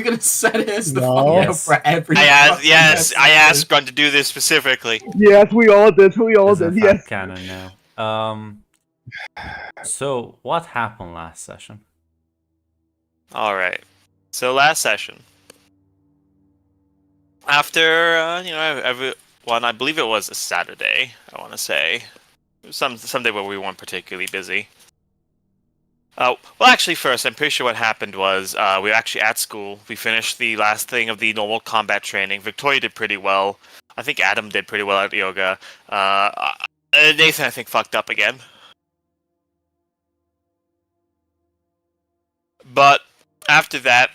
gonna set it as the No. thumbnail Yes. for every. I asked, fucking yes, I episode. asked Grunt to do this specifically. Yes, we all did. We all It's in did. fact Yes. canon now. So what happened last session? All right. So last session, after everyone, I believe it was a Saturday. I want to say, some day where we weren't particularly busy. Well, actually, first, I'm pretty sure what happened was we were actually at school. We finished the last thing of the normal combat training. Victoria did pretty well. I think Adam did pretty well at yoga. Nathan, I think, fucked up again. But after that,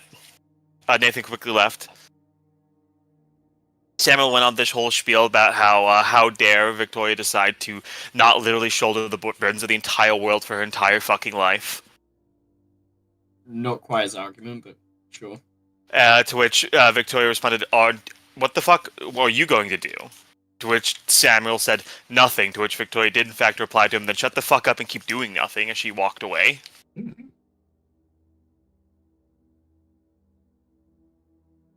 Nathan quickly left. Samuel went on this whole spiel about how dare Victoria decide to not literally shoulder the burdens of the entire world for her entire fucking life. Not quite his argument, but sure. To which Victoria responded, what the fuck are you going to do? To which Samuel said, nothing, to which Victoria did in fact reply to him, then shut the fuck up and keep doing nothing, as she walked away.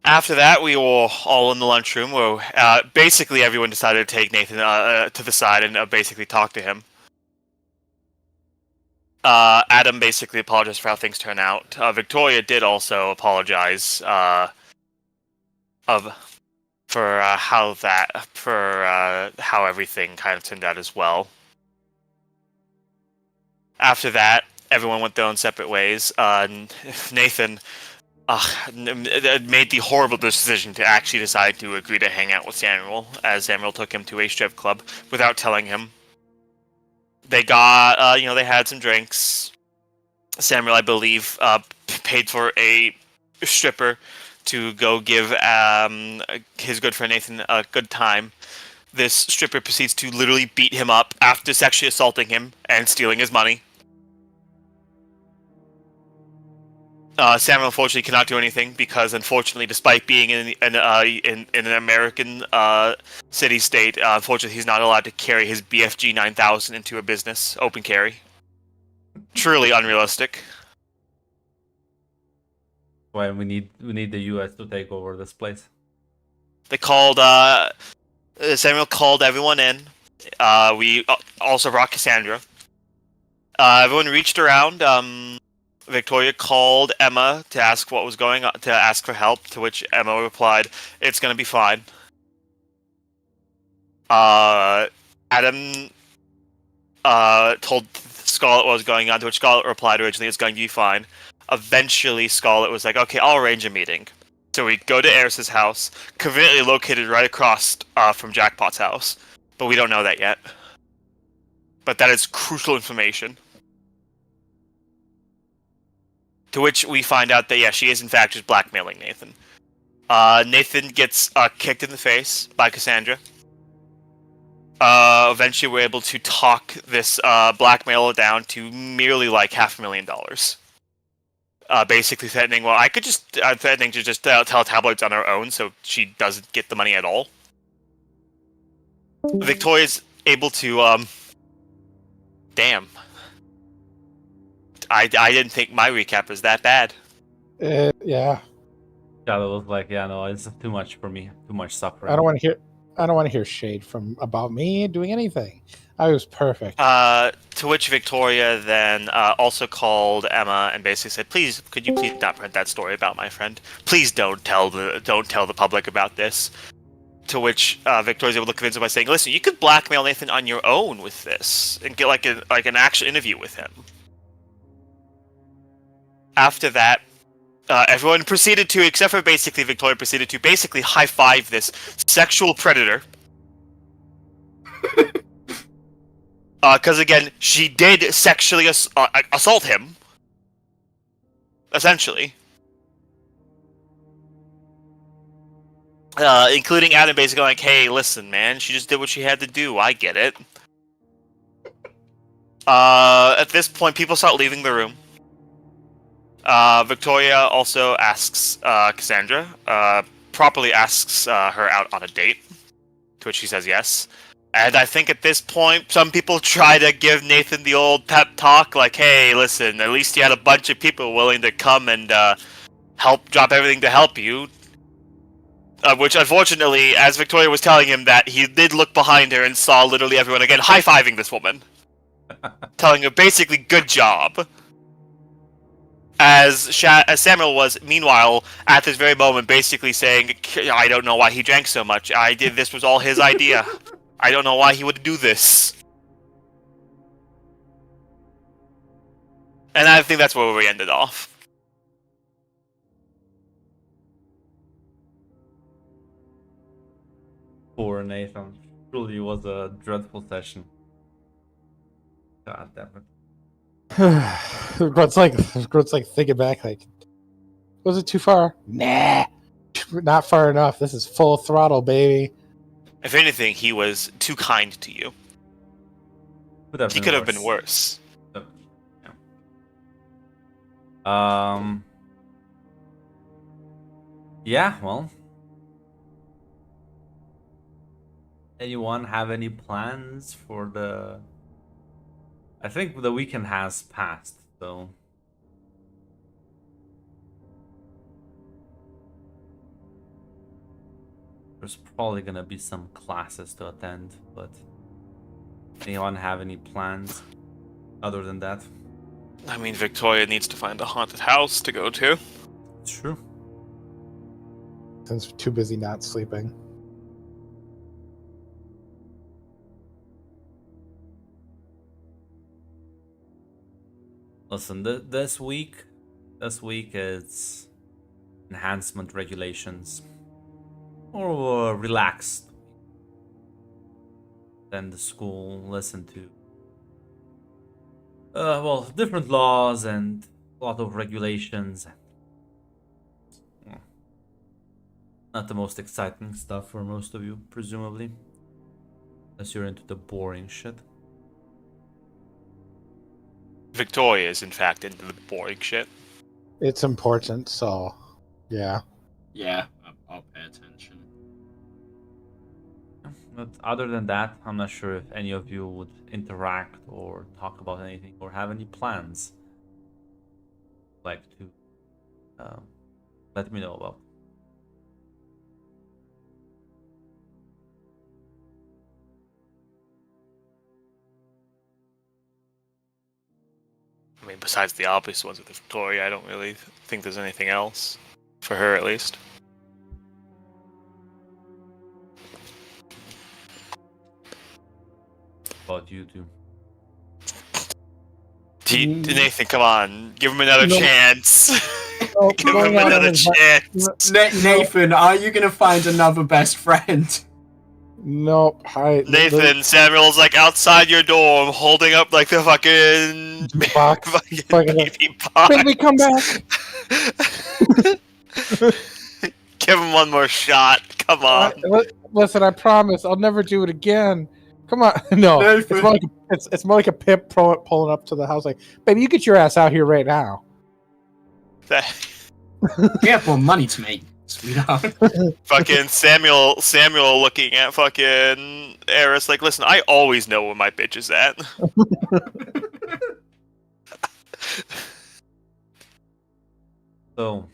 After that, we were all in the lunchroom where basically everyone decided to take Nathan to the side and basically talk to him. Adam basically apologized for how things turned out. Victoria did also apologize for how everything kind of turned out as well. After that, everyone went their own separate ways. Nathan made the horrible decision to actually decide to agree to hang out with Samuel, as Samuel took him to a strip club without telling him. They got, they had some drinks. Samuel, I believe, paid for a stripper to go give his good friend Nathan a good time. This stripper proceeds to literally beat him up after sexually assaulting him and stealing his money. Samuel unfortunately cannot do anything because, unfortunately, despite being in an American city-state, unfortunately he's not allowed to carry his BFG 9000 into a business, open carry. Truly unrealistic. Well, we need the US to take over this place. They called. Samuel called everyone in. We also brought Cassandra. Everyone reached around. Victoria called Emma to ask what was going on, to ask for help, to which Emma replied, "It's gonna be fine." Adam told Scarlett what was going on, to which Scarlett replied originally, "It's going to be fine." Eventually, Scarlett was like, "Okay, I'll arrange a meeting." So we go to Eris's house, conveniently located right across from Jackpot's house, but we don't know that yet. But that is crucial information. To which we find out that, yeah, she is in fact just blackmailing Nathan. Nathan gets kicked in the face by Cassandra. Eventually we're able to talk this blackmailer down to merely like $500,000. Basically threatening, threatening to just tell tabloids on her own so she doesn't get the money at all. Victoria's able to, damn. I didn't think my recap was that bad. Yeah. Shadow was like, yeah, no, it's too much for me. Too much suffering. I don't want to hear shade about me doing anything. I was perfect. To which Victoria then also called Emma and basically said, "Please, could you please not print that story about my friend? Please don't tell the public about this." To which Victoria's able to convince him by saying, "Listen, you could blackmail Nathan on your own with this and get like an actual interview with him." After that, everyone proceeded to, except for basically Victoria, proceeded to basically high-five this sexual predator. Because again, she did sexually assault him. Essentially. Including Adam basically like, "Hey, listen, man, she just did what she had to do. I get it." At this point, people start leaving the room. Victoria also asks Cassandra, properly asks her out on a date, to which she says yes. And I think at this point, some people try to give Nathan the old pep talk, like, "Hey, listen, at least you had a bunch of people willing to come and drop everything to help you. Which, unfortunately, as Victoria was telling him that, he did look behind her and saw literally everyone again high-fiving this woman. Telling her basically, good job. As Samuel was, meanwhile, at this very moment, basically saying, I don't know why he drank so much. This was all his idea. I don't know why he would do this. And I think that's where we ended off. Poor Nathan. Truly was a dreadful session. God damn it. Grunts like thinking back, like, was it too far? Nah, not far enough. This is full throttle, baby. If anything, he was too kind to you. He could have been worse. Yeah, well. Anyone have any plans for the... I think the weekend has passed, so... There's probably gonna be some classes to attend, but... Anyone have any plans other than that? I mean, Victoria needs to find a haunted house to go to. It's true. Since we're too busy not sleeping. Listen, this week is enhancement regulations, or relaxed. Then the school listen to well, different laws and a lot of regulations. Not the most exciting stuff for most of you, presumably, unless you're into the boring shit. Victoria is, in fact, into the boring shit. It's important, so yeah. Yeah, I'll pay attention. But other than that, I'm not sure if any of you would interact or talk about anything or have any plans like to let me know about. I mean, besides the obvious ones with Victoria, I don't really think there's anything else. For her, at least. About you two. Nathan, come on. Give him another No. chance. No, Give going him out another on his- chance. Nathan, are you gonna find another best friend? Nope. Nathan, Samuel's like outside your dorm, holding up like the fucking Box. fucking Fucking- baby box. Baby, come back. Give him one more shot. Come on. Listen, I promise I'll never do it again. Come on. No, it's Nathan. more like it's more like a pimp pulling up to the house like, baby, you get your ass out here right now. We have more money to make, sweetheart. Fucking Samuel looking at fucking Eris like, listen, I always know where my bitch is at. So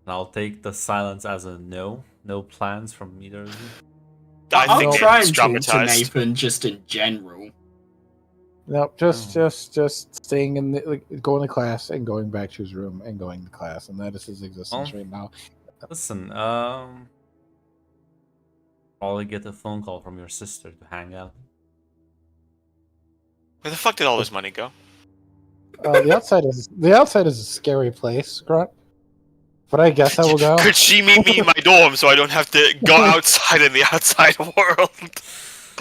I'll take the silence as a no. No plans from either of you. I I'll think try it's and talk to traumatized. Nathan just in general. Nope, just staying in the going to class and going back to his room and going to class, and that is his existence right now. Listen, probably get a phone call from your sister to hang out. Where the fuck did all this money go? The outside is a scary place, Grunt. But I guess I will go. Could she meet me in my dorm so I don't have to go outside in the outside world?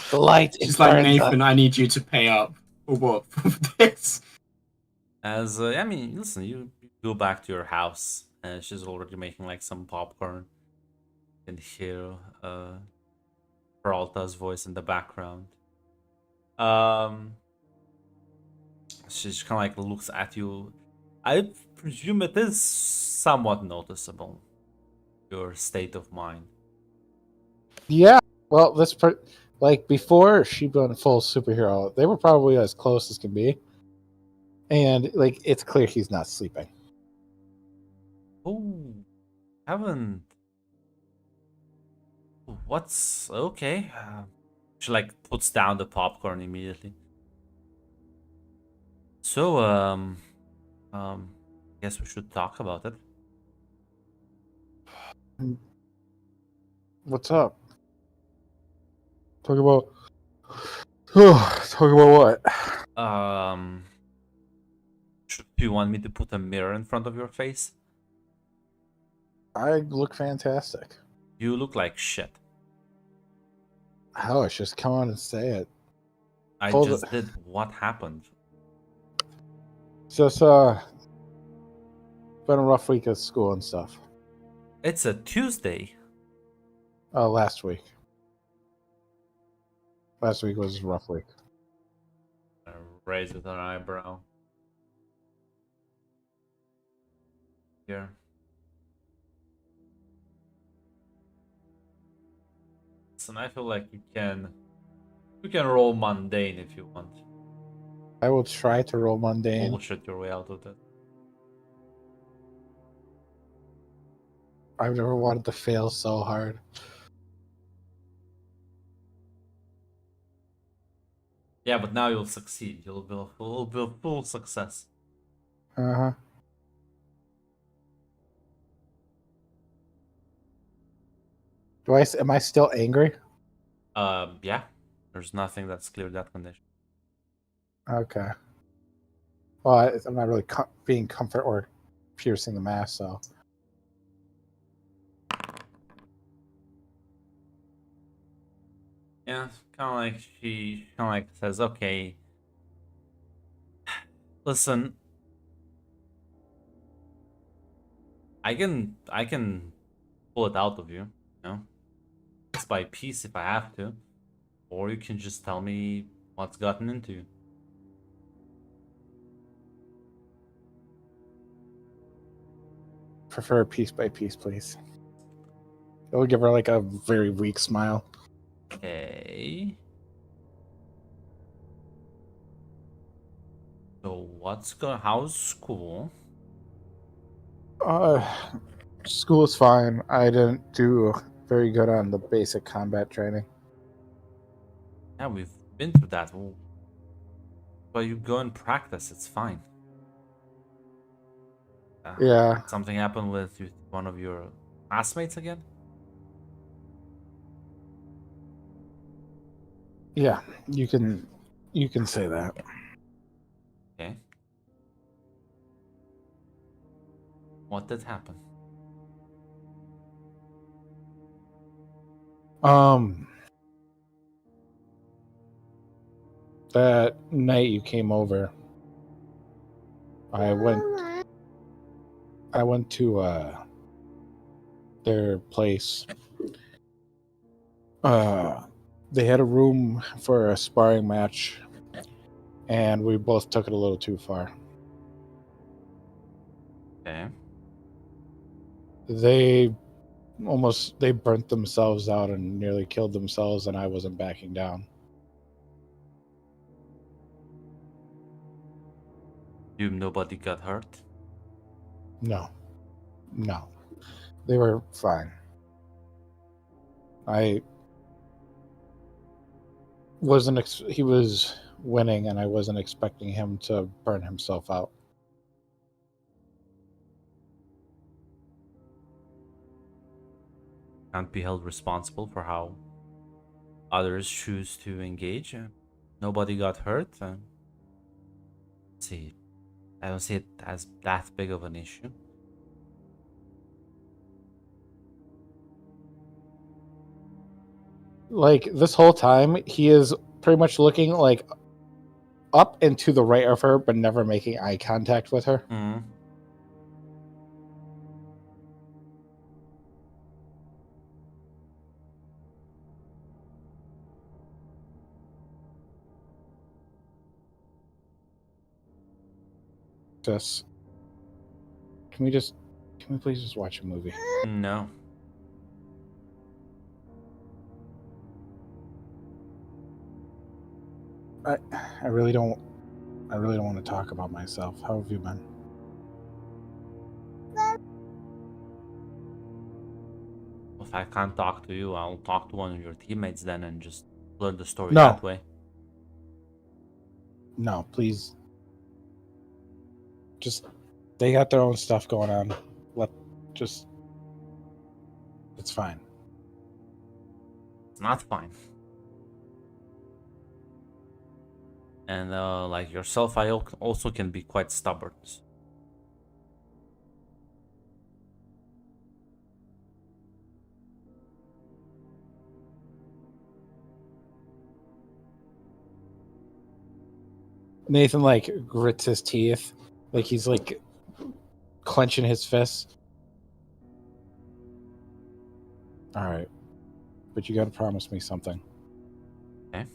The light She's is like, burned Nathan, up. I need you to pay up. For what? For this? As I mean, listen, you go back to your house, and she's already making like some popcorn. You can hear Peralta's voice in the background. She just kind of like looks at you. I presume it is somewhat noticeable, your state of mind. Yeah. Well, like before she went full superhero, they were probably as close as can be. and like it's clear he's not sleeping. Oh, haven't. What's okay? She like puts down the popcorn immediately. So, guess we should talk about it. What's up? Talk about. Talk about what? Do you want me to put a mirror in front of your face? I look fantastic. You look like shit. Hush, just come on and say it. I Hold just it. did. What happened? Just been a rough week at school and stuff. It's a Tuesday. Last week. Last week was a rough week. Raises an eyebrow. Here. And I feel like you can roll mundane if you want. I will try to roll mundane. Bullshit your way out of that. I've never wanted to fail so hard. Yeah, but now you'll succeed. You'll be a full success. Uh-huh. Am I still angry? Yeah. There's nothing that's cleared that condition. Okay. Well, I'm not really being comfort or piercing the mask, so. Yeah, kind of like she kind of like says, "Okay, listen, I can pull it out of you, piece by piece if I have to, or you can just tell me what's gotten into you." Prefer piece by piece, please. It'll give her like a very weak smile. Okay. So how's school? School is fine. I didn't do very good on the basic combat training. Yeah, we've been through that. But you go and practice, it's fine. Yeah. Something happened with one of your classmates again? Yeah, you can say that. Okay. What did happen? That night you came over, I went to their place. They had a room for a sparring match, and we both took it a little too far. Okay. They burnt themselves out and nearly killed themselves, and I wasn't backing down. Nobody got hurt? No. They were fine. He was winning, and I wasn't expecting him to burn himself out. Can't be held responsible for how others choose to engage. Nobody got hurt. See, I don't see it as that big of an issue. Like this whole time, he is pretty much looking like up and to the right of her, but never making eye contact with her. Mm-hmm. Can we please just watch a movie? No. I really don't I really don't want to talk about myself. How have you been? If I can't talk to you, I'll talk to one of your teammates then and just learn the story No. that way. No, please. Just, they got their own stuff going on. It's fine. It's not fine. And like yourself, I also can be quite stubborn. Nathan like grits his teeth, like he's like clenching his fists. All right, but you got to promise me something. Okay.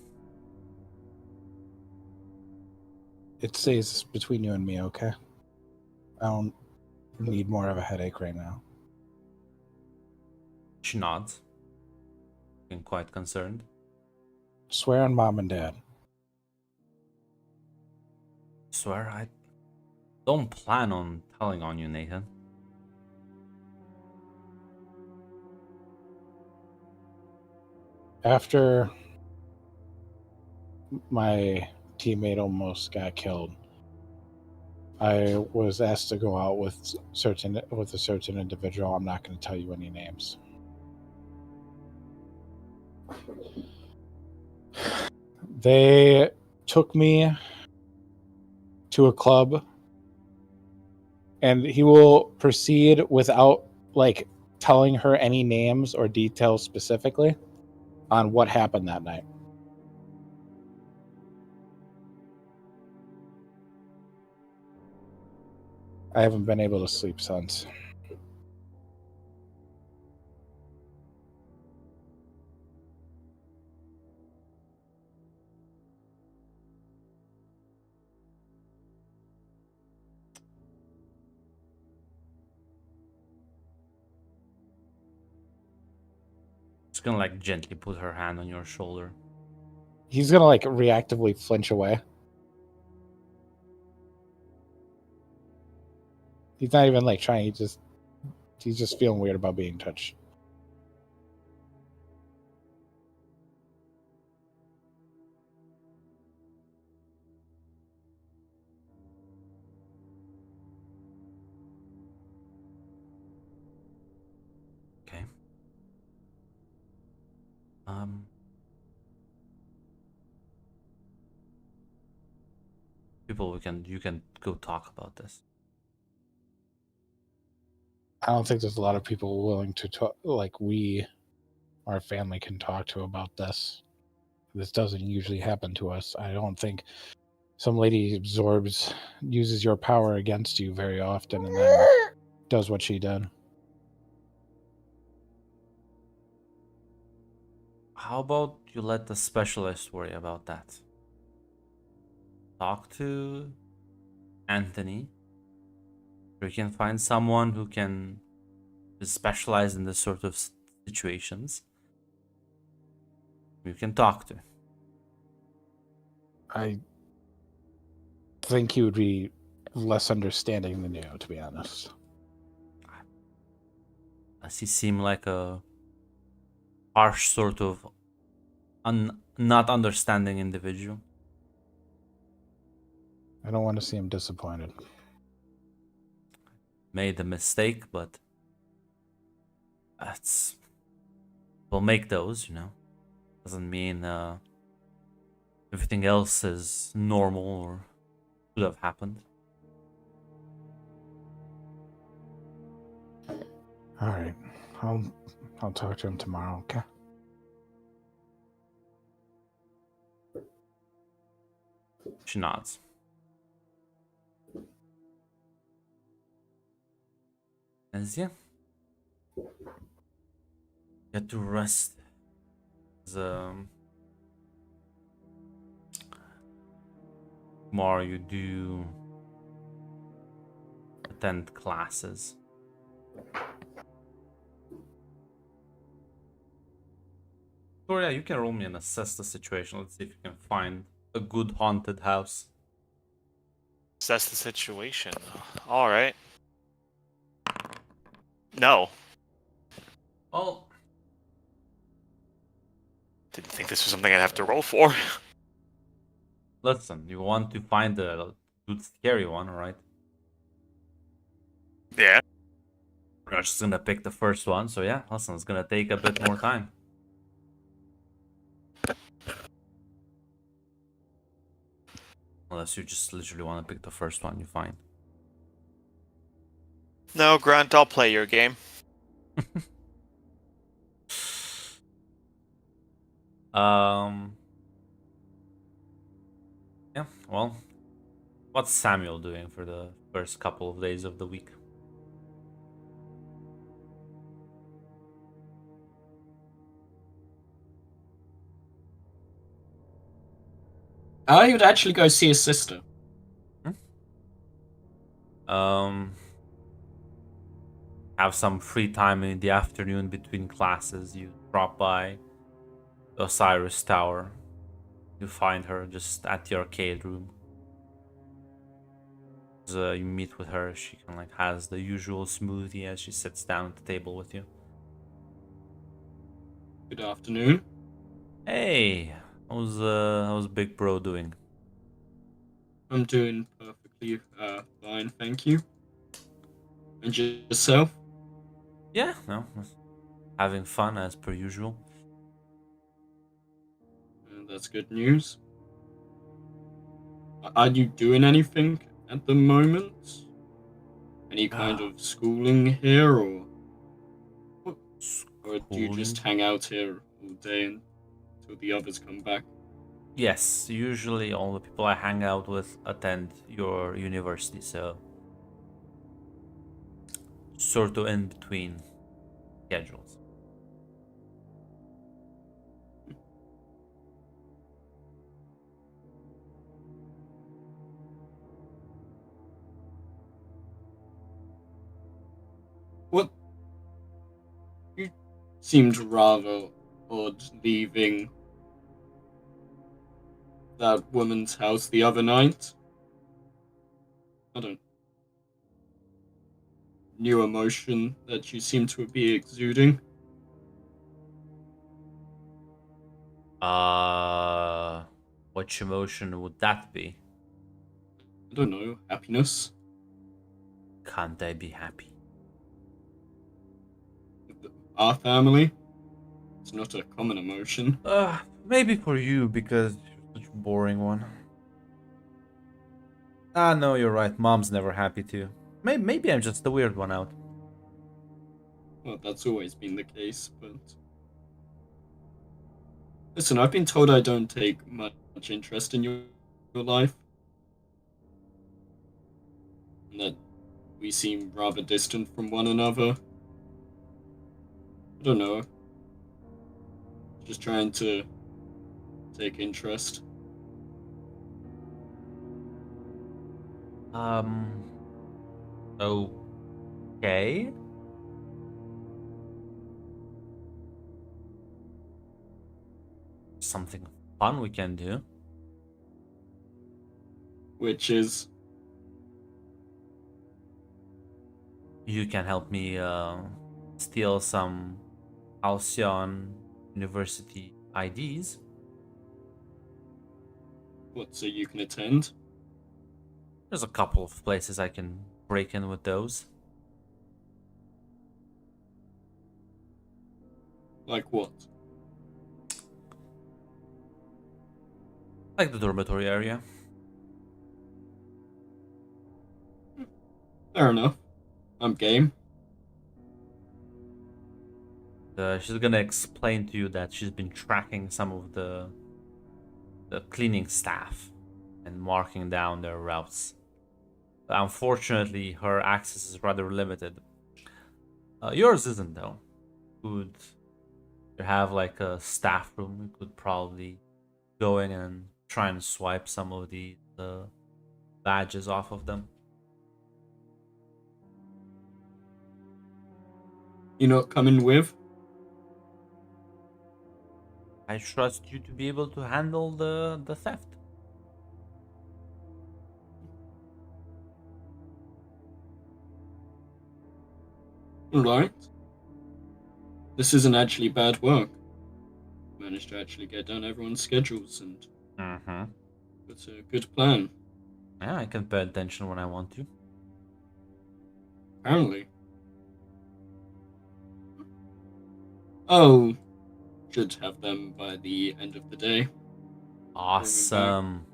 It stays between you and me, okay? I don't need more of a headache right now. She nods. Looking quite concerned. Swear on mom and dad. Swear I don't plan on telling on you, Nathan. After my teammate almost got killed, I was asked to go out with a certain individual. I'm not going to tell you any names. They took me to a club, and he will proceed without like telling her any names or details specifically on what happened that night. I haven't been able to sleep since. Just gonna like gently put her hand on your shoulder. He's gonna like reactively flinch away. He's not even like trying. He's just feeling weird about being touched. Okay. People, you can go talk about this. I don't think there's a lot of people willing to talk. Like our family can talk to about this. This doesn't usually happen to us. I don't think some lady uses your power against you very often, and then does what she did. How about you let the specialist worry about that? Talk to Anthony. You can find someone who can specialize in this sort of situations. You can talk to. I think he would be less understanding than you, to be honest. Does he seem like a harsh sort of not understanding individual? I don't want to see him disappointed. Made a mistake, but we'll make those, Doesn't mean everything else is normal or should have happened. All right, I'll talk to him tomorrow. Okay. She nods. And yeah, get to rest. Tomorrow you do attend classes. So yeah, you can roll me and assess the situation. Let's see if you can find a good haunted house. Assess the situation. All right. No. Well, Didn't think this was something I'd have to roll for. listen, you want to find the good scary one, right? Yeah. We're just gonna pick the first one, so yeah, listen, it's gonna take a bit more time. Unless you just literally want to pick the first one you find. No, Grunt, I'll play your game. Um. Yeah, well, what's Samuel doing for the first couple of days of the week? I would actually go see his sister. Have some free time in the afternoon between classes. You drop by the Osiris Tower. You find her just at the arcade room. You meet with her. She has the usual smoothie as she sits down at the table with you. Good afternoon. Hey, how's Big Bro doing? I'm doing perfectly fine, thank you. And yourself? Yeah, no, having fun as per usual. That's good news. Are you doing anything at the moment? Any kind of schooling here, or do you just hang out here all day until the others come back? Yes, usually all the people I hang out with attend your university, so sort of in between schedules. What? You seemed rather odd leaving that woman's house the other night. I don't. New emotion that you seem to be exuding. Which emotion would that be? I don't know, happiness. Can't I be happy? Our family. It's not a common emotion. Maybe for you because you're such a boring one. Ah, no, you're right. Mom's never happy too. Maybe I'm just the weird one out. Well, that's always been the case, but... Listen, I've been told I don't take much interest in your life. And that we seem rather distant from one another. I don't know. Just trying to take interest. Okay. Something fun we can do. Which is... You can help me steal some Halcyon University IDs. What, so you can attend? There's a couple of places I can break in with those. Like what? Like the dormitory area. Fair enough. I'm game. She's gonna explain to you that she's been tracking some of the cleaning staff and marking down their routes. But unfortunately, her access is rather limited. Yours isn't though. Could you have like a staff room? You could probably go in and try and swipe some of the badges off of them. You not coming with? I trust you to be able to handle the theft. Alright. This isn't actually bad work. Managed to actually get down everyone's schedules and Mm-hmm. it's a good plan, Yeah, I can pay attention when I want to. apparently. Oh, should have them by the end of the day. Awesome.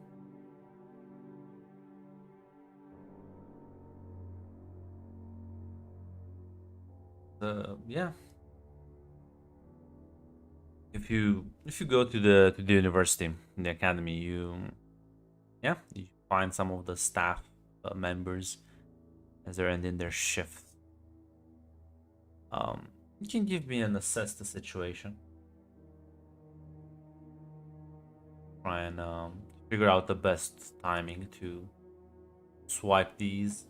Yeah. If you go to the university, the academy, you find some of the staff members as they're ending their shift. You can give me and assess the situation. Try and figure out the best timing to swipe these.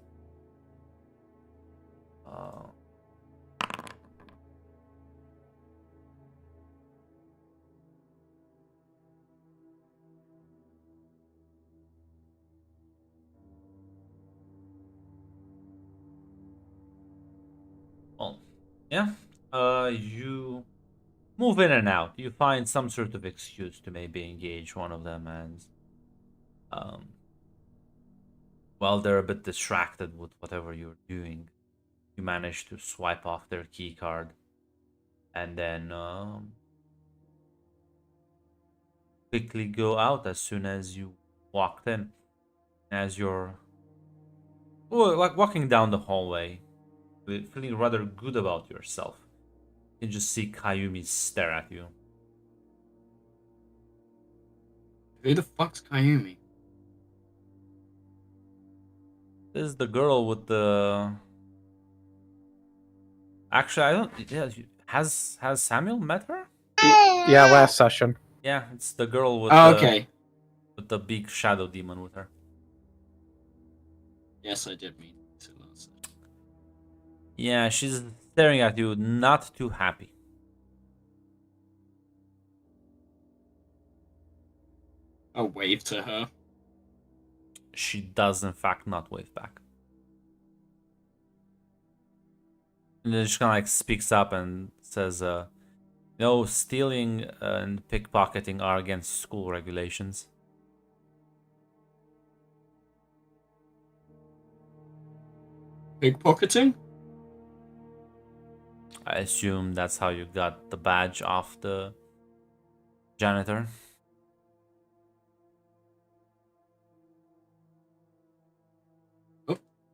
Well, yeah. You move in and out. You find some sort of excuse to maybe engage one of them, and while they're a bit distracted with whatever you're doing, you manage to swipe off their key card, and then quickly go out as soon as you walked in. As you're like walking down the hallway, feeling rather good about yourself, you can just see Kayumi stare at you. Who the fuck's Kayumi? This is the girl with the. Actually, I don't. Yeah, has Samuel met her? Yeah, last session. Yeah, it's the girl with Oh, the okay. with the big shadow demon with her. Yes, I did mean to last. Yeah, she's staring at you, not too happy. I'll wave to her. She does, in fact, not wave back. And then she kind of like speaks up and says, "No, stealing and pickpocketing are against school regulations." Pickpocketing? I assume that's how you got the badge off the janitor.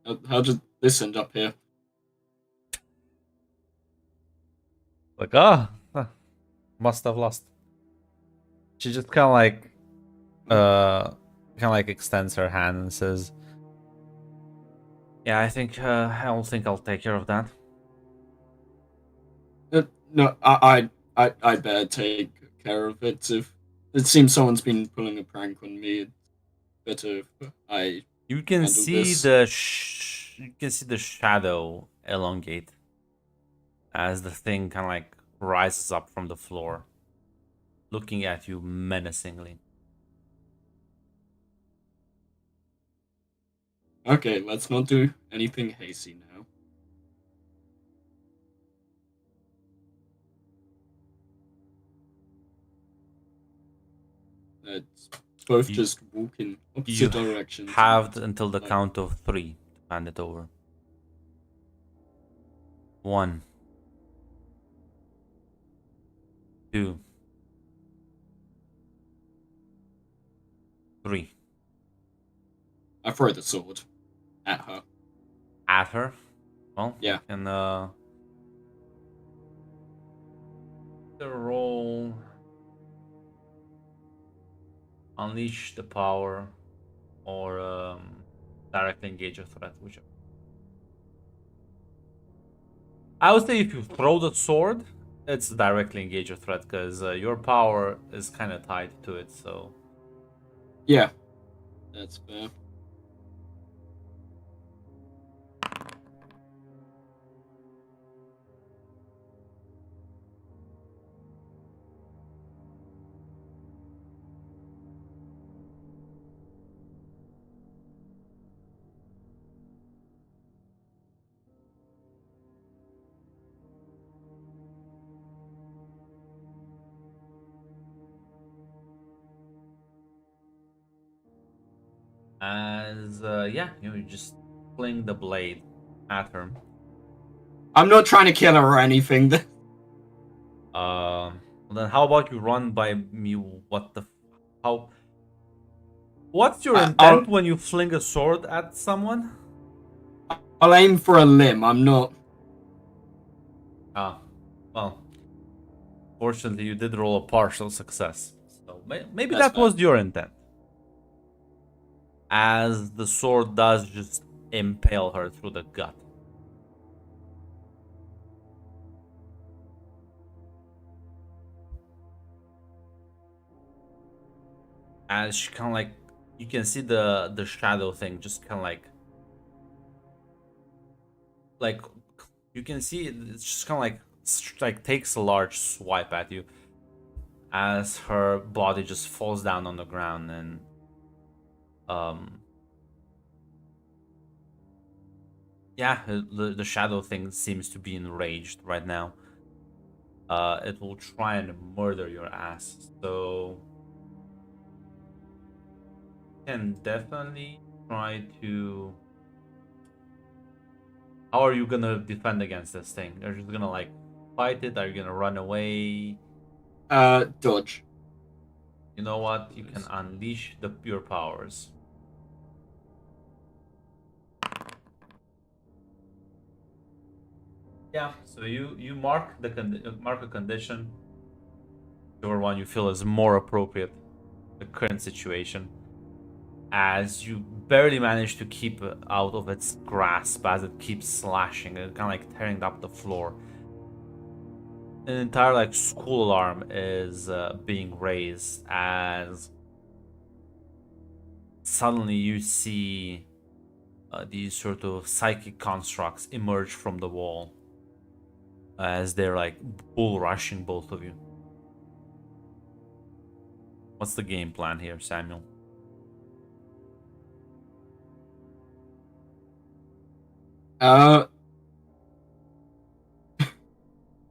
Oh, how did this end up here? Like, must have lost. She just kind of like extends her hand and says, "Yeah, I don't think I'll take care of that." No, I better take care of it. If it seems someone's been pulling a prank on me, it's better if I You can handle see this. you can see the shadow elongate as the thing kind of like rises up from the floor, looking at you menacingly. Okay, let's not do anything hasty now. Let's both You- just walk in You opposite directions. have until the like- count of 3 to hand it over. 1, 2, 3. I throw the sword at her. At her. Well, Yeah. you can the roll. Unleash the power or directly engage a threat, whichever. I would say if you throw the sword, it's directly engage a threat because your power is kind of tied to it. So Yeah, that's fair. As you just fling the blade at her. I'm not trying to kill her or anything. Then how about you run by me? What the? How? What's your intent when you fling a sword at someone? I'll aim for a limb. I'm not. Well. Fortunately, you did roll a partial success, so maybe That's that was your intent. As the sword does just impale her through the gut. As she kind of like, you can see the shadow thing just kind of like you can see it's just kind of like takes a large swipe at you as her body just falls down on the ground and the shadow thing seems to be enraged right now. It will try and murder your ass, so can definitely try to. How are you gonna defend against this thing? Are you just gonna like fight it? Are you gonna run away? Dodge. You know what? You can unleash your powers. Yeah. So you mark mark a condition, whichever one you feel is more appropriate the current situation. As you barely manage to keep it out of its grasp as it keeps slashing and kind of like tearing up the floor. An entire like school alarm is being raised as suddenly you see these sort of psychic constructs emerge from the wall as they're like bull rushing both of you. What's the game plan here, Samuel?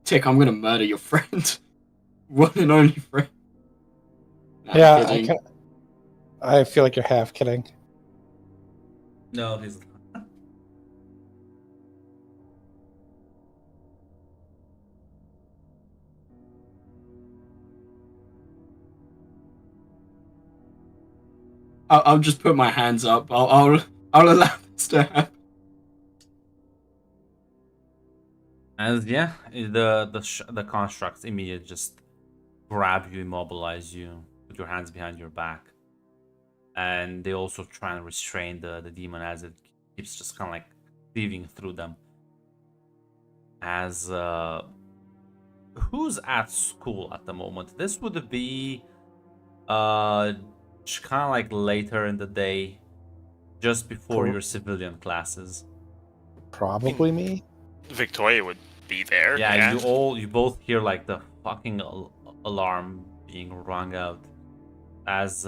Tick, I'm gonna murder your friend. One and only friend. Nah, Yeah, I feel like you're half kidding. No, he's I'll just put my hands up. I'll allow this to happen. as the constructs immediately just grab you, immobilize you, put your hands behind your back, and they also try and restrain the demon as it keeps just kind of like cleaving through them. As who's at school at the moment? This would be kind of like later in the day, just before your civilian classes. Probably me. Victoria would be there. Yeah, you both hear like the fucking alarm being rung out as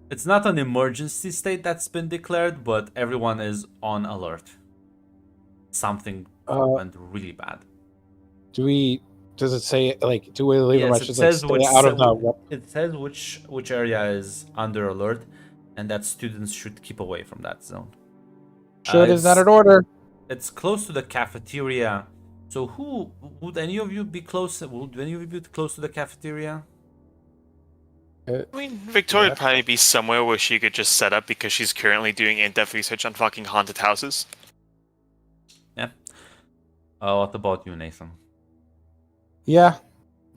it's not an emergency state that's been declared, but everyone is on alert. Something went really bad. Does it say like? Do we leave a Yes, message it says like, stay out of the? it says which area is under alert, and that students should keep away from that zone. Sure, it is not an order. It's close to the cafeteria. So who would any of you be close? Would any of you be close to the cafeteria? I mean, Victoria would probably be somewhere where she could just set up because she's currently doing in-depth research on fucking haunted houses. Yeah. What about you, Nathan? Yeah,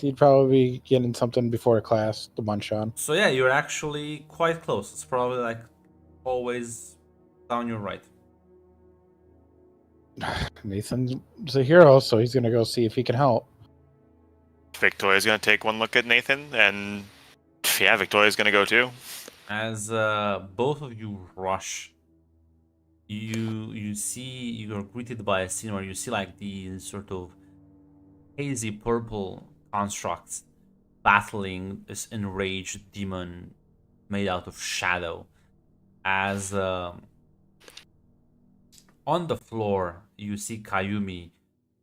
he'd probably be getting something before class to munch on. So yeah, you're actually quite close. It's probably like always down your right. Nathan's a hero, so he's gonna go see if he can help. Victoria's gonna take one look at Nathan, and yeah, Victoria's gonna go too. As both of you rush, you are greeted by a scene where you see like these sort of hazy purple constructs battling this enraged demon made out of shadow. As on the floor, you see Kayumi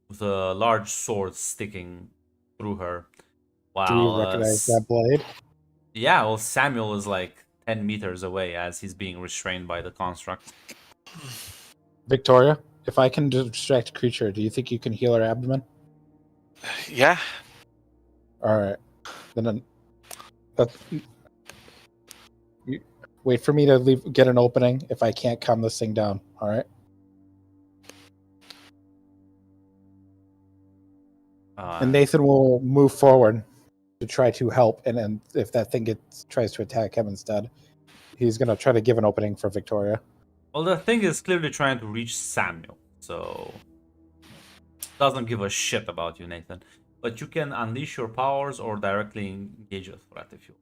with a large sword sticking through her. Do you recognize that blade? Yeah, well, Samuel is like 10 meters away as he's being restrained by the construct. Victoria, if I can distract a creature, do you think you can heal her abdomen? Yeah. All right. Then you wait for me to get an opening if I can't calm this thing down. All right. And Nathan will move forward to try to help, and then if that thing tries to attack him instead, he's gonna try to give an opening for Victoria. Well, the thing is clearly trying to reach Samuel, so doesn't give a shit about you, Nathan. But you can unleash your powers or directly engage a threat if you.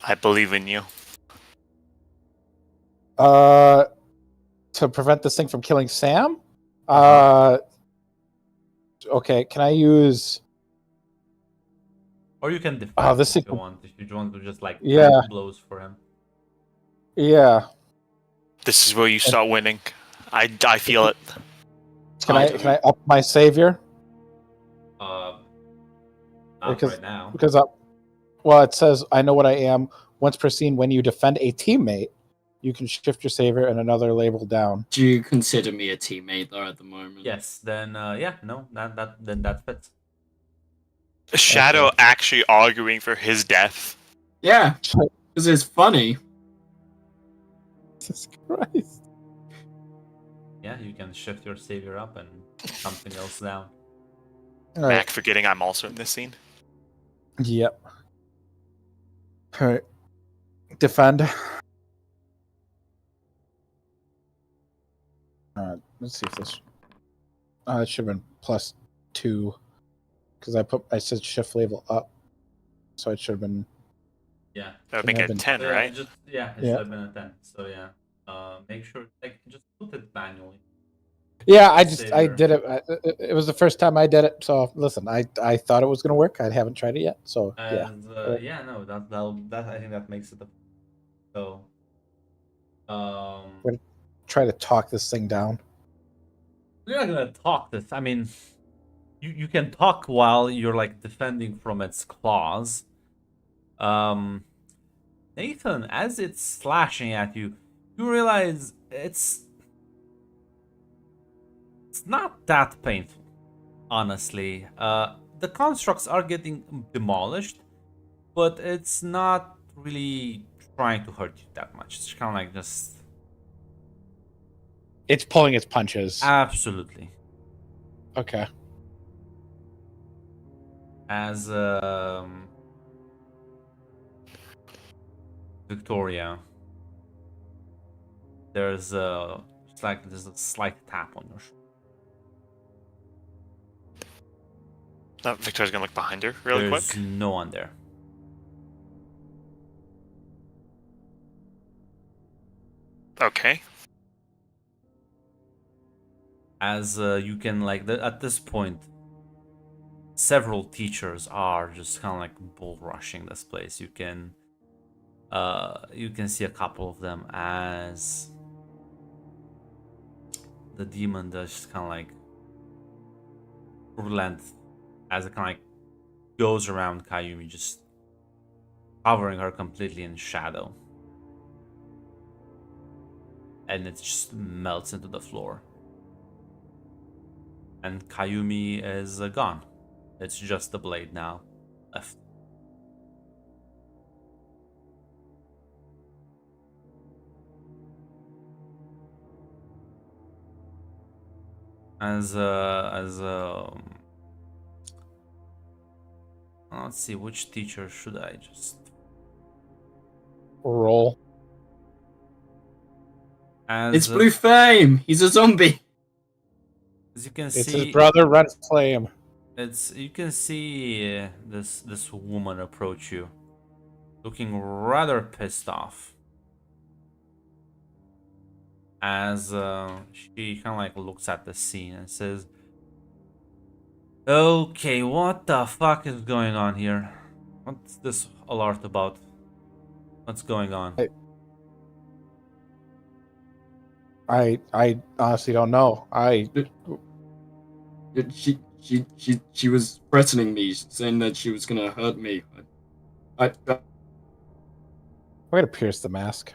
I believe in you. To prevent this thing from killing Sam. Okay, can I use? Or you can defend this if you want. If you want to just like blows for him. Yeah. This is where you start winning. I feel it. Can I up my savior? Not Because, right now. Because well, it says I know what I am. Once per scene, when you defend a teammate, you can shift your savior and another label down. Do you consider me a teammate though at the moment? Yes. Then that fits. Shadow actually arguing for his death. Yeah, because it's funny. Jesus Christ. Yeah, you can shift your savior up and something else down. All Mac forgetting I'm also in this scene. Yep. All right. Defend. Let's see if this. It should have been +2 because I said shift label up, so it should have been. Yeah. That would make it 10, right? It should have been a 10. So yeah. Make sure just put it manually. Yeah, I did it. It was the first time I did it. So listen, I thought it was gonna work. I haven't tried it yet. So And, that I think that makes it. So. We're gonna try to talk this thing down. We're not gonna talk this. I mean, you can talk while you're like defending from its claws. Nathan, as it's slashing at you, you realize it's not that painful, honestly. The constructs are getting demolished, but it's not really trying to hurt you that much. It's kind of like just. It's pulling its punches. Absolutely. Okay. As Victoria, there's a slight tap on your shoulder. Victoria's gonna look behind her really quick. There's no one there. Okay. As you can at this point, several teachers are just kind of like bull rushing this place. You can see a couple of them as the demon does just kind of like relent as it kind of like goes around Kayumi, just covering her completely in shadow, and it just melts into the floor. And Kayumi is gone. It's just the blade now left. Let's see, which teacher should I just roll? It's Blue Flame. He's a zombie. As you can it's see, his brother, Red Flame. You can see this woman approach you, looking rather pissed off. As she kind of like looks at the scene and says, "Okay, what the fuck is going on here? What's this alert about? What's going on?" I honestly don't know. She was threatening me, saying that she was gonna hurt me. I'm gonna pierce the mask.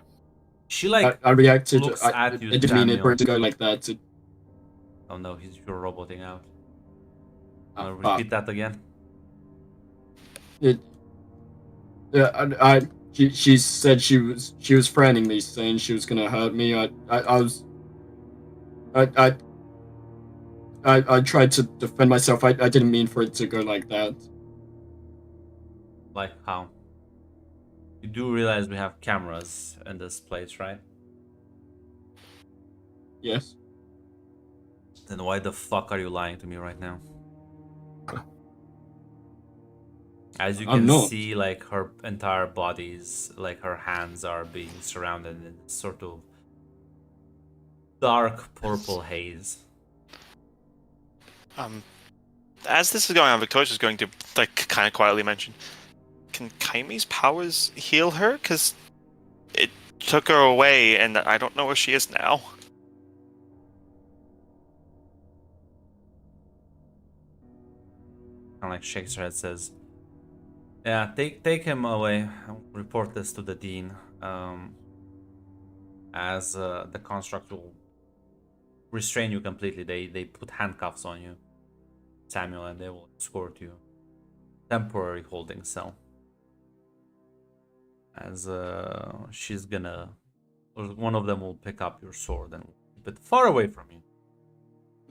She like I reacted. looks I at you, didn't mean it for Samuel. it to go like that. Oh no, he's you're roboting out. Uh, Repeat that again. It, she said she was threatening me, saying she was gonna hurt me. I tried to defend myself. I didn't mean for it to go like that. Like how? You do realize we have cameras in this place, right? Yes. Then why the fuck are you lying to me right now? As you I'm can not. see, like her entire body's, like her hands are being surrounded in sort of dark purple haze. As this is going on, Victoria's is going to like kind of quietly mention, can Kaime's powers heal her? Because it took her away, and I don't know where she is now. Kind of like shakes her head, says, "Yeah, take him away. I'll report this to the dean. As the construct will restrain you completely. They put handcuffs on you, Samuel, and they will escort you. Temporary holding cell. As she's gonna, or one of them will pick up your sword and keep it far away from you.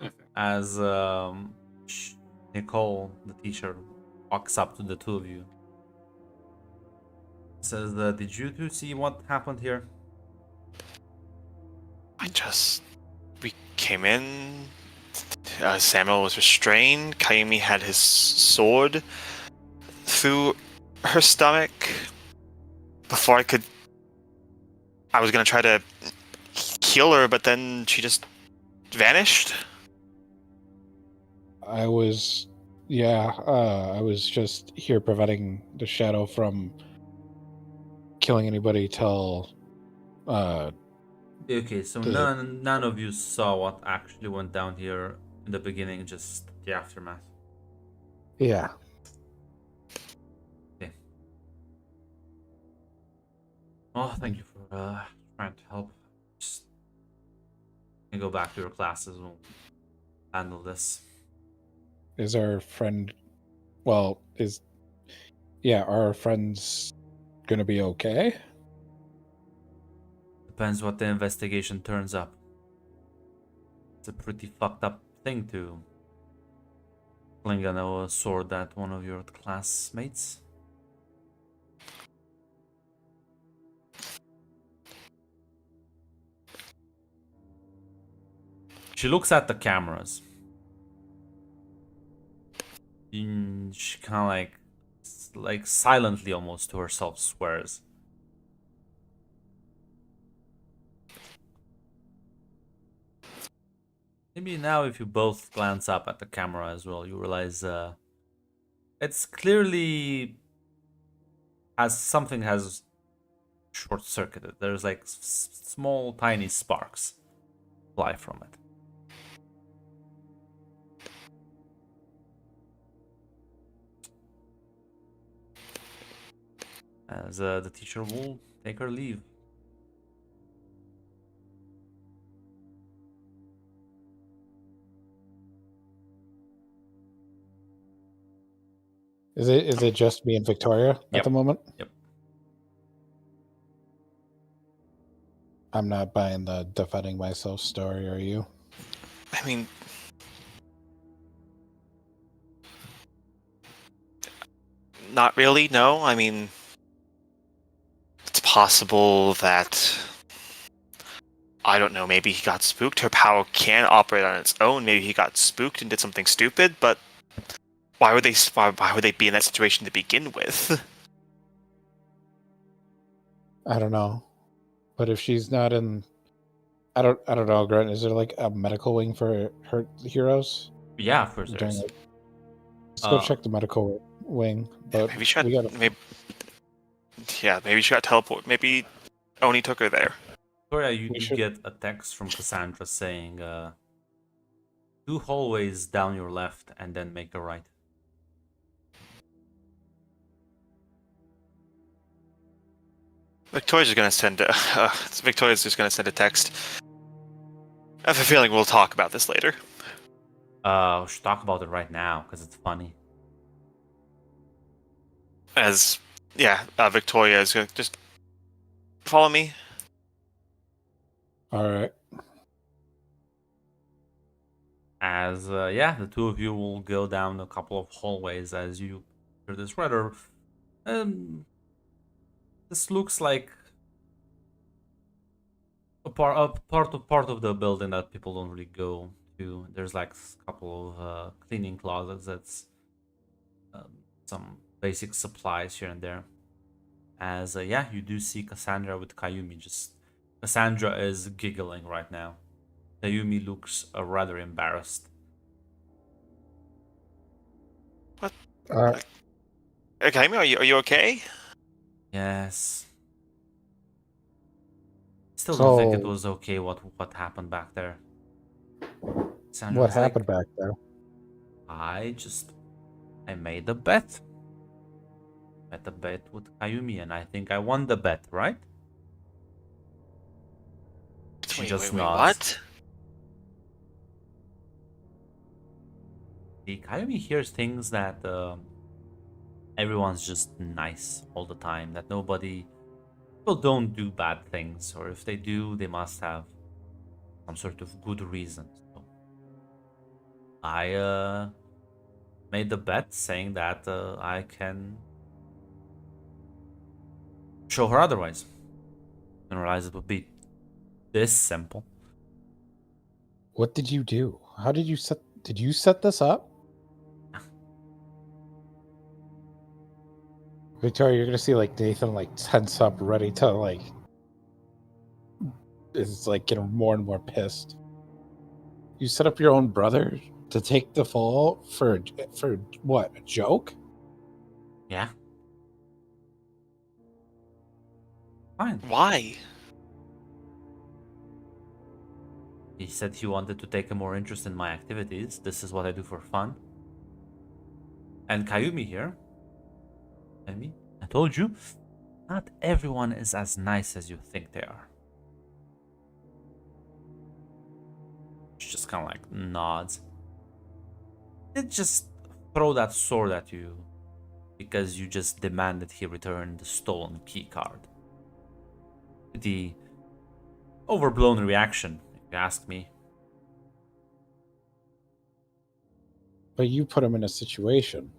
Okay. As Nicole, the teacher, walks up to the two of you, says, "Did you two see what happened here?" We came in. Samuel was restrained. Kaimi had his sword through her stomach. Before I was gonna try to heal her, but then she just vanished. I was just here preventing the shadow from killing anybody till Okay, so none of you saw what actually went down here in the beginning, just the aftermath. yeah. Okay. Oh, thank you for trying to help. Just go back to your classes. We'll handle this. Is our friend are our friends gonna be okay? Depends what the investigation turns up. It's a pretty fucked up thing to fling a sword at one of your classmates. She looks at the cameras. She kind of like silently almost to herself swears. Maybe now if you both glance up at the camera as well, you realize it's clearly something has short-circuited. There's like small tiny sparks fly from it. As the teacher will take her leave. Is it just me and Victoria Yep. at the moment? Yep. I'm not buying the defending myself story, are you? I mean, not really, no. I mean, it's possible that, I don't know, maybe he got spooked. Her power can operate on its own. Maybe he got spooked and did something stupid, but why would they be in that situation to begin with? I don't know. But if she's not in I don't know, Grant, is there like a medical wing for her heroes? Yeah, of course there is. Let's go check the medical wing. But Maybe she got maybe she got teleported. Maybe Oni took her there. Victoria, you do get a text from Cassandra saying 2 hallways down your left and then make a right. Victoria's just gonna send Victoria's just gonna send a text. I have a feeling we'll talk about this later. We should talk about it right now because it's funny. Victoria is gonna just follow me. All right. As the two of you will go down a couple of hallways as you hear this rather. This looks like a part of the building that people don't really go to. There's like a couple of cleaning closets. That's some basic supplies here and there. As you do see Cassandra with Kayumi. Just Cassandra is giggling right now. Kayumi looks rather embarrassed. What? Kayumi, are you okay? Yes. Still don't think it So- was okay what happened back there. Cassandra What was like, happened back there? I made a bet. Bet a bet with Kayumi, and I think I won the bet, right? She just nods. What? The Kayumi hears things that everyone's just nice all the time. That people don't do bad things, or if they do, they must have some sort of good reason. So I made the bet saying that I can show her otherwise. And realize it would be this simple. What did you do? How did you set? Did you set this up? Victoria, you're gonna see like Nathan like tense up, ready to like is like getting more and more pissed. You set up your own brother to take the fall for what? A joke? Yeah. Fine. Why? He said he wanted to take a more interest in my activities. This is what I do for fun. And Kayumi here. I told you, not everyone is as nice as you think they are. She just kind of like nods. Did just throw that sword at you because you just demanded he return the stolen key card. The overblown reaction, if you ask me. But you put him in a situation.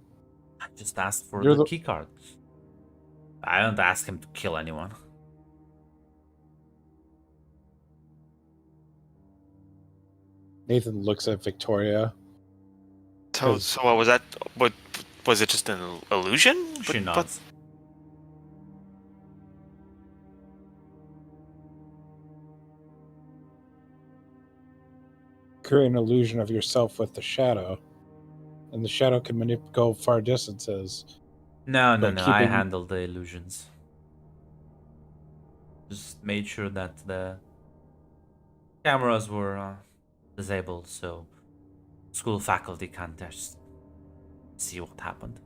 I just asked for You're the the- key card. I don't ask him to kill anyone. Nathan looks at Victoria. So what was that? What was it? Just an illusion? She But- nods. Create an illusion of yourself with the shadow, and the shadow can go far distances. No. But I keeping- handled the illusions. Just made sure that the cameras were disabled, so school faculty can't just see what happened.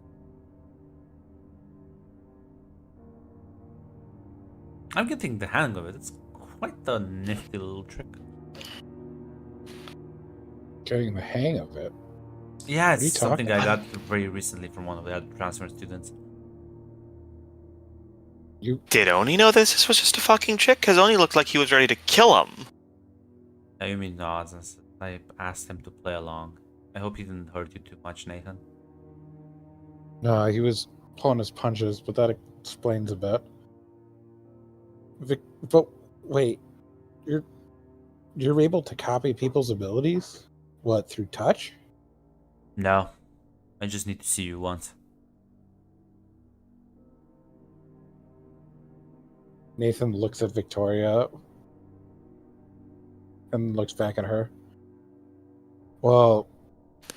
I'm getting the hang of it. It's quite a nifty little trick. Getting the hang of it. Yeah, What are you it's something talking I got very recently from one of the other transfer students. Did Oni know this was just a fucking trick? Because Oni looked like he was ready to kill him. Ayumi nods and I asked him to play along. I hope he didn't hurt you too much, Nathan. No, he was pulling his punches, but that explains a bit. But wait, you're able to copy people's abilities? What, through touch? No, I just need to see you once. Nathan looks at Victoria and looks back at her. Well,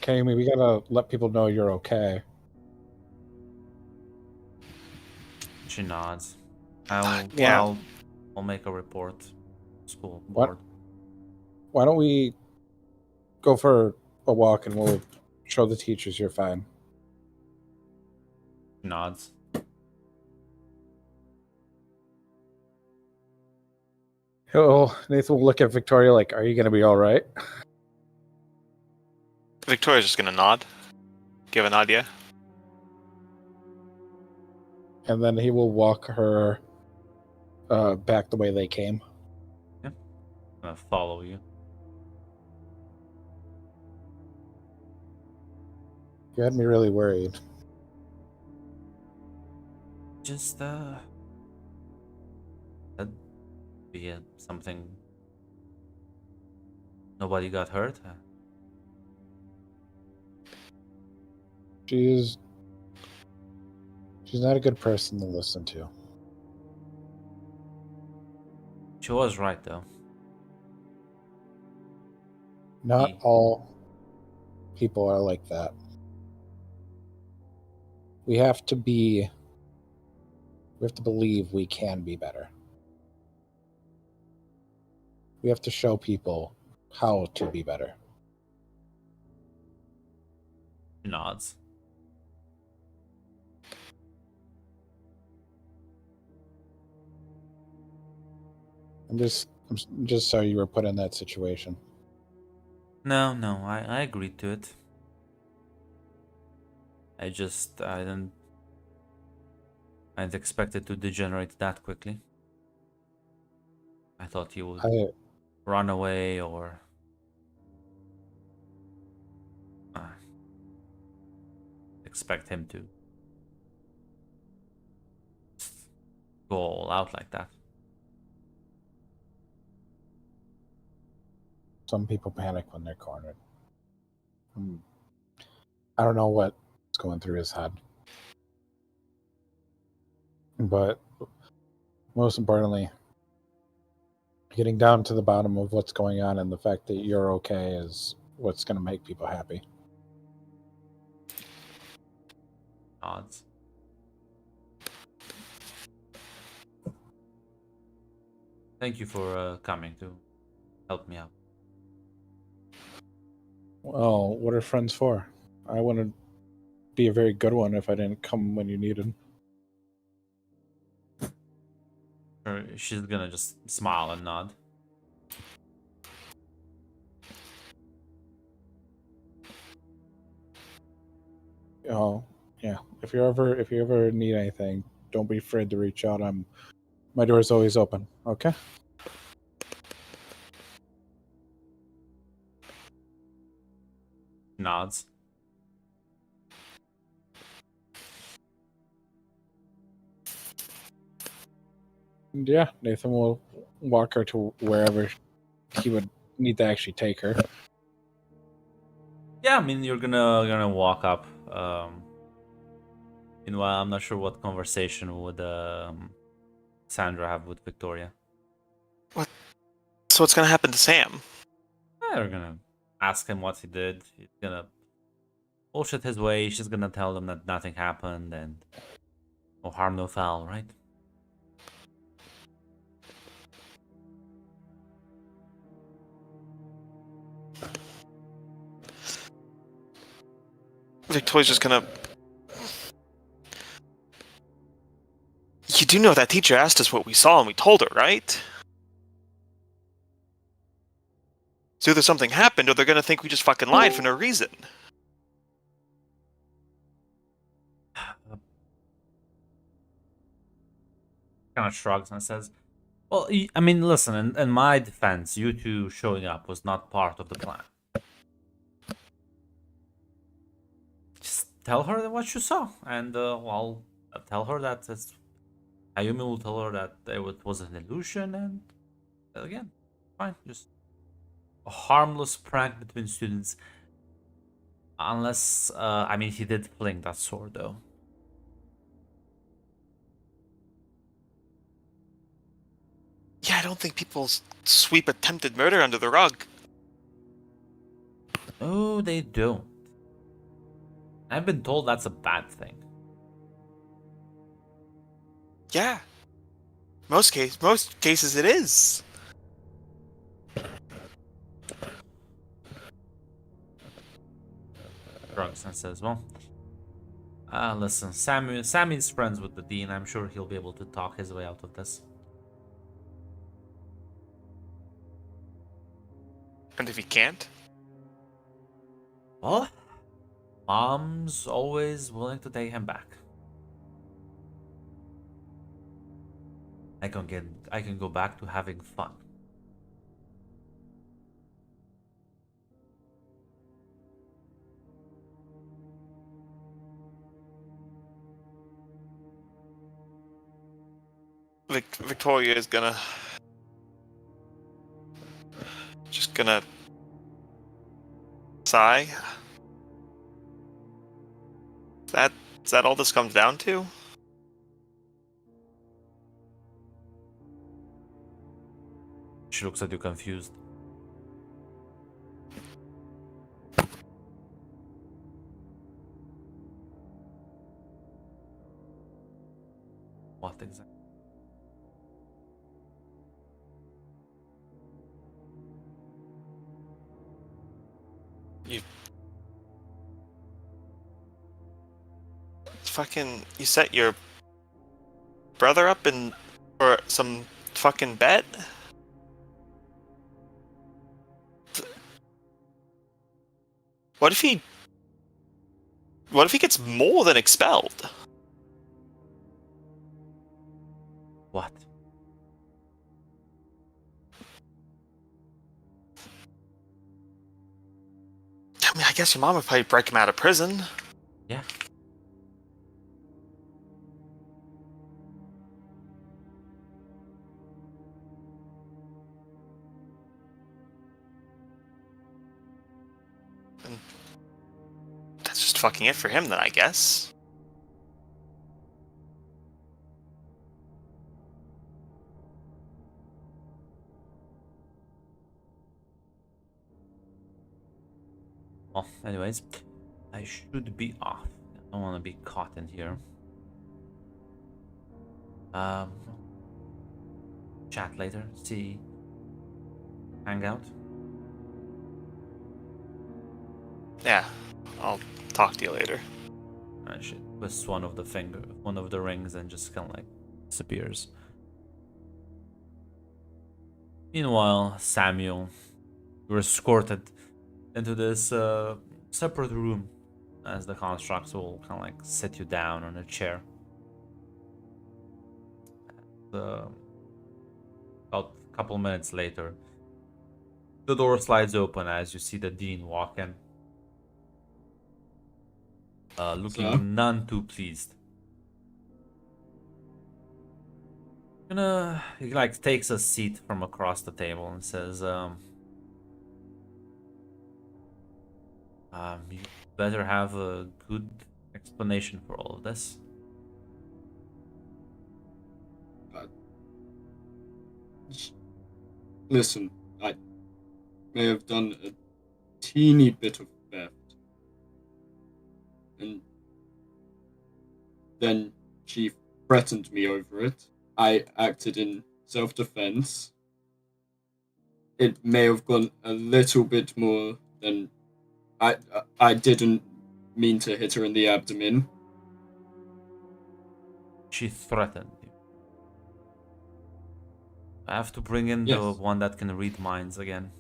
Kayumi, we gotta let people know you're okay. She nods. I'll make a report. School What? board. Why don't we go for a walk and we'll show the teachers you're fine. She nods. Nathan will look at Victoria like, "Are you gonna be all right?" Victoria's just gonna nod. Give an idea. And then he will walk her back the way they came. I'm gonna follow you. You had me really worried. Just that'd be something. Nobody got hurt. She's not a good person to listen to. She was right though. Not Yeah. all people are like that. We have to believe we can be better. We have to show people how to be better. She nods. I'm just sorry you were put in that situation. No, I agreed to it. I didn't expect it to degenerate that quickly. I thought he would run away or expect him to just go all out like that. Some people panic when they're cornered. I don't know what's going through his head. But most importantly, getting down to the bottom of what's going on and the fact that you're okay is what's going to make people happy. Odds. Thank you for coming to help me out. Well, what are friends for? I wouldn't be a very good one if I didn't come when you needed. Or she's gonna just smile and nod. Oh, yeah. If you ever need anything, don't be afraid to reach out. My door's always open. Okay. Nods. And yeah, Nathan will walk her to wherever he would need to actually take her. Yeah, I mean you're gonna walk up. Meanwhile, I'm not sure what conversation would Sandra have with Victoria. So what's gonna happen to Sam? They're gonna ask him what he did. He's gonna bullshit his way. She's gonna tell them that nothing happened and no harm, no foul, right? Victoria's just gonna... You do know that teacher asked us what we saw and we told her, right? So either something happened or they're gonna think we just fucking lied for no reason. Kind of shrugs and says, well, I mean, listen, in my defense, you two showing up was not part of the plan. Just tell her what you saw, and well, tell her that Ayumi will tell her that it was an illusion, and again, fine, just a harmless prank between students. Unless, I mean, he did fling that sword, though. Yeah, I don't think people sweep attempted murder under the rug. No, they don't. I've been told that's a bad thing. Yeah. Most cases it is. Shrugs and says, well, listen, Sammy's friends with the dean. I'm sure he'll be able to talk his way out of this. And if he can't? Well, Mom's always willing to take him back. I can go back to having fun. Victoria is just gonna sigh. Is that all this comes down to? She looks at you confused. What exactly? You set your brother up for some fucking bet? What if he gets more than expelled? What? I mean, I guess your mom would probably break him out of prison. Yeah. That's just fucking it for him then, I guess. Well, anyways, I should be off. I don't want to be caught in here. Chat later. See. Hang out. Yeah, I'll talk to you later. And she twists one of the rings, and just kind of like disappears. Meanwhile, Samuel, you're escorted into this separate room as the constructs will kind of like sit you down on a chair. About a couple minutes later, the door slides open as you see the dean walk in, looking So? none too pleased. He like takes a seat from across the table and says, you better have a good explanation for all of this. Listen, I may have done a teeny bit of theft. And then she threatened me over it. I acted in self-defense. It may have gone a little bit more than I didn't mean to hit her in the abdomen. She threatened you. I have to bring in the Yes. one that can read minds again.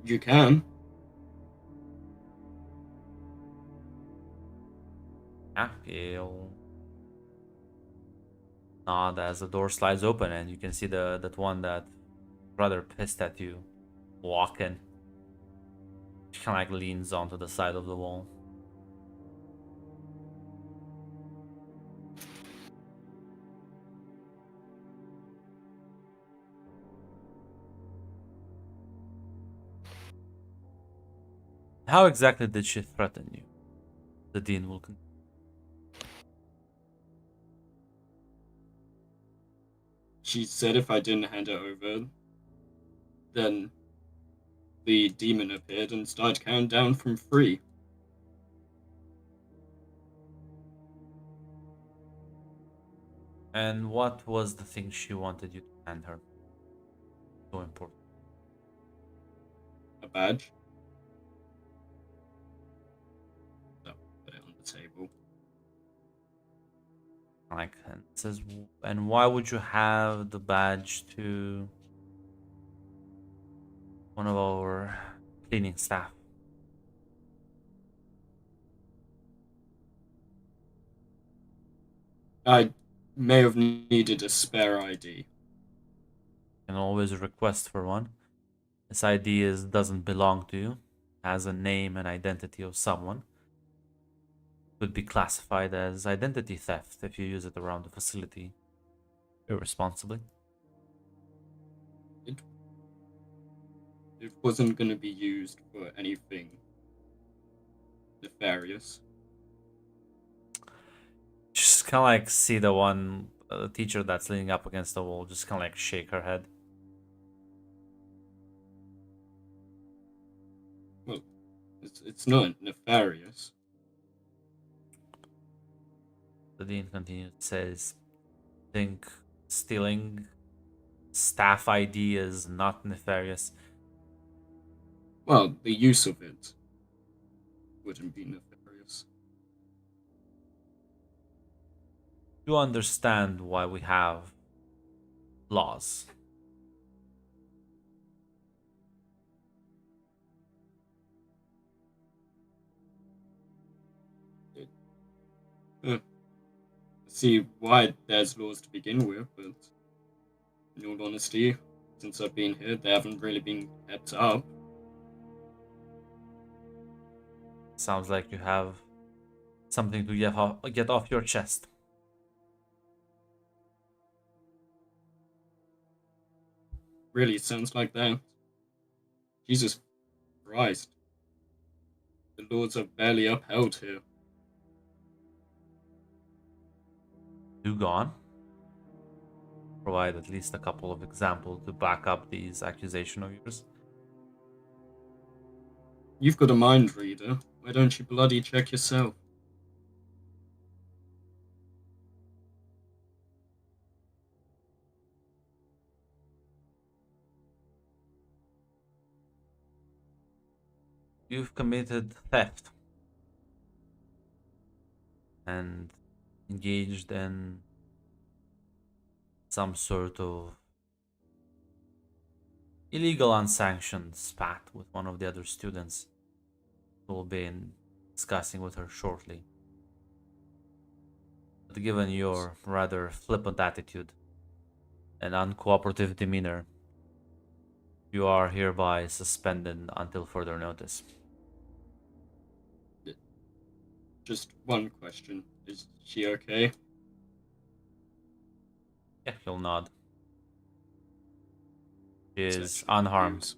You can. Yeah, he'll nod as the door slides open, and you can see that one that rather pissed at you walk in. She kind of like leans onto the side of the wall. How exactly did she threaten you? The dean will continue. She said if I didn't hand it over, then the demon appeared and started counting down from 3. And what was the thing she wanted you to hand her? So important. A badge. So, put it on the table. Like, and it says, and why would you have the badge to one of our cleaning staff? I may have needed a spare ID. You can always request for one. This ID doesn't belong to you. Has a name and identity of someone. Could be classified as identity theft if you use it around the facility irresponsibly. It wasn't going to be used for anything nefarious. Just kind of like see the one teacher that's leaning up against the wall, just kind of like shake her head. Well, it's not nefarious. The dean continues, says, think stealing staff ID is not nefarious. Well, the use of it wouldn't be nefarious. You understand why we have laws. See why there's laws to begin with, but in all honesty, since I've been here, they haven't really been kept up. Sounds like you have something to get off your chest. Really, it sounds like that. Jesus Christ. The laws are barely upheld here. Do gone. Provide at least a couple of examples to back up these accusations of yours. You've got a mind reader. Why don't you bloody check yourself? You've committed theft and engaged in some sort of illegal unsanctioned spat with one of the other students. We'll be discussing with her shortly. But given your rather flippant attitude and uncooperative demeanor, you are hereby suspended until further notice. Just one question. Is she okay? Yeah, he'll nod. She is Essentially unharmed, abuse.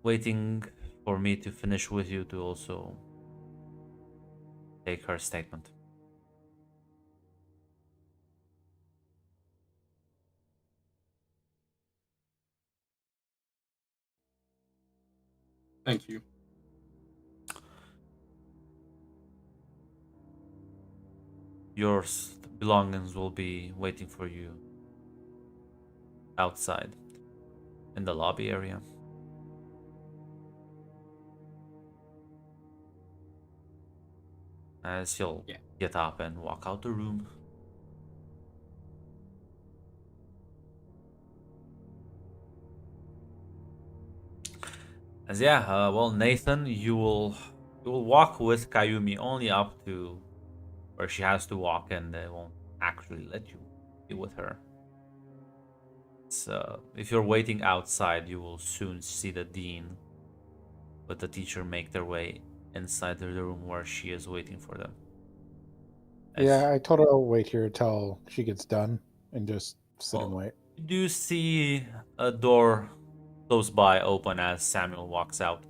waiting for me to finish with you to also take her statement. Thank you. Your belongings will be waiting for you outside in the lobby area. As he'll get up and walk out the room. As well, Nathan, you will walk with Kayumi only up to where she has to walk, and they won't actually let you be with her. So if you're waiting outside, you will soon see the dean with the teacher make their way inside the room where she is waiting for them. Yeah, I told her I'll wait here till she gets done and just sit and wait. You do see a door close by open as Samuel walks out.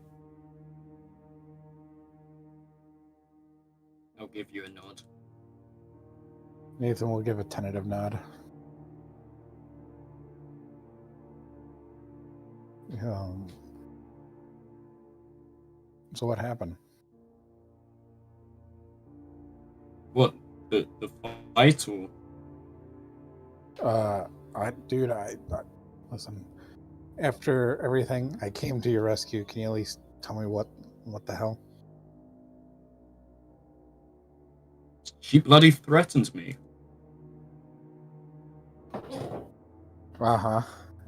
I'll give you a nod. Nathan will give a tentative nod. So what happened? What? The fight or? Dude, listen. After everything, I came to your rescue. Can you at least tell me what the hell? She bloody threatened me. Uh-huh.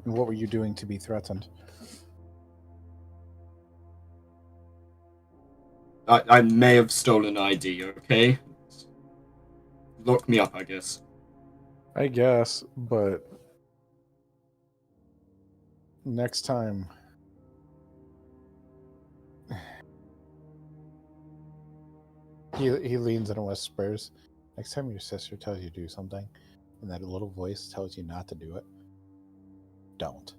And what were you doing to be threatened? I may have stolen ID, okay? Lock me up, I guess. I guess, but next time. He leans and whispers. Next time your sister tells you to do something, and that little voice tells you not to do it, don't.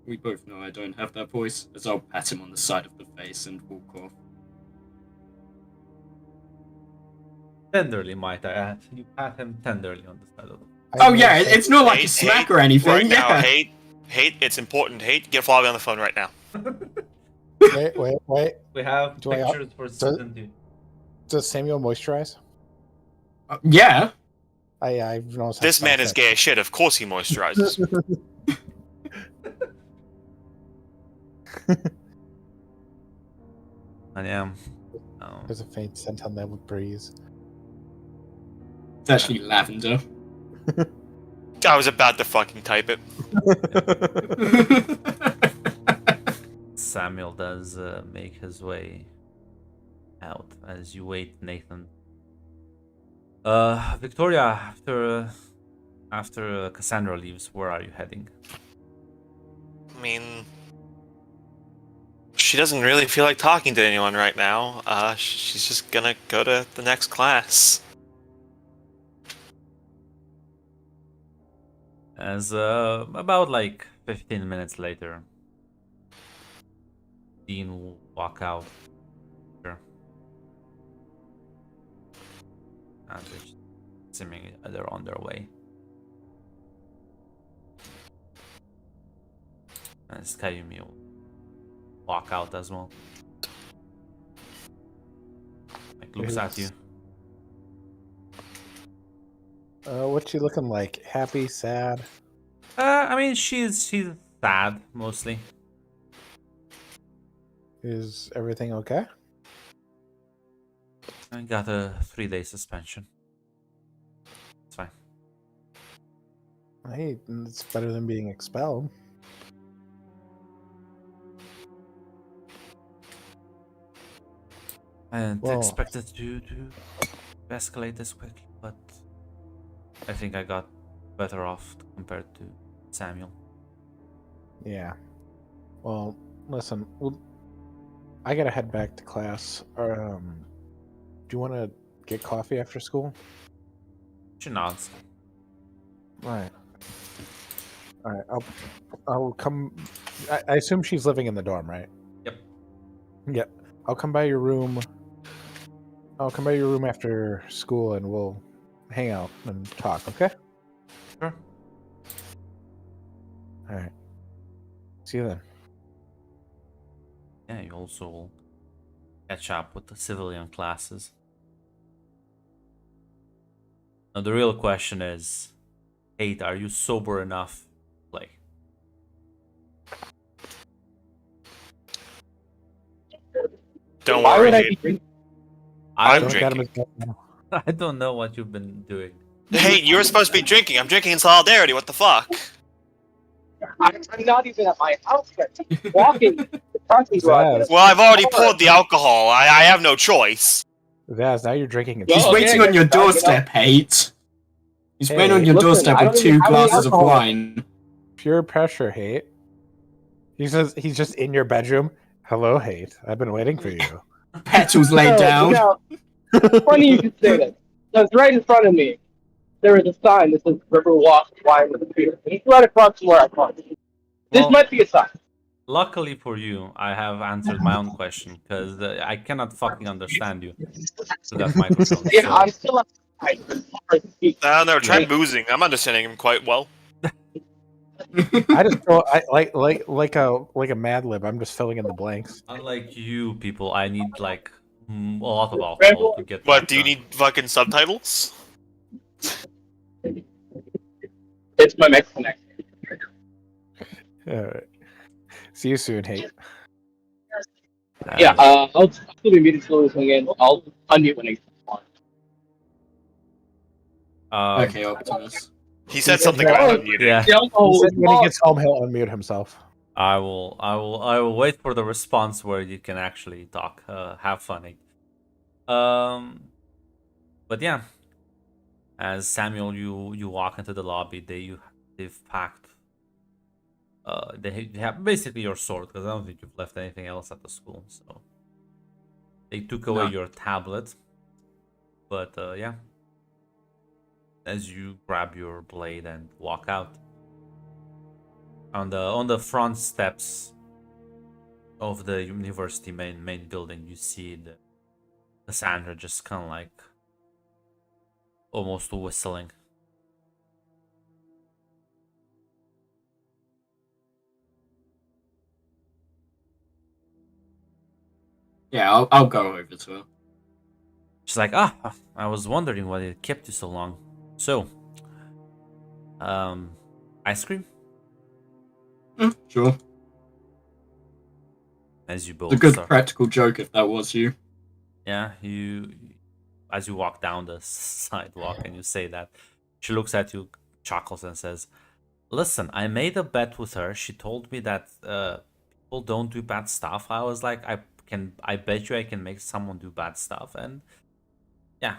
We both know I don't have that voice, as I'll pat him on the side of the face and walk off. Tenderly, might I add. You pat him tenderly on the side of the Oh yeah, it's not like a smack or anything. Right now, Yeah. hate. It's important. Hate. Get Flavi on the phone right now. Wait. We have Do I- pictures for certainty. Does Samuel moisturize? Yeah. I've noticed. This man is gay as shit. Of course he moisturizes. I am. There's a faint scent on that breeze. It's actually lavender. I was about to fucking type it. Samuel does make his way out as you wait, Nathan. Victoria, after Cassandra leaves, where are you heading? I mean, she doesn't really feel like talking to anyone right now. She's just gonna go to the next class. As about like 15 minutes later, Dean will walk out. Sure. And they're just seemingly they're on their way. And Skyumi will walk out as well. Like looks at you. What's she looking like? Happy, sad? I mean she's sad mostly. Is everything okay? I got a 3-day suspension. It's fine. Hey, it's better than being expelled. I didn't Well- expect it to escalate this quickly, but I think I got better off compared to Samuel. Yeah. Well, listen. I gotta head back to class. Do you want to get coffee after school? She nods. All right. I'll come. I assume she's living in the dorm, right? Yep. Yep. I'll come by your room. I'll come by your room after school, and we'll hang out and talk. Okay. Sure. All right. See you then. Yeah, you also will catch up with the civilian classes. Now the real question is, Kate, are you sober enough to play? Don't Why worry, would I be Hate. drinking? I'm Don't get him drinking. as- I don't know what you've been doing. Hate, you were supposed to be drinking. I'm drinking in solidarity. What the fuck? I'm not even at my house yet. Walking the parking lot. Zaz. Well, I've already poured the alcohol. I have no choice. Zaz, now you're drinking. Well, He's okay, waiting I on your guess I'll get doorstep, Hate. He's Hey, waiting on your listen, doorstep I with don't 2 even have any glasses of alcohol. wine. Pure pressure, Hate. He says he's just in your bedroom. Hello, Hate. I've been waiting for you. Petals laid down. Now, funny you should say that. Because right in front of me, there is a sign that says River Walk Wine with Beer. And it's right across from where I parked. This Well- might be a sign. Luckily for you, I have answered my own question because I cannot fucking understand you to that microphone. Yeah, so- I'm still outside. I don't know. Try Hey. boozing. I'm understanding him quite well. I just go like a Mad Lib. I'm just filling in the blanks. Unlike you people, I need like a lot of alcohol to get. What, that do you done. need fucking subtitles? It's my Mexican accent. All right. See you soon, Hate. Yeah, I'll still be muted slowly swing in. I'll unmute when I want. Um, Okay, Optimus. He said something Yeah. about unmuting. Yeah. The alcohol He was said when he small. gets home, he'll unmute himself. I will wait for the response where you can actually talk. Have fun. But yeah, as Samuel, you walk into the lobby. They've packed. They have basically your sword because I don't think you've left anything else at the school. So they took away No. your tablet. But yeah, as you grab your blade and walk out on the front steps of the university main building, you see the Cassandra just kind of like almost whistling. Yeah, I'll go over to her. She's like, I was wondering why it kept you so long. So, ice cream? Sure. As you It's a both good start. practical joke if that was you. Yeah, as you walk down the sidewalk and you say that, she looks at you, chuckles, and says, "Listen, I made a bet with her. She told me that people don't do bad stuff. I was like, I bet you I can make someone do bad stuff." And yeah,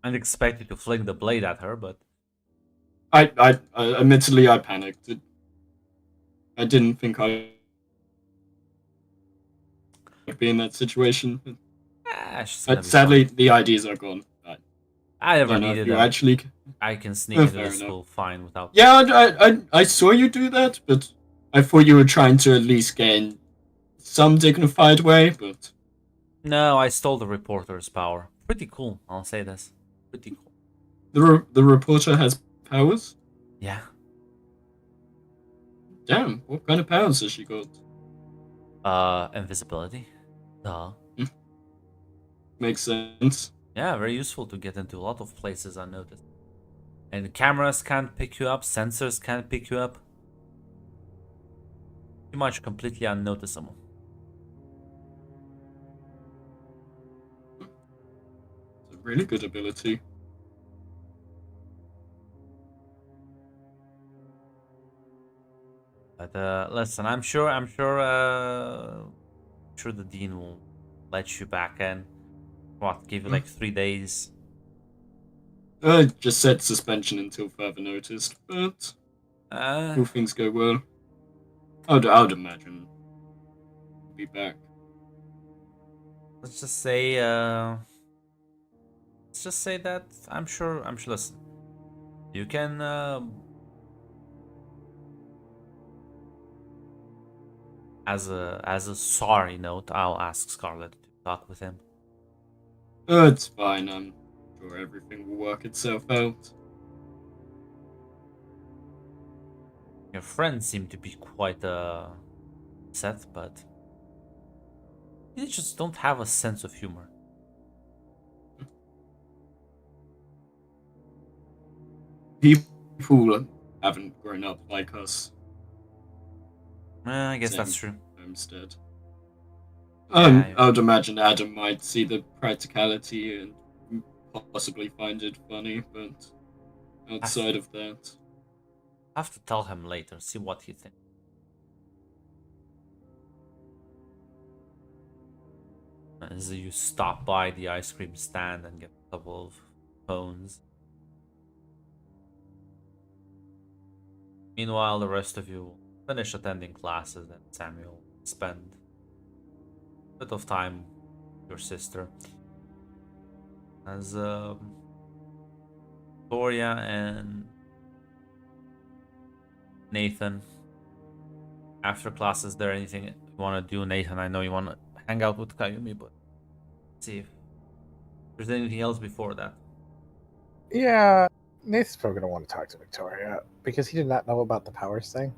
I didn't expect you to fling the blade at her, but I admittedly I panicked. I didn't think I'd be in that situation. she's gonna But be sadly, fine. the IDs are gone. I I never don't know if needed you them. actually. I can sneak Oh, into fair the enough. school fine without. Yeah, I saw you do that, but I thought you were trying to at least gain some dignified way. But No, I stole the reporter's power. Pretty cool, I'll say this. Pretty cool. the reporter has powers. Yeah. Damn, what kind of powers has she got? Invisibility. Duh. Makes sense. Yeah, very useful to get into a lot of places unnoticed. And cameras can't pick you up, sensors can't pick you up. Pretty much completely unnoticeable. It's a really good ability. But listen, I'm sure the dean will let you back in. What, give you like 3 days? Just said suspension until further notice, but if things go well, I'd imagine be back. Let's just say that I'm sure listen. You can as a sorry note, I'll ask Scarlet to talk with him. It's fine. I'm sure everything will work itself out. Your friends seem to be quite upset, but you just don't have a sense of humor. People haven't grown up like us. I guess Same. that's true. Homestead. Yeah, I would imagine Adam might see the practicality and possibly find it funny, but outside of that, I have to tell him later, see what he thinks. As you stop by the ice cream stand and get a couple of cones. Meanwhile, the rest of you finish attending classes and Samuel spend a bit of time with your sister. As Victoria and Nathan, after class, is there anything you want to do? Nathan, I know you want to hang out with Kayumi, but let's see if there's anything else before that. Yeah, Nathan's probably going to want to talk to Victoria because he did not know about the powers thing.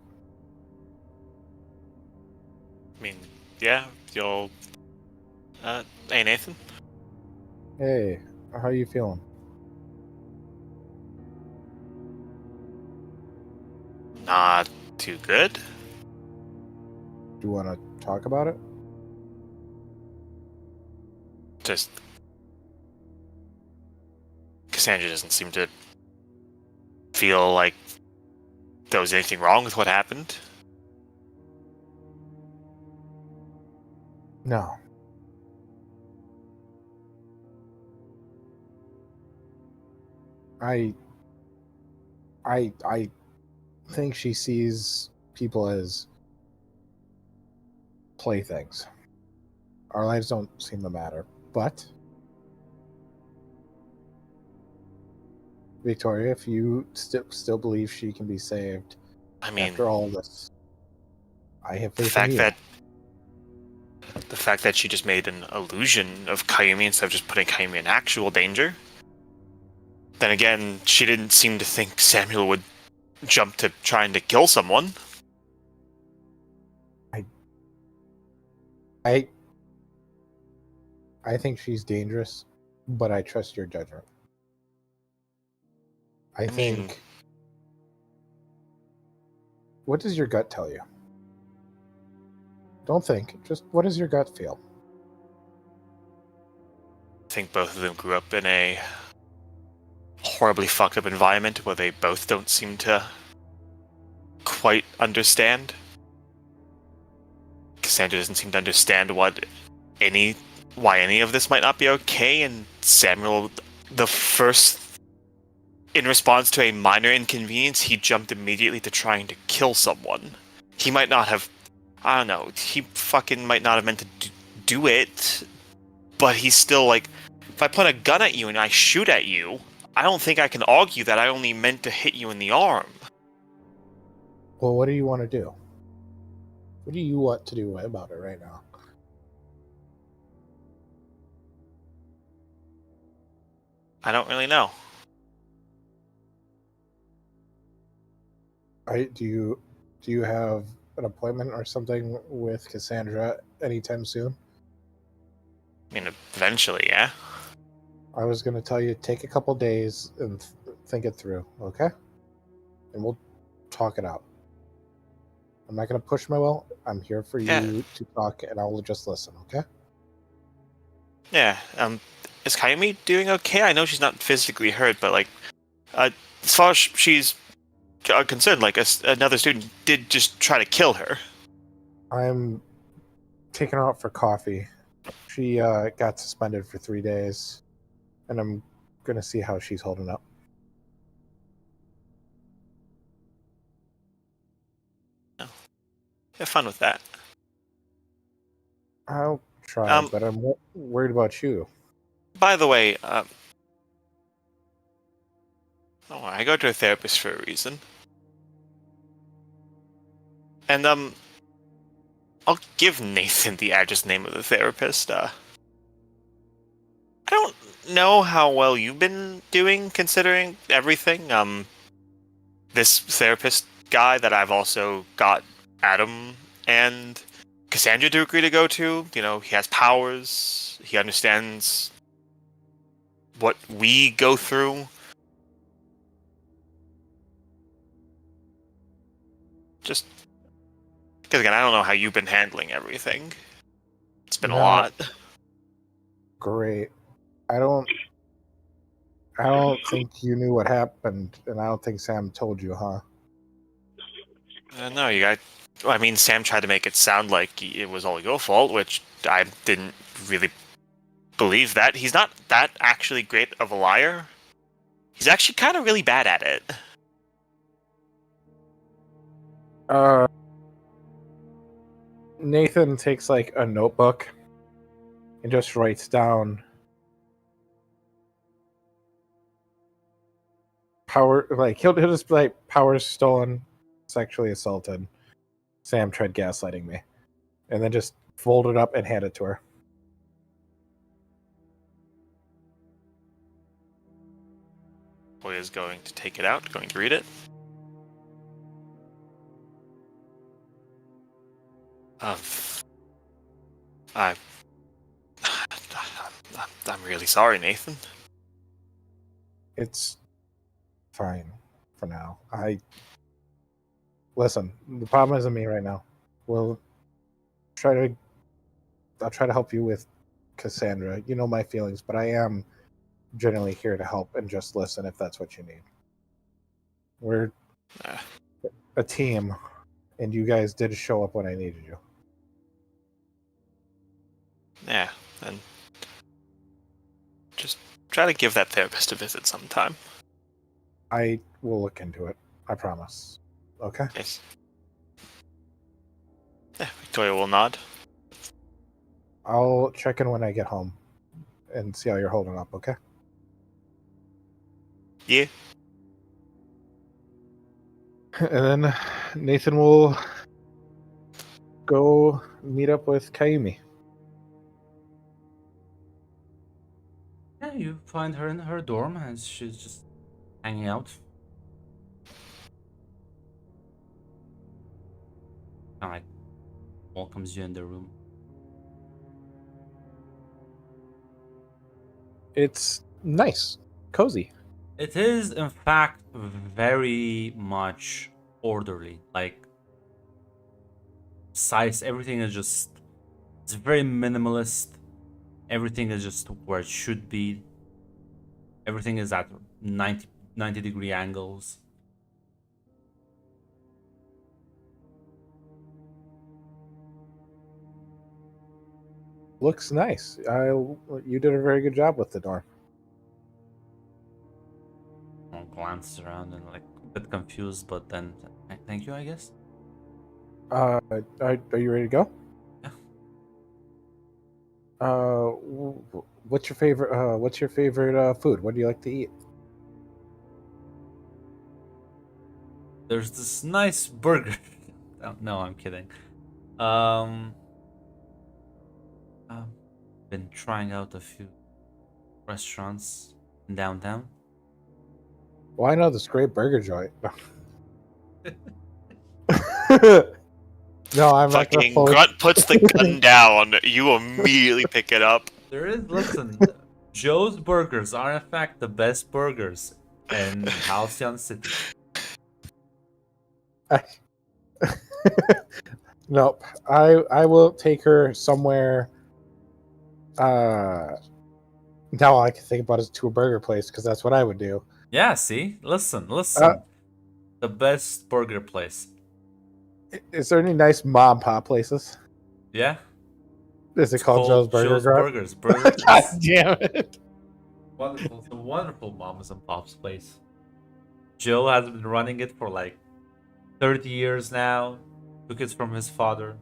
I mean, yeah, you'll. Hey, Nathan. Hey, how are you feeling? Not too good. Do you want to talk about it? Just. Cassandra doesn't seem to feel like there was anything wrong with what happened? No. I think she sees people as playthings. Our lives don't seem to matter, but Victoria, if you still believe she can be saved I mean, after all this, I have the faith in fact you. that she just made an illusion of Kayumi instead of just putting Kayumi in actual danger. Then again, she didn't seem to think Samuel would jump to trying to kill someone. I think she's dangerous, but I trust your judgment. I mean- think. What does your gut tell you? Don't think. Just what does your gut feel? I think both of them grew up in a horribly fucked up environment where they both don't seem to quite understand. Cassandra doesn't seem to understand why any of this might not be okay, and Samuel, in response to a minor inconvenience, he jumped immediately to trying to kill someone. He might not have, I don't know, he fucking might not have meant to do it, but he's still like, if I point a gun at you and I shoot at you, I don't think I can argue that I only meant to hit you in the arm. Well, what do you want to do? What do you want to do about it right now? I don't really know. Do you have an appointment or something with Cassandra anytime soon? I mean, eventually, yeah. I was going to tell you, take a couple days and think it through, okay? And we'll talk it out. I'm not going to push my will. I'm here for Yeah. you to talk, and I will just listen, okay? Yeah, is Kayumi doing okay? I know she's not physically hurt, but like, as far as she's concerned, like another student did just try to kill her. I'm taking her out for coffee. She got suspended for 3 days, and I'm going to see how she's holding up. Have fun with that. I'll try, Um, but I'm worried about you. By the way, I go to a therapist for a reason. And, I'll give Nathan the address name of the therapist. I don't know how well you've been doing considering everything. This therapist guy that I've also got Adam and Cassandra to agree to go to, he has powers, he understands what we go through. Just because, again, I don't know how you've been handling everything. It's been a No. lot. Great. I don't think you knew what happened, and I don't think Sam told you, huh? No, you guys. I mean, Sam tried to make it sound like it was all your fault, which I didn't really believe that. He's not that actually great of a liar. He's actually kind of really bad at it. Nathan takes like a notebook and just writes down power, like he'll just be like, powers stolen, sexually assaulted. Sam tried gaslighting me. And then just fold it up and hand it to her. Boy is going to take it out, going to read it. I'm really sorry, Nathan. It's fine for now. Listen, the problem isn't me right now. I'll try to help you with Cassandra. You know my feelings, but I am generally here to help and just listen if that's what you need. We're Uh, a team, and you guys did show up when I needed you. yeah, then just try to give that therapist a visit sometime. I will look into it. I promise. Okay? Yes. Yeah, Victoria will nod. I'll check in when I get home and see how you're holding up, okay? Yeah. And then Nathan will go meet up with Kayumi. Yeah, you find her in her dorm and she's just hanging out. Kind of like welcomes you in the room. It's nice, cozy. It is, in fact, very much orderly. Like, size, everything is just. It's very minimalist. Everything is just where it should be. Everything is at 90-degree angles. Looks nice. You did a very good job with the dorm. I'll glance around and like a bit confused, but then thank you, I guess. Are you ready to go? Yeah. What's your favorite? What's your favorite food? What do you like to eat? There's this nice burger. No, I'm kidding. I've been trying out a few restaurants in downtown. Well, I know this great burger joint. No, I'm not gonna Fucking fully. Grunt puts the gun down. You immediately pick it up. There is, listen, Joe's Burgers are in fact the best burgers in Halcyon City. Nope. I will take her somewhere. Now all I can think about is to a burger place because that's what I would do. Yeah, see? Listen. The best burger place. Is there any nice mom pop places? Yeah? Is it called Joe's Burger? Joe's Grunt? Burgers. Burger God is damn it! wonderful. It's a wonderful moms and pops place. Joe has been running it for like 30 years now. Took it from his father.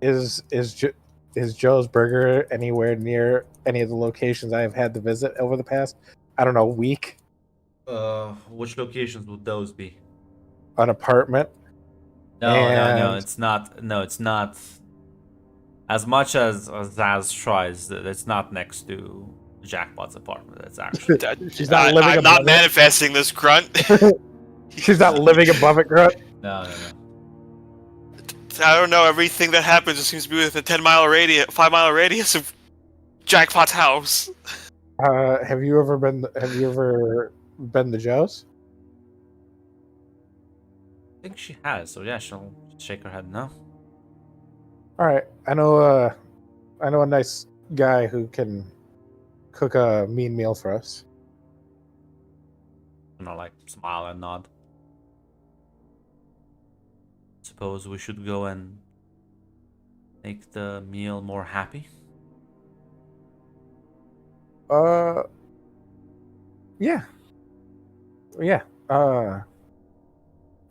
Is Joe's Burger anywhere near any of the locations I have had to visit over the past, I don't know, week? Which locations would those be? An apartment. No, And- it's not. No, it's not. As much as Zaz tries, it's not next to Jackpot's apartment. It's actually. She's not living I'm above not it. manifesting this Grunt. She's not living above it, Grunt. No. I don't know. Everything that happens just seems to be within a 5-mile radius of Jackpot's house. Have you ever been to Joe's? I think she has. So yeah, she'll shake her head no. All right, I know a nice guy who can cook a mean meal for us. And I like smile and nod. Suppose we should go and make the meal more happy. Yeah.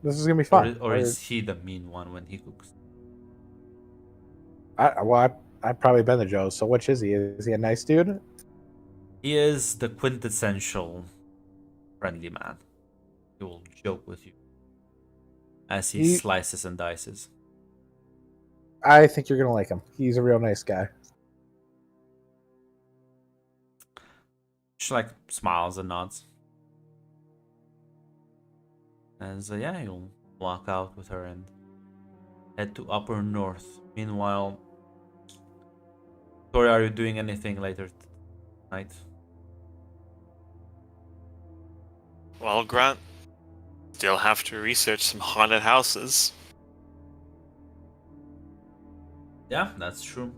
This is gonna be fun. Or is he the mean one when he cooks? I've probably been to Joe's. So which is he? Is he a nice dude? He is the quintessential friendly man. He will joke with you as he slices and dices. I think you're gonna like him. He's a real nice guy. She like smiles and nods. And yeah, you'll walk out with her and head to Upper North. Meanwhile, Tori, are you doing anything later tonight? Well, Grunt, still have to research some haunted houses. Yeah, that's true.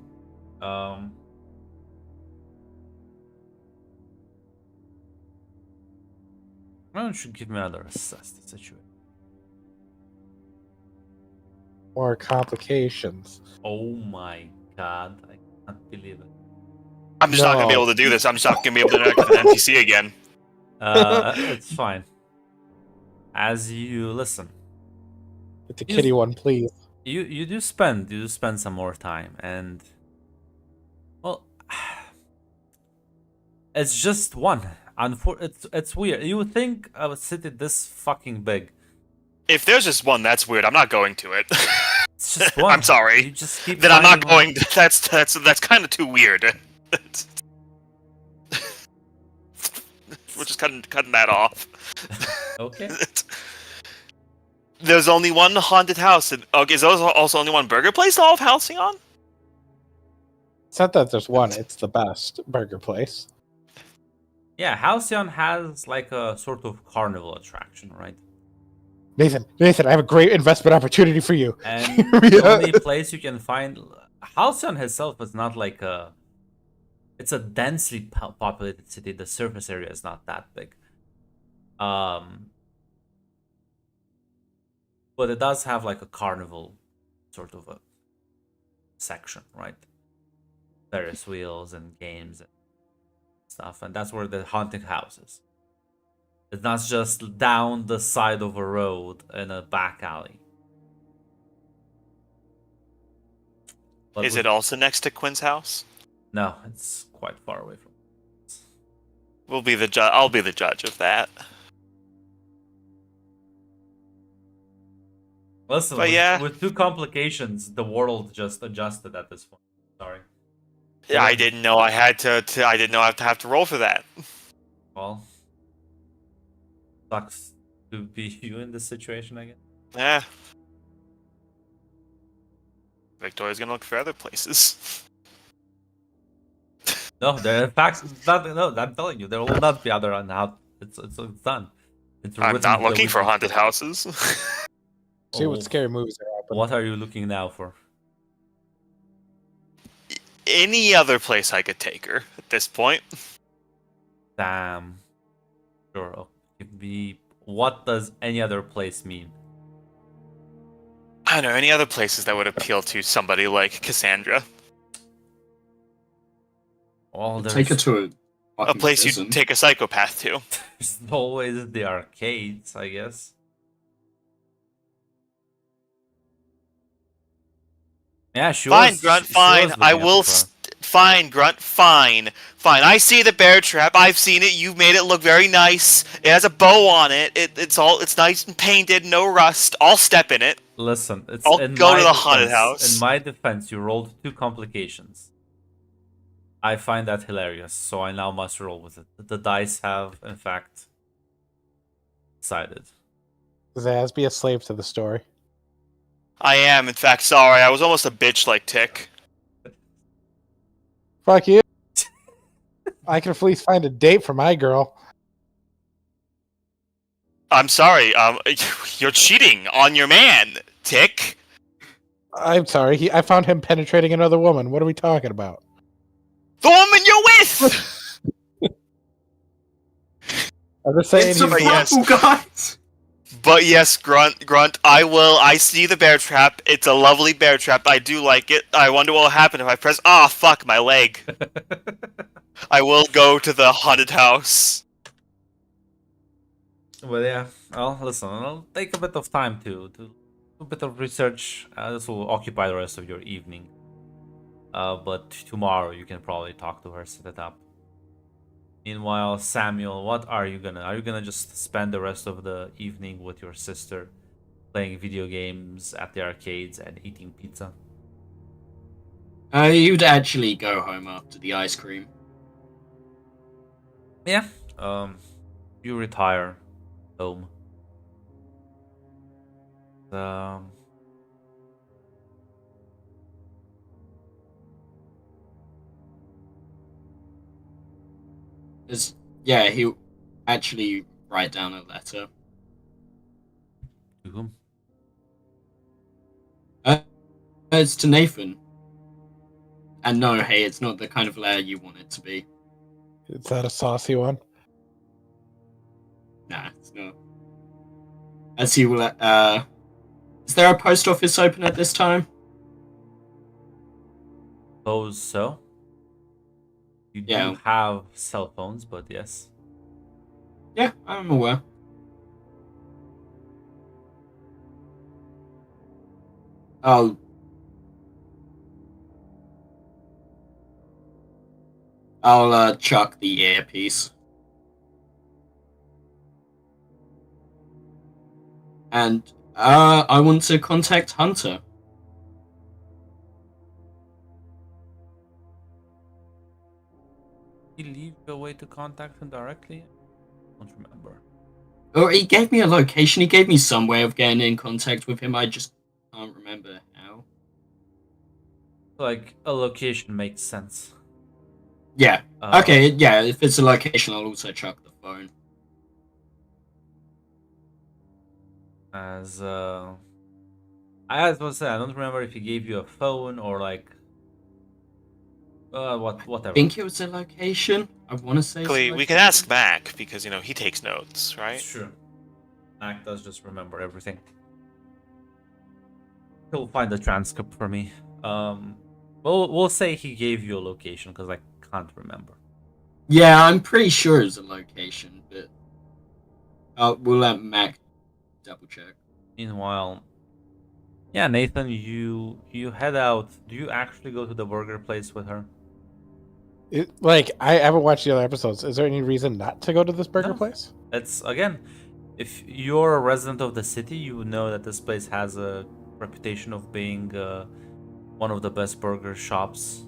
Why don't you give me another assess the situation? More complications. Oh my god, I can't believe it. I'm just not gonna be No. able to do this. I'm just not gonna be able to interact with an NPC again. It's fine. As you listen, It's a kitty one, please. you do spend some more time, and well, it's just one. It's weird. You would think a city this fucking big. If there's just one, that's weird. I'm not going to it. It's just one. I'm sorry. You just keep. Then I'm not finding going. That's kind of too weird. We're just cutting that off. Okay. There's only one haunted house. Okay, is there also only one burger place to all of Halcyon? It's not that there's one, it's the best burger place. Yeah, Halcyon has like a sort of carnival attraction, right? Nathan, I have a great investment opportunity for you. And Yeah. the only place you can find Halcyon itself is not like a. It's a densely populated city. The surface area is not that big. But it does have like a carnival sort of a section, right? Ferris wheels and games and stuff, and that's where the haunted house is. It's not just down the side of a road in a back alley. But Is it also next to Quinn's house? No, it's quite far away from. We'll be the judge. I'll be the judge of that. Listen, But yeah. with two complications, the world just adjusted at this point. Sorry. Yeah, I didn't know I had to. I didn't know I have to roll for that. Well, sucks to be you in this situation, I guess. Yeah. Victoria's gonna look for other places. No, there. In fact, no. I'm telling you, there will not be other how it's done. It's I'm written not that looking we for can- haunted houses. See Oh, what scary movies are happening. What are you looking now for? Any other place I could take her at this point. Damn. Sure. Give me. What does any other place mean? I don't know any other places that would appeal to somebody like Cassandra. Well, Take her to a A fucking place prison. you'd take a psychopath to. There's always the arcades, I guess. Yeah, she Fine, was. Grunt, she fine. was I looking will. up for her. Fine, Grunt, fine. Fine. I see the bear trap. I've seen it. You've made it look very nice. It has a bow on it. It's nice and painted, no rust. I'll step in it. Listen, it's I'll in go my to the haunted defense- house. In my defense, you rolled two complications. I find that hilarious, so I now must roll with it. The dice have, in fact, decided. Zaz, be a slave to the story. I am, in fact, sorry. I was almost a bitch like Tick. Fuck you. I can at least find a date for my girl. I'm sorry. You're cheating on your man, Tick. I'm sorry. I found him penetrating another woman. What are we talking about? The woman you're with. I'm just saying It's a he's yes. purple, guys! But yes, Grunt, I see the bear trap. It's a lovely bear trap. I do like it. I wonder what will happen if I press... Ah, fuck, my leg. I will go to the haunted house. But yeah, well, listen, I'll take a bit of time to do a bit of research. This will occupy the rest of your evening. But tomorrow you can probably talk to her, set it up. Meanwhile, Samuel, what are you gonna? Are you gonna just spend the rest of the evening with your sister, playing video games at the arcades and eating pizza? You'd actually go home after the ice cream. Yeah. You retire home. Yeah, he'll actually write down a letter. To whom? It's to Nathan. And no, hey, it's not the kind of letter you want it to be. Is that a saucy one? Nah, it's not. As he will. Is there a post office open at this time? Suppose so. You do Yeah. have cell phones, but yes. Yeah, I'm aware. I'll chuck the earpiece. And I want to contact Hunter. Did he leave a way to contact him directly? I don't remember. Or he gave me a location. He gave me some way of getting in contact with him. I just can't remember how. Like, a location makes sense. Yeah. Okay, yeah, if it's a location, I'll also chuck the phone. As I was to say, I don't remember if he gave you a phone or like whatever. I think it was a location. I want to say it's a We location. can ask Mac because he takes notes, right? It's true. Mac does just remember everything. He'll find the transcript for me. We'll say he gave you a location because I can't remember. Yeah, I'm pretty sure it's a location, but we'll let Mac double check. Meanwhile, yeah, Nathan, you head out. Do you actually go to the burger place with her? I haven't watched the other episodes. Is there any reason not to go to this burger No. place? It's again, if you're a resident of the city, you would know that this place has a reputation of being one of the best burger shops.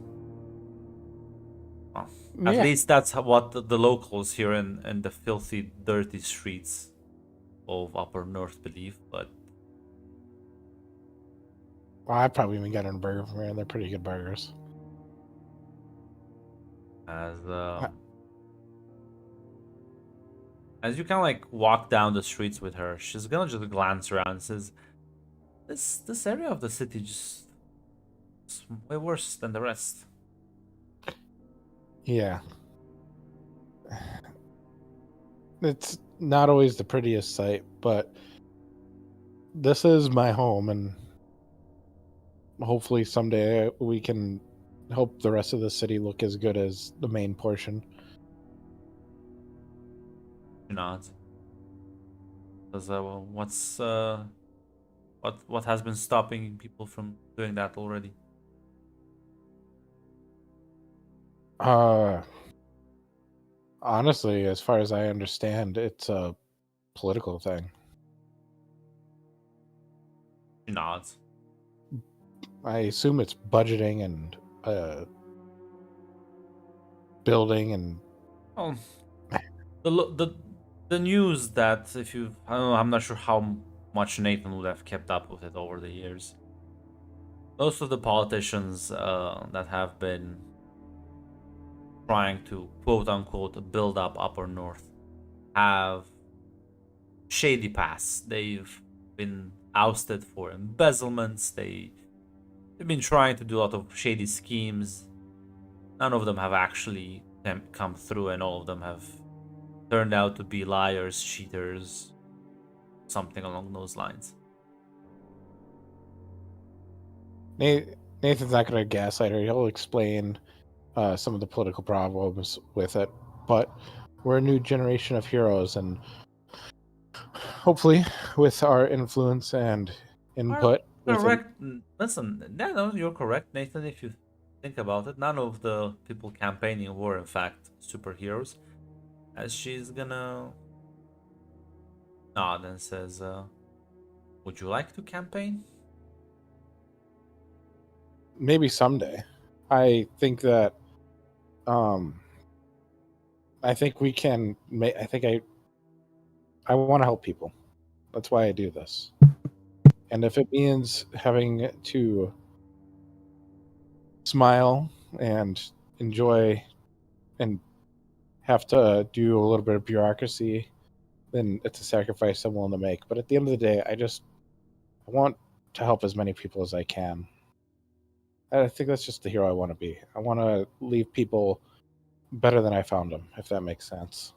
Well, at Yeah. least that's what the locals here in the filthy, dirty streets of Upper North believe. But Well, I've probably even gotten a burger from here. They're pretty good burgers. as you kind of like walk down the streets with her, she's gonna just glance around and says, "This area of the city just is way worse than the rest." Yeah. It's not always the prettiest sight, but this is my home, and hopefully someday we can help the rest of the city look as good as the main portion. She nods. Says, well, what has been stopping people from doing that already? Honestly, as far as I understand, it's a political thing. She nods. I assume it's budgeting and building and Oh, the news that if you I don't know, I'm not sure how much Nathan would have kept up with it over the years. Most of the politicians that have been trying to quote unquote build up Upper North have shady past. They've been ousted for embezzlements. They've been trying to do a lot of shady schemes. None of them have actually come through, and all of them have turned out to be liars, cheaters, something along those lines. Nathan's not going to gaslight her. He'll explain some of the political problems with it, but we're a new generation of heroes, and hopefully, with our influence and input, Correct. Listen, no, you're correct, Nathan. If you think about it, none of the people campaigning were in fact superheroes. As she's gonna nod and says, "Would you like to campaign?" maybe someday. I think that I think we can I want to help people. That's why I do this. And if it means having to smile and enjoy and have to do a little bit of bureaucracy, then it's a sacrifice I'm willing to make. But at the end of the day, I want to help as many people as I can. I think that's just the hero I want to be. I want to leave people better than I found them, if that makes sense.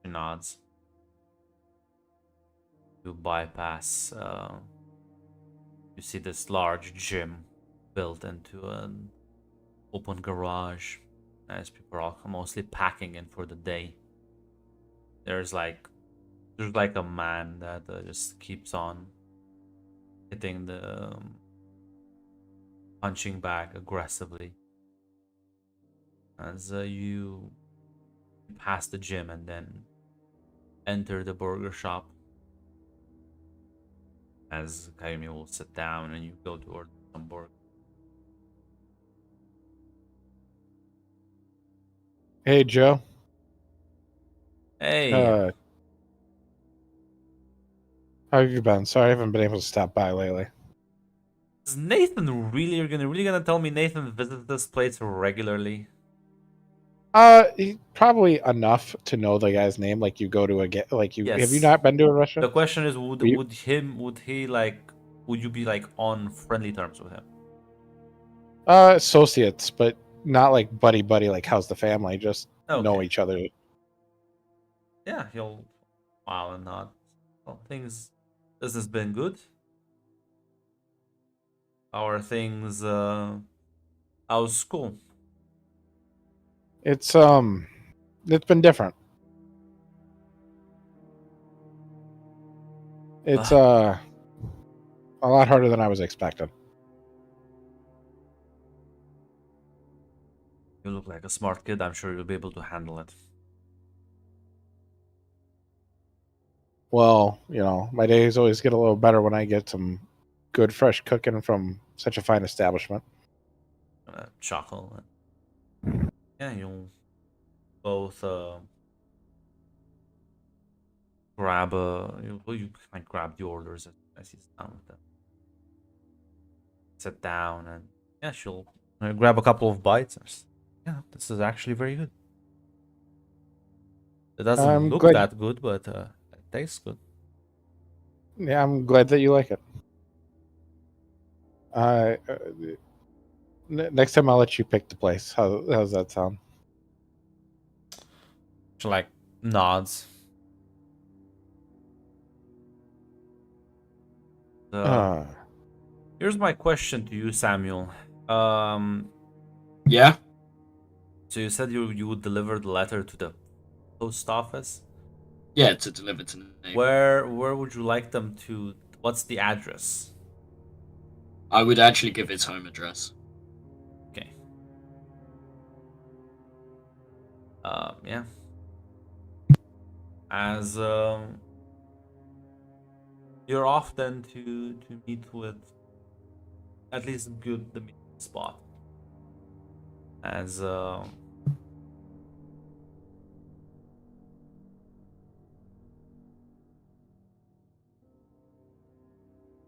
He nods. You bypass. You see this large gym built into an open garage, as people are mostly packing in for the day. There's like a man that just keeps on hitting the punching bag aggressively as you pass the gym and then enter the burger shop. As Kayumi will sit down and you go to order some burger. Hey, Joe. Hey, How have you been? Sorry, I haven't been able to stop by lately. is Nathan really gonna tell me Nathan visits this place regularly? Probably enough to know the guy's name. Like you go to a get, like you have you Yes. not been to a The restaurant? question is, Were you- would you be like on friendly terms with him? Associates, but not like buddy buddy. Like how's the family? Just know Okay. each other. Yeah, he'll smile and nod. Well, this has been good. How are things, how's school? It's been different. It's a lot harder than I was expecting. You look like a smart kid. I'm sure you'll be able to handle it. Well, you know, my days always get a little better when I get some good fresh cooking from such a fine establishment. Chuckle. Yeah, you'll both grab you might grab the orders as he's done with them. Sit down and yeah, she'll grab a couple of bites. And yeah, this is actually very good. It doesn't I'm look glad- that good, but it tastes good. Yeah, I'm glad that you like it. Next time I'll let you pick the place. How's that sound? She like nods. Here's my question to you, Samuel. Yeah. So you said you would deliver the letter to the post office. Yeah, to deliver to Nate. Where would you like them to? What's the address? I would actually give his home address. Okay. Yeah. As you're off then to meet with at least the meeting spot. As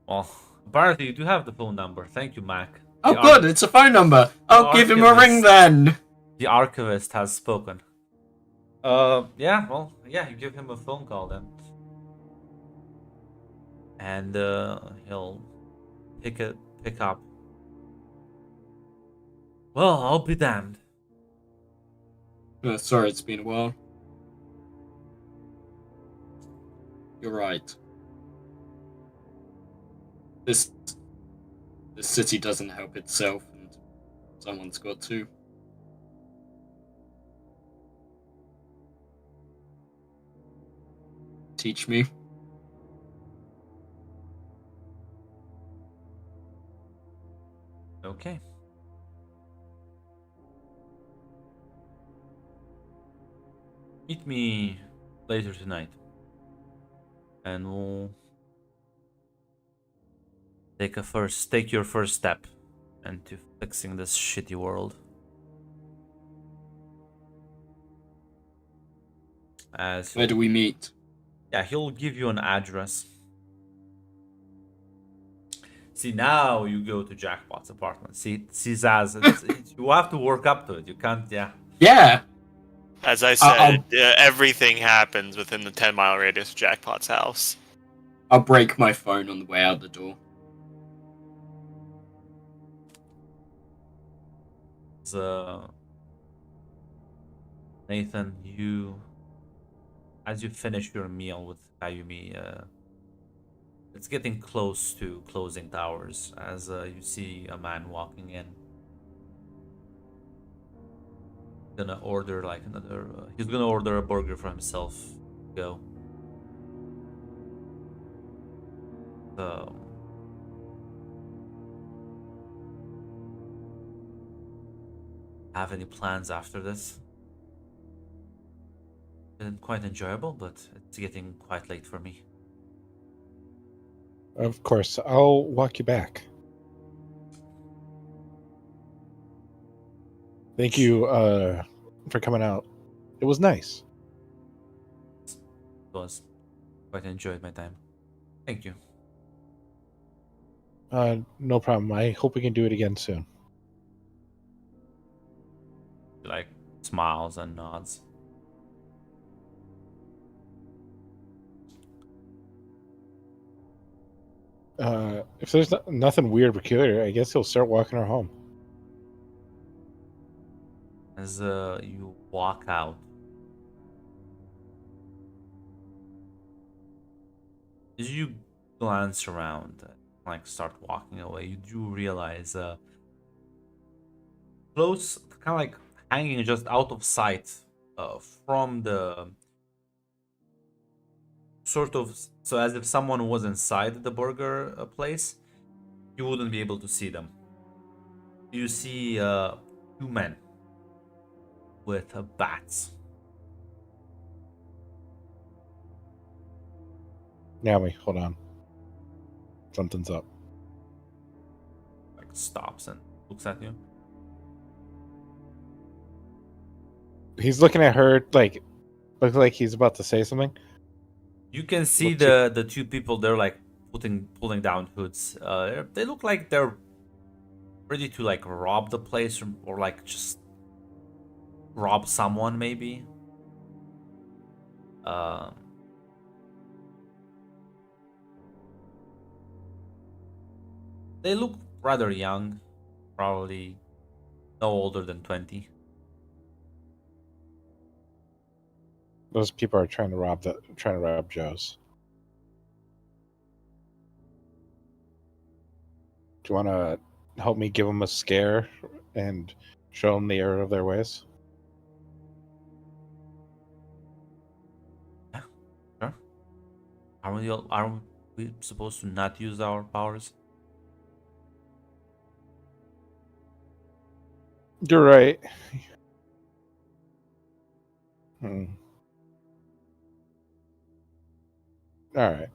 well, apparently you do have the phone number. Thank you, Mac. Oh, The good, it's a phone number. I'll give him a ring archivist. then. The archivist has spoken. Yeah, well, yeah, you give him a phone call then. And he'll pick up. Well, I'll be damned. Sorry, it's been a while. You're right. This city doesn't help itself, and someone's got to. Teach me. Okay. Meet me later tonight. And we'll take your first step into fixing this shitty world. As Where do we meet? yeah, he'll give you an address. See, now you go to Jackpot's apartment. See, Zaz, you have to work up to it. You can't, yeah. Yeah. As I said, everything happens within the 10-mile radius of Jackpot's house. I'll break my phone on the way out the door. Nathan, as you finish your meal with Kayumi, it's getting close to closing hours as you see a man walking in. Gonna order like another. He's gonna order a burger for himself. Go. So. Have any plans after this? Been quite enjoyable, but it's getting quite late for me. Of course, I'll walk you back. Thank you for coming out. It was nice. It was quite enjoyed my time. Thank you. No problem. I hope we can do it again soon. Like smiles and nods. If there's nothing weird or peculiar, I guess he'll start walking her home. As you walk out, as you glance around, like start walking away, you do realize close, kind of like hanging just out of sight from the sort of, so as if someone was inside the burger place, you wouldn't be able to see them. You see two men with bats. Naomi, hold on. Something's up. Like stops and looks at you. He's looking at her like looks like he's about to say something. You can see Looks like- the two people. They're like pulling down hoods. They look like they're ready to like rob the place or like just rob someone maybe. They look rather young, probably no older than 20. Those people are trying to rob Joe's. Do you want to help me give them a scare and show them the error of their ways? Yeah, sure. Aren't we supposed to not use our powers? You're right. All right.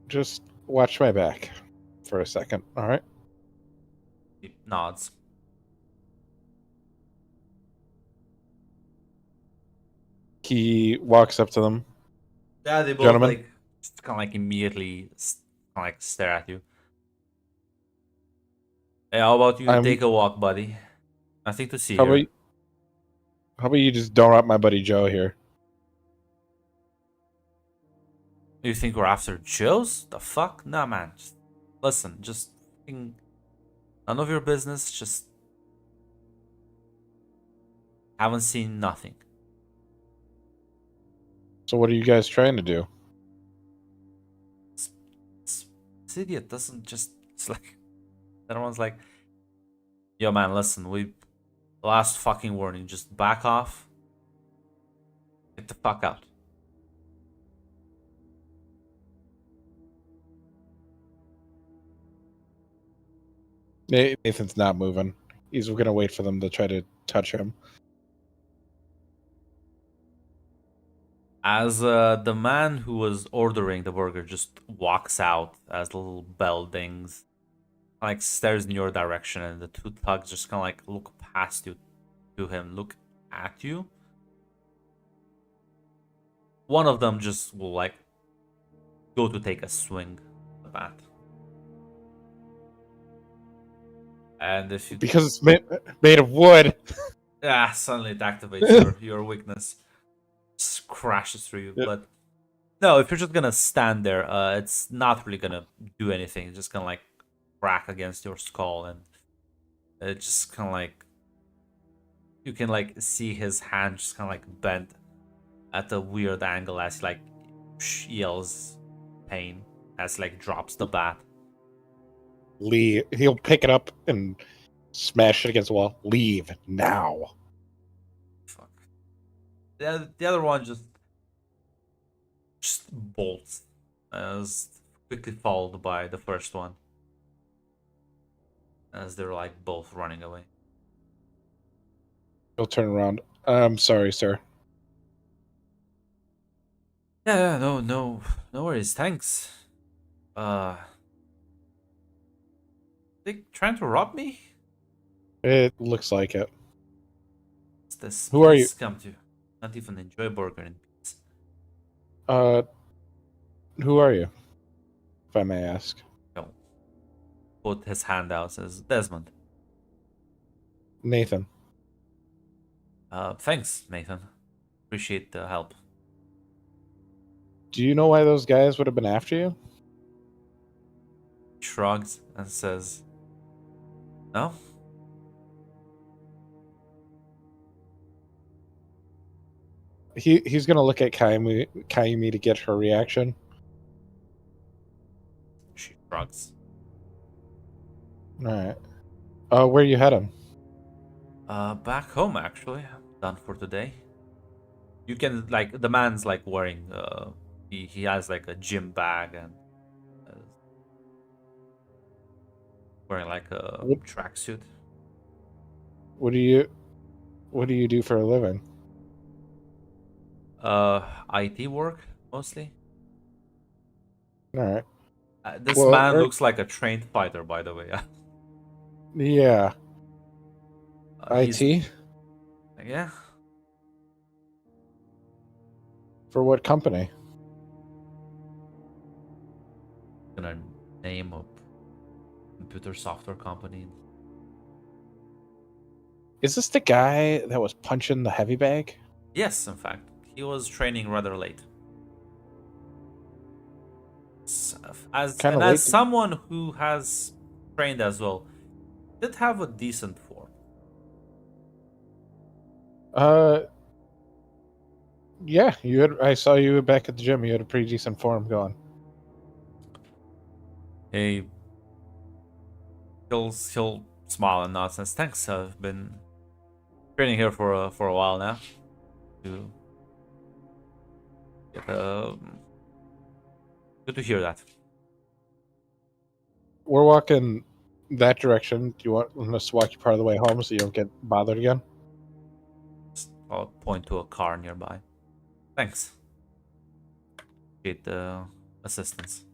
Just watch my back for a second. All right. He nods. He walks up to them. Yeah, they both Gentlemen? like just kind of like immediately kind of like stare at you. Hey, how about you I'm- take a walk, buddy? Nothing to see How here. about you just don't rob my buddy Joe here? You think we're after Joe's? The fuck? Nah, man. Just listen. Just fucking none of your business. Just haven't seen nothing. So what are you guys trying to do? This idiot doesn't just. It's like everyone's like, "Yo, man, listen. We last fucking warning. Just back off. Get the fuck out." Nathan's not moving. He's gonna wait for them to try to touch him. As the man who was ordering the burger just walks out, as the little bell dings, like stares in your direction, and the two thugs just kind of like look past you to him, look at you. One of them just will like go to take a swing at the bat. And if you Because it's made of wood. suddenly it activates your weakness. Just crashes through you. Yep. But no, if you're just gonna stand there, it's not really gonna do anything. It's just gonna like crack against your skull, and it just kind of like you can like see his hand just kind of like bent at a weird angle as like yells pain as like drops the bat. Leave. He'll pick it up and smash it against the wall. Leave now. Fuck. The other one just bolts, as quickly followed by the first one, as they're like both running away. He'll turn around. I'm sorry, sir. Yeah, no worries. Thanks. They trying to rob me? It looks like it. What's this Who are place you? come to? Not even enjoy burger and peace. Who are you? If I may ask. No. Put his hand out, says Desmond. Nathan. Thanks, Nathan. Appreciate the help. Do you know why those guys would have been after you? Shrugs and says, "No." He's gonna look at Kayumi to get her reaction. She shrugs. All right. Where you heading? Back home actually. I'm done for today. You can like the man's like wearing he has like a gym bag and wearing like a What- tracksuit. What do you do for a living? IT work mostly. All right. This Well, man looks like a trained fighter, by the way. Yeah. He's- IT? Yeah. For what company? Gonna name a computer software company. Is this the guy that was punching the heavy bag? Yes, in fact, he was training rather late. Kinda As late. someone who has trained as well, did have a decent form. Yeah, I saw you back at the gym. You had a pretty decent form going. He'll smile and nod says, "Thanks. I've been training here for a while now. To get good to hear that." We're walking that direction. Do you want us to walk you part of the way home so you don't get bothered again? I'll point to a car nearby. Thanks. Appreciate the assistance.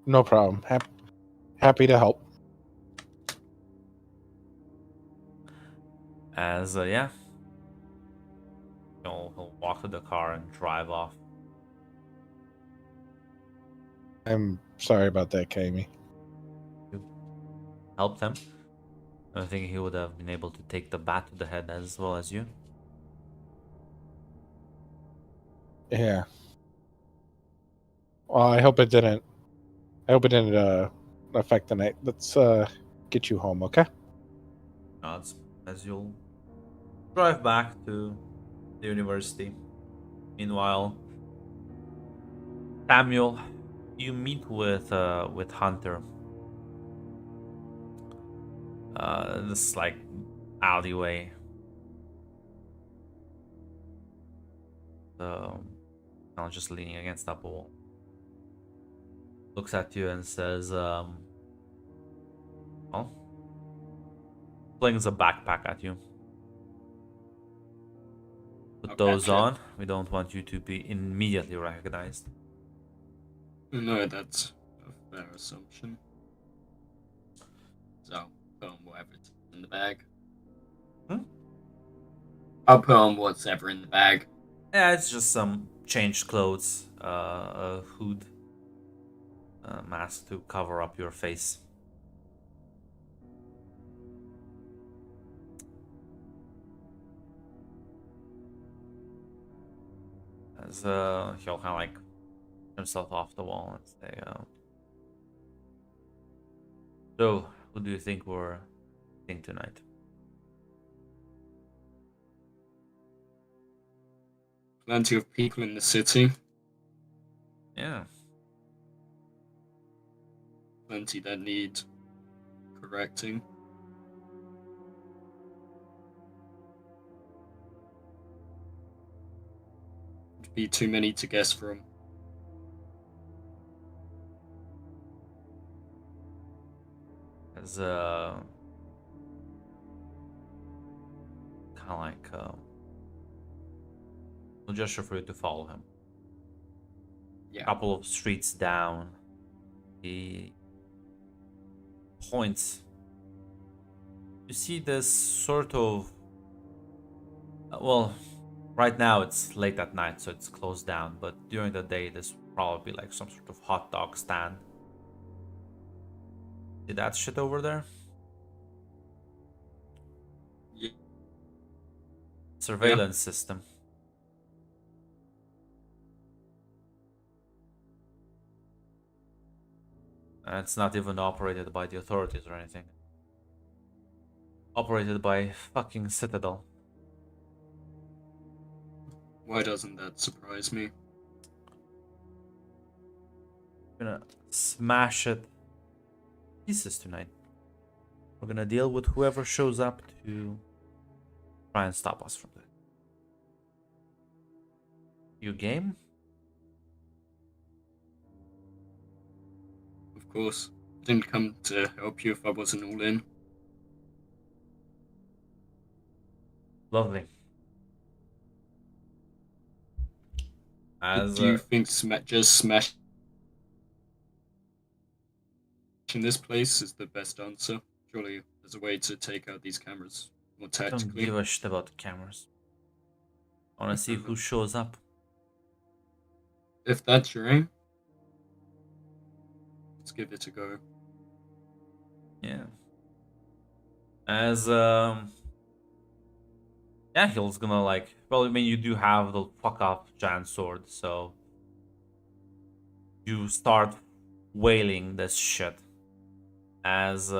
No problem. Happy to help. As yeah, he'll walk to the car and drive off. I'm sorry about that, Kami. Helped him. I think he would have been able to take the bat to the head as well as you. Yeah. Well, I hope it didn't affect the night. Let's get you home, okay? Nods as you'll drive back to the university. Meanwhile, Samuel, you meet with Hunter. This like alleyway. Just leaning against that wall. Looks at you and says, well, flings a backpack at you. Put those Gotcha. on. We don't want you to be immediately recognized. No, that's a fair assumption. So, put on whatever's in the bag. Hmm? I'll put on whatever in the bag. Yeah, it's just some changed clothes, a hood, a mask to cover up your face. As he'll kind of like himself off the wall and say, "So, who do you think we're seeing tonight?" plenty of people in the city. Yeah. Plenty that need correcting. Would be too many to guess from. As kind of like a gesture for you to follow him. Yeah. A couple of streets down, he points. You see this sort of well, right now it's late at night, so it's closed down, but during the day this will probably be like some sort of hot dog stand. See that shit over there? Yeah. Surveillance system. And it's not even operated by the authorities or anything. Operated by fucking Citadel. Why doesn't that surprise me? Gonna smash it pieces tonight. We're gonna deal with whoever shows up to try and stop us from that. You game? Of course. Didn't come to help you if I wasn't all in. Lovely. As Do you think just smashing this place is the best answer? Surely there's a way to take out these cameras more I don't tactically. give a shit about the cameras. I wanna see who shows up. If that's your aim, let's give it a go. Yeah. As yeah, he's gonna like. Well, I mean, you do have the fuck up giant sword, so you start wailing this shit. As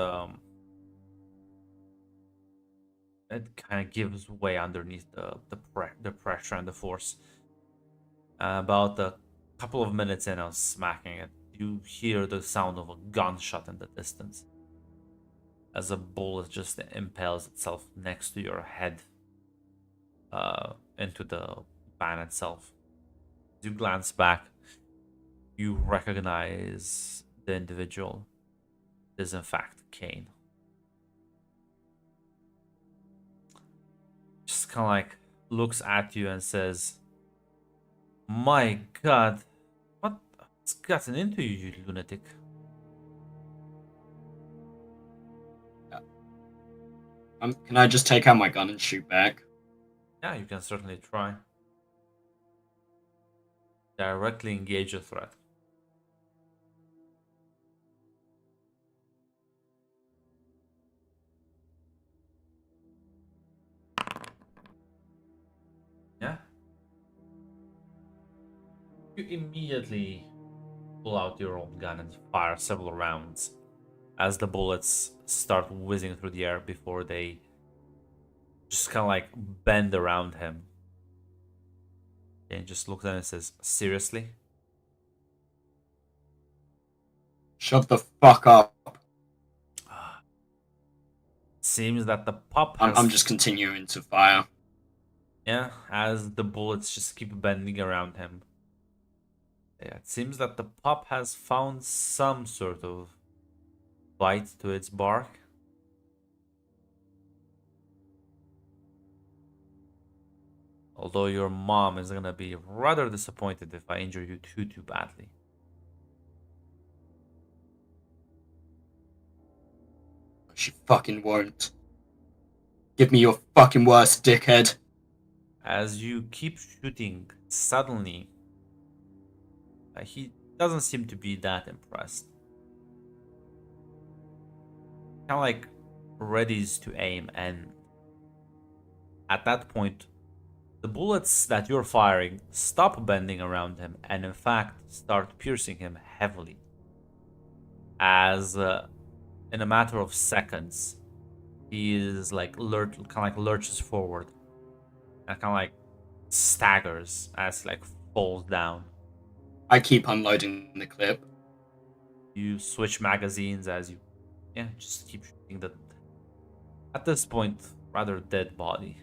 it kind of gives way underneath the pressure and the force. About a couple of minutes in of smacking it, you hear the sound of a gunshot in the distance. As a bullet just impales itself next to your head. Into the van itself. As you glance back, you recognize the individual. It is in fact Kane. Just kind of like looks at you and says, "My God, what's gotten into you, you lunatic?" Can I just take out my gun and shoot back? Yeah, you can certainly try. Directly engage a threat. Yeah. You immediately pull out your own gun and fire several rounds as the bullets start whizzing through the air before they just kind of like bend around him. And just looks at him and says, "Seriously?" Shut the fuck up. Seems that the pup has... I'm just continuing to fire. Yeah, as the bullets just keep bending around him. Yeah, it seems that the pup has found some sort of bite to its bark. Although your mom is gonna be rather disappointed if I injure you too badly. She fucking won't. Give me your fucking worst, dickhead. As you keep shooting, suddenly he doesn't seem to be that impressed. Kind of like readies to aim, and at that point, the bullets that you're firing stop bending around him and in fact start piercing him heavily. As in a matter of seconds, he is like kind of like lurches forward and kind of like staggers as like falls down. I keep unloading the clip. You switch magazines as you, just keep shooting the, at this point, rather dead body.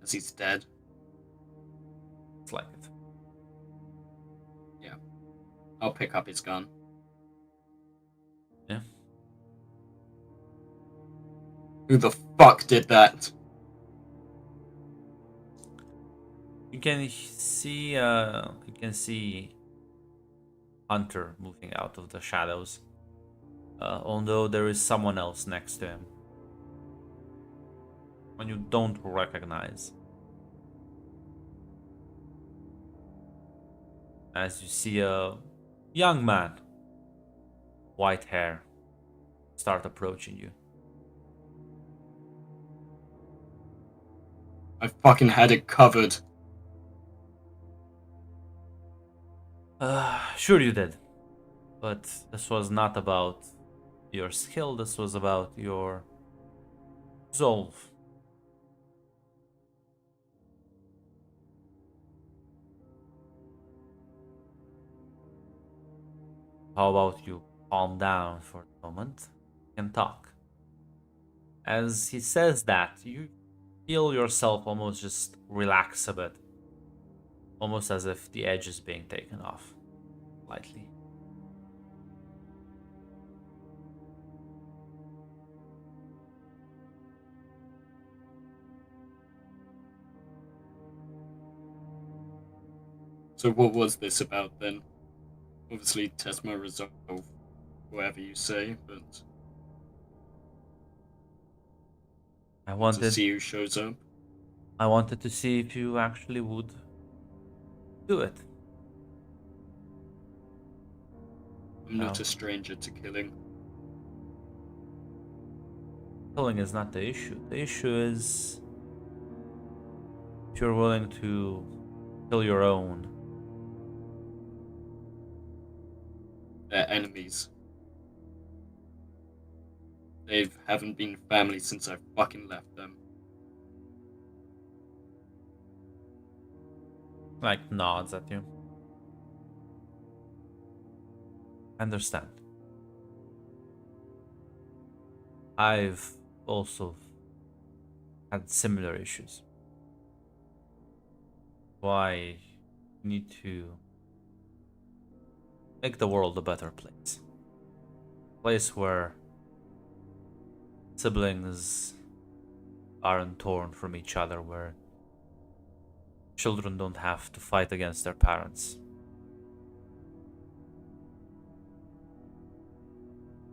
As he's dead. It's like it. I'll pick up his gun. Yeah. Who the fuck did that? You can see Hunter moving out of the shadows. Although there is someone else next to him. When you don't recognize. As you see a young man, white hair, start approaching you. I fucking had it covered. Sure you did. But this was not about your skill, this was about your resolve. How about you calm down for a moment and talk? As he says that, you feel yourself almost just relax a bit. Almost as if the edge is being taken off. Lightly. So what was this about then? Obviously test my resolve, whatever you say, but I to wanted see who shows up. to see if you actually would do it. I'm not Oh. a stranger to killing. Killing is not the issue. The issue is if you're willing to kill your own. They're enemies. They haven't been family since I fucking left them. Like nods at you. Understand. I've also had similar issues. Why you need to make the world a better place. A place where siblings aren't torn from each other, where children don't have to fight against their parents.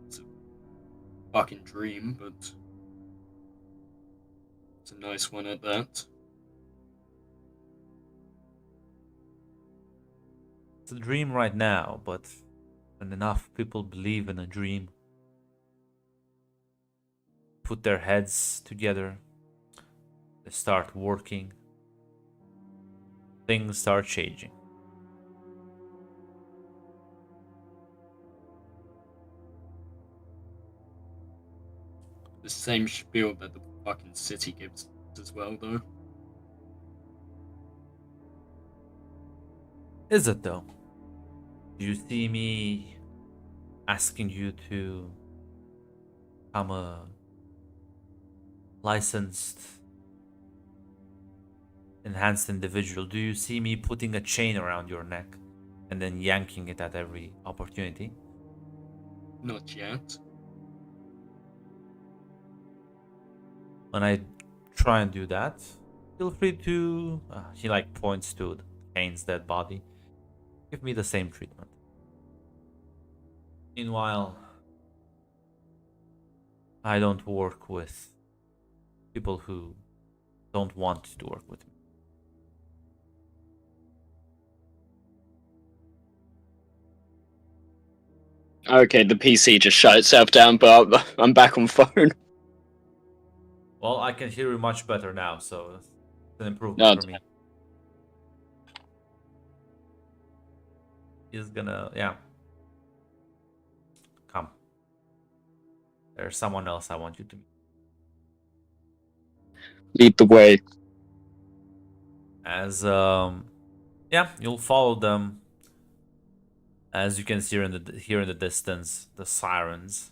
It's a fucking dream, but it's a nice one at that. It's a dream right now, but when enough people believe in a dream, put their heads together, they start working, things start changing. The same spiel that the fucking city gives as well, though. Is it though? Do you see me asking you to become a licensed enhanced individual? Do you see me putting a chain around your neck and then yanking it at every opportunity? Not yet. When I try and do that, feel free to he like points to Kane's dead body. Give me the same treatment. Meanwhile, I don't work with people who don't want to work with me. Okay, the PC just shut itself down, but I'm back on phone. Well, I can hear you much better now, so it's an improvement No, for me. He's gonna, yeah. Come. There's someone else I want you to meet. Lead the way. As yeah, you'll follow them. As you can see here in the distance, the sirens.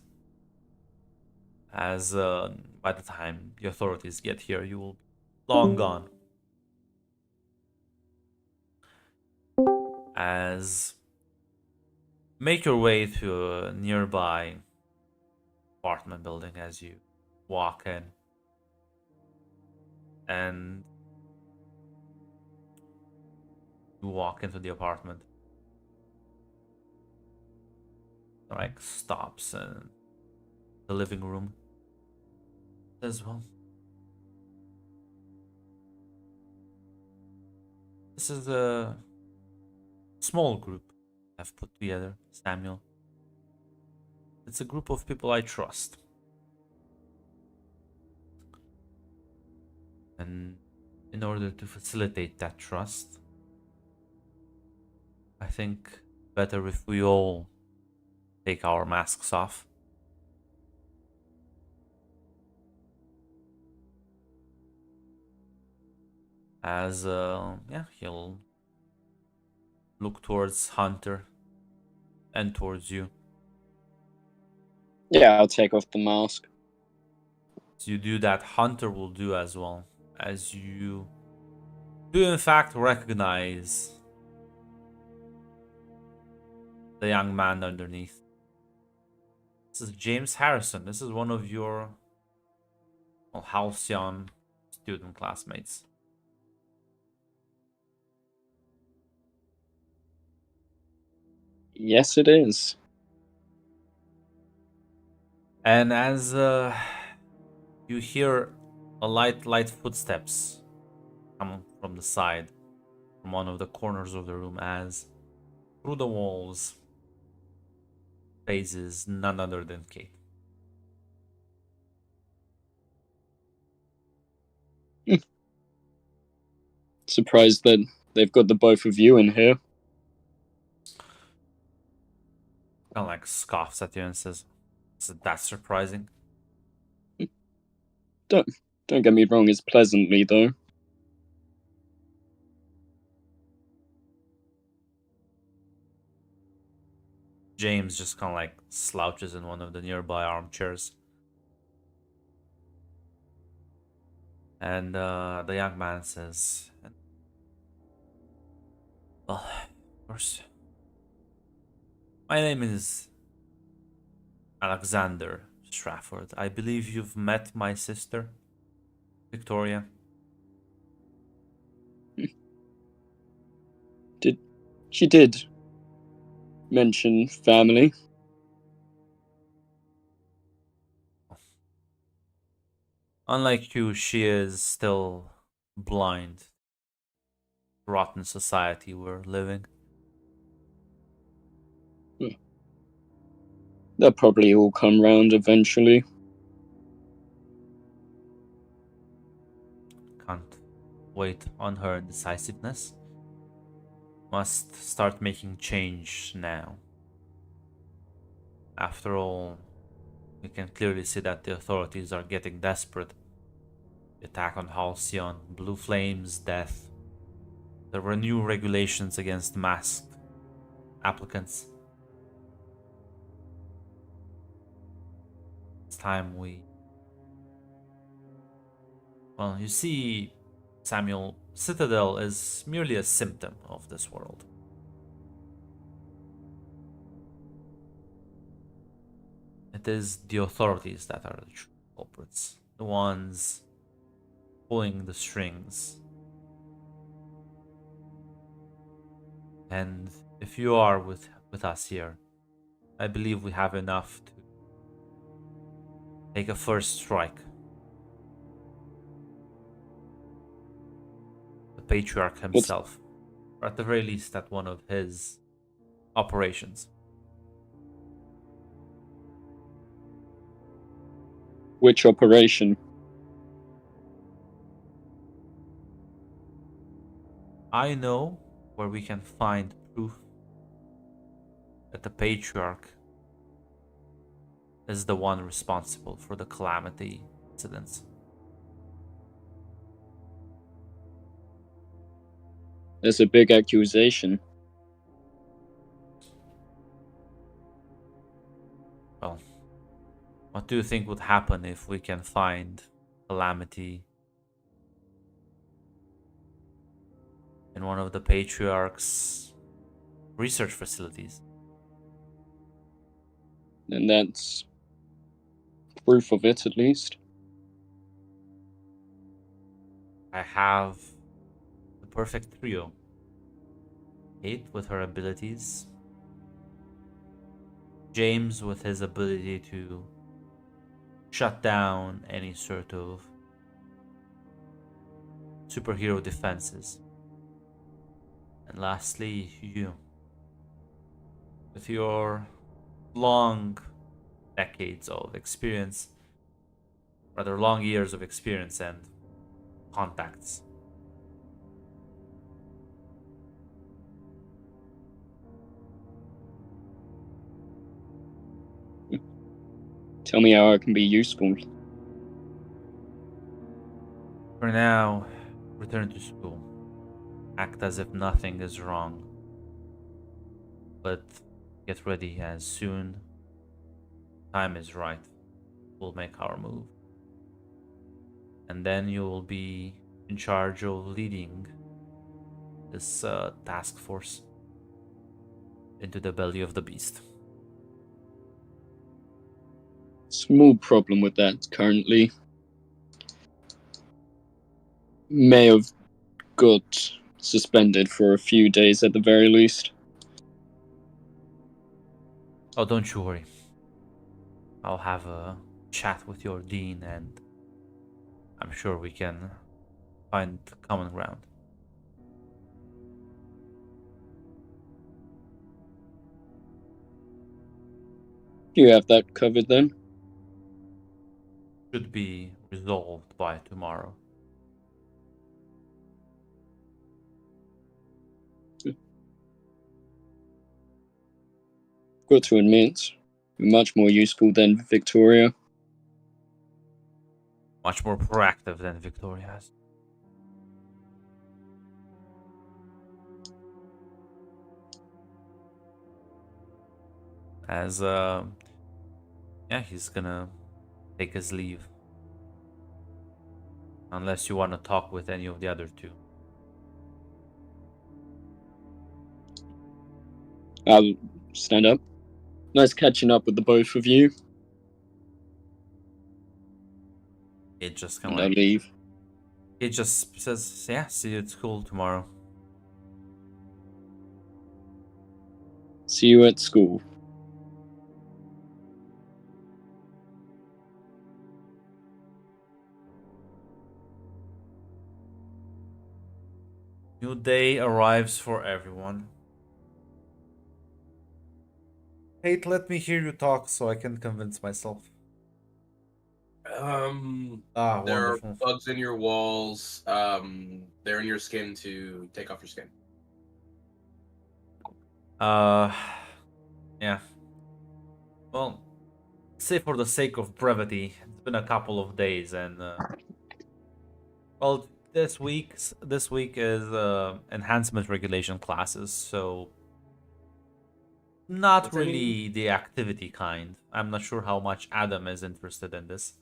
As by the time the authorities get here, you will be long gone. As make your way to a nearby apartment building as you walk in, and you walk into the apartment. Like stops in the living room as well. This is a small group I've put together, Samuel. It's a group of people I trust. And in order to facilitate that trust, I think better if we all take our masks off. As yeah, he'll look towards Hunter and towards you. Yeah, I'll take off the mask. As you do that, Hunter will do as well. As you do in fact recognize the young man underneath. This is James Harrison. This is one of your Halcyon student classmates. Yes, it is. And as you hear a light footsteps come from the side, from one of the corners of the room, as through the walls phases none other than Kate. Surprised that they've got the both of you in here. Kind of like scoffs at you and says, "Isn't that surprising?" Don't get me wrong, it's pleasantly though. James just kind of like slouches in one of the nearby armchairs. And the young man says, "Well, of course. My name is Alexander Strafford. I believe you've met my sister, Victoria." She did mention family. Unlike you, she is still blind. Rotten society we're living. They'll probably all come round eventually. Can't wait on her indecisiveness. Must start making change now. After all, we can clearly see that the authorities are getting desperate. The attack on Halcyon, Blue Flames, death. There were new regulations against masked applicants. It's time we... Well, you see, Samuel, Citadel is merely a symptom of this world. It is the authorities that are the true culprits, the ones pulling the strings. And if you are with us here, I believe we have enough to take a first strike. The Patriarch himself, or at the very least at one of his operations. Which operation? I know where we can find proof that the Patriarch is the one responsible for the Calamity incidents. That's a big accusation. Well, what do you think would happen if we can find Calamity in one of the Patriarch's research facilities? And that's proof of it, at least. I have the perfect trio. Kate with her abilities, James with his ability to shut down any sort of superhero defenses, and lastly, you with your long decades of experience, rather long years of experience and contacts. Tell me how I can be useful. For now, return to school. Act as if nothing is wrong. But get ready as soon time is right. We'll make our move. And then you will be in charge of leading this task force into the belly of the beast. Small problem with that currently. May have got suspended for a few days at the very least. Oh, don't you worry. I'll have a chat with your dean and I'm sure we can find common ground. You have that covered then? Should be resolved by tomorrow. Got to admit, you're much more useful than Victoria. Much more proactive than Victoria's. As yeah, he's gonna take his leave. Unless you want to talk with any of the other two. I'll stand up. Nice catching up with the both of you. It just kind And of I'll like, leave. it just says, yeah, see you at school tomorrow. See you at school. New day arrives for everyone. Kate, let me hear you talk so I can convince myself. Ah, There are wonderful. bugs in your walls. They're in your skin to take off your skin. Yeah. Well, say for the sake of brevity, it's been a couple of days, and well, this week is enhancement regulation classes, so not What's that really the activity kind. I'm not sure how much Adam is interested in this.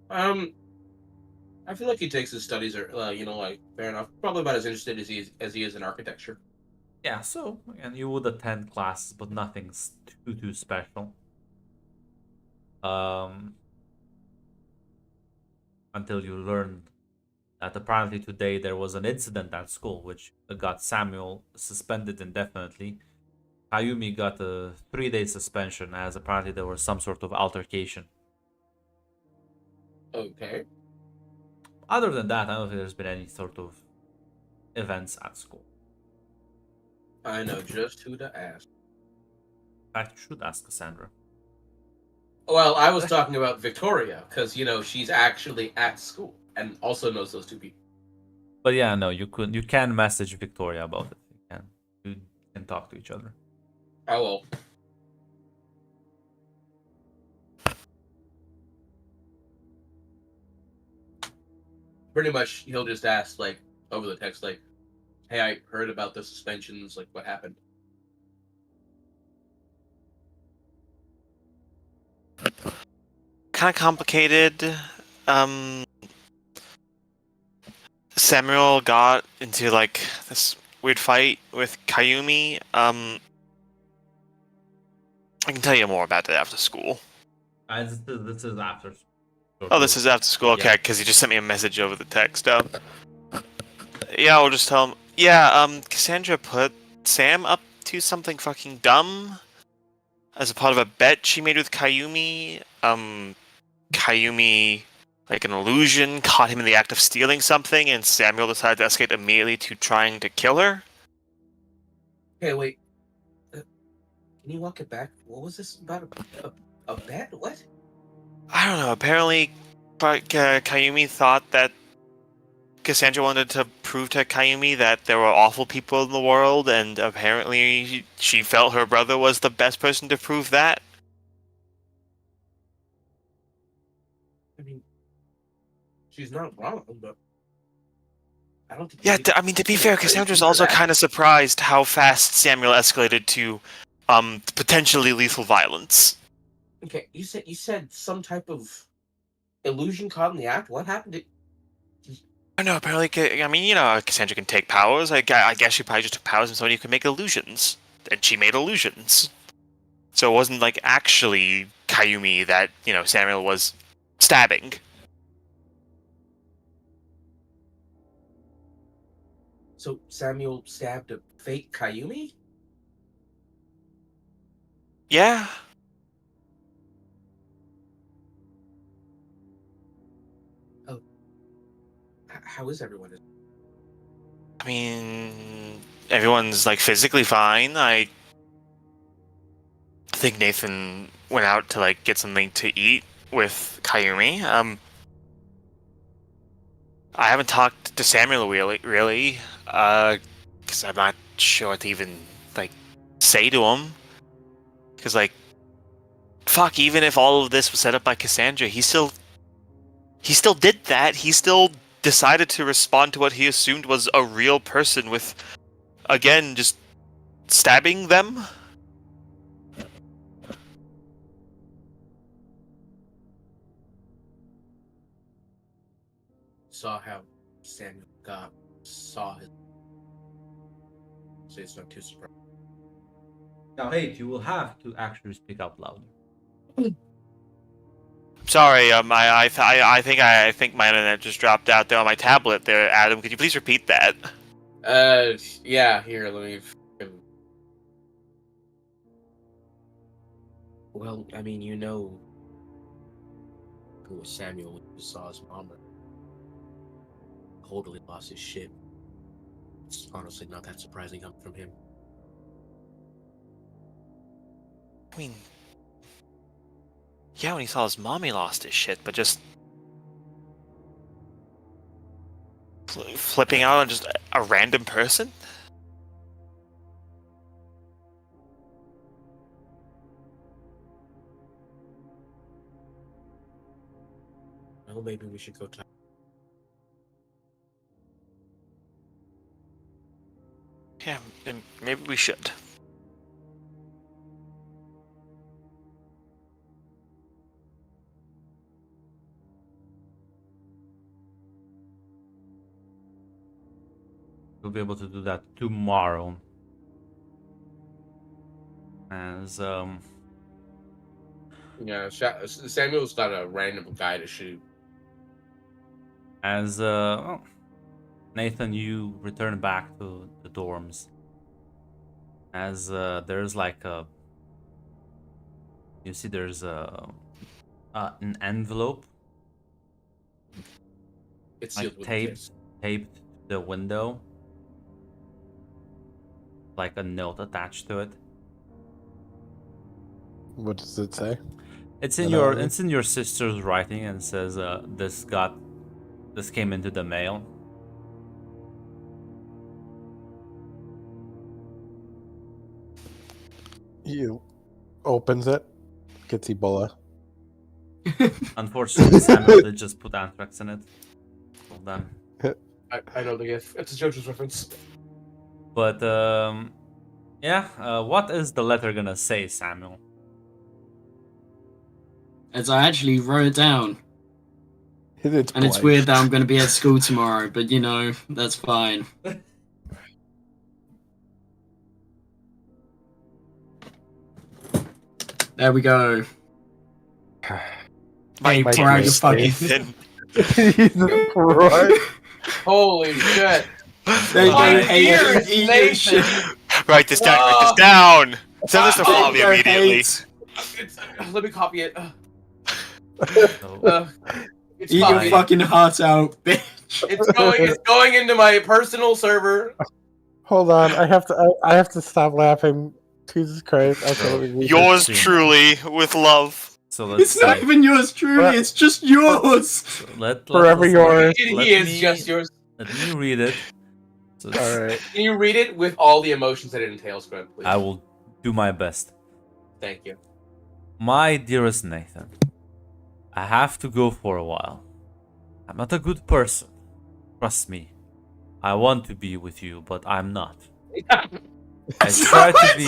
I feel like he takes his studies, or like fair enough. Probably about as interested as he is in architecture. Yeah, so and you would attend classes, but nothing's too special. Until you learn that apparently today there was an incident at school which got Samuel suspended indefinitely. Ayumi got a 3-day suspension as apparently there was some sort of altercation. Okay. Other than that, I don't think there's been any sort of events at school. I know just who to ask. In fact, you should ask Cassandra. Well, I was talking about Victoria because she's actually at school and also knows those two people. But yeah, no, you can message Victoria about it. You can talk to each other. Oh well. pretty much he'll just ask like over the text like, "Hey, I heard about the suspensions. Like, what happened?" Kind of complicated. Samuel got into like this weird fight with Kayumi. I can tell you more about it after school. This is after. Oh, this is after school. Okay, Yeah. because he just sent me a message over the text. Yeah, I'll just tell him. Yeah, Cassandra put Sam up to something fucking dumb as a part of a bet she made with Kayumi. Kayumi, like an illusion, caught him in the act of stealing something, and Samuel decided to escalate immediately to trying to kill her. Okay, wait. Can you walk it back? What was this about? A bet? What? I don't know. Apparently, Kayumi thought that Cassandra wanted to prove to Kayumi that there were awful people in the world, and apparently she felt her brother was the best person to prove that. I mean, she's not wrong, but I don't think. Yeah, I mean, to be fair, Cassandra's also kind of surprised how fast Samuel escalated to potentially lethal violence. Okay, you said some type of illusion caught in the act. What happened? I don't know, apparently, I mean, you know, Cassandra can take powers. I guess she probably just took powers from somebody who could make illusions. And she made illusions. So it wasn't, like, actually Kayumi that, you know, Samuel was stabbing. So Samuel stabbed a fake Kayumi? Yeah. How is everyone? I mean, everyone's, like, physically fine. I think Nathan went out to, like, get something to eat with Kayumi. I haven't talked to Samuel really, because I'm not sure what to even, like, say to him. Because, like, fuck, even if all of this was set up by Cassandra, he still did that. He still decided to respond to what he assumed was a real person with, again, just stabbing them. Saw how Samuel saw his. So it's not too surprising. Now, hey, you will have to actually speak out loud. Sorry, I think my internet just dropped out there on my tablet there, Adam. Could you please repeat that? Yeah, here, let me. Well, I mean, you know who was Samuel when you saw his mom. Totally lost his shit. It's honestly not that surprising coming from him. I mean, yeah, when he saw his mom, he lost his shit, but just flipping out on just a random person? Well, maybe we should go talk. Yeah, maybe we should. We'll be able to do that tomorrow. As Yeah, Samuel's got a random guy to shoot. As Nathan, you return back to the dorms. As there's like a, you see there's an envelope It's like sealed with a kiss. taped to the window, like a note attached to it. What does it say? It's in your sister's writing and says this came into the mail. You opens it, gets Ebola. Unfortunately, Samuel did just put anthrax in it. Well done. I know the gif. It's a JoJo's reference. But yeah. What is the letter gonna say, Samuel? As I actually wrote it down. It's And it's blank. weird that I'm going to be at school tomorrow, but you know, that's fine. There we go. My my Pour out your dearest fucking. Nathan. Jesus Christ. Holy shit! There you My go, dearest Hayden. Eat your Nathan. shit. Write this down. Write this down. Send this to There you Flavia go, immediately. Hayes. Let me copy it. So, It's Eat your copied. fucking heart out, bitch. It's going into my personal server. Hold on, I have to stop laughing. Jesus Christ! Okay, let me read Yours see. truly, with love. so let's It's not see. even yours, truly. What? It's just yours. So let Forever yours. He is just yours. Let me read it. So this. All right. Can you read it with all the emotions that it entails, Grant, please? I will do my best. Thank you. My dearest Nathan, I have to go for a while. I'm not a good person. Trust me. I want to be with you, but I'm not. I try to be.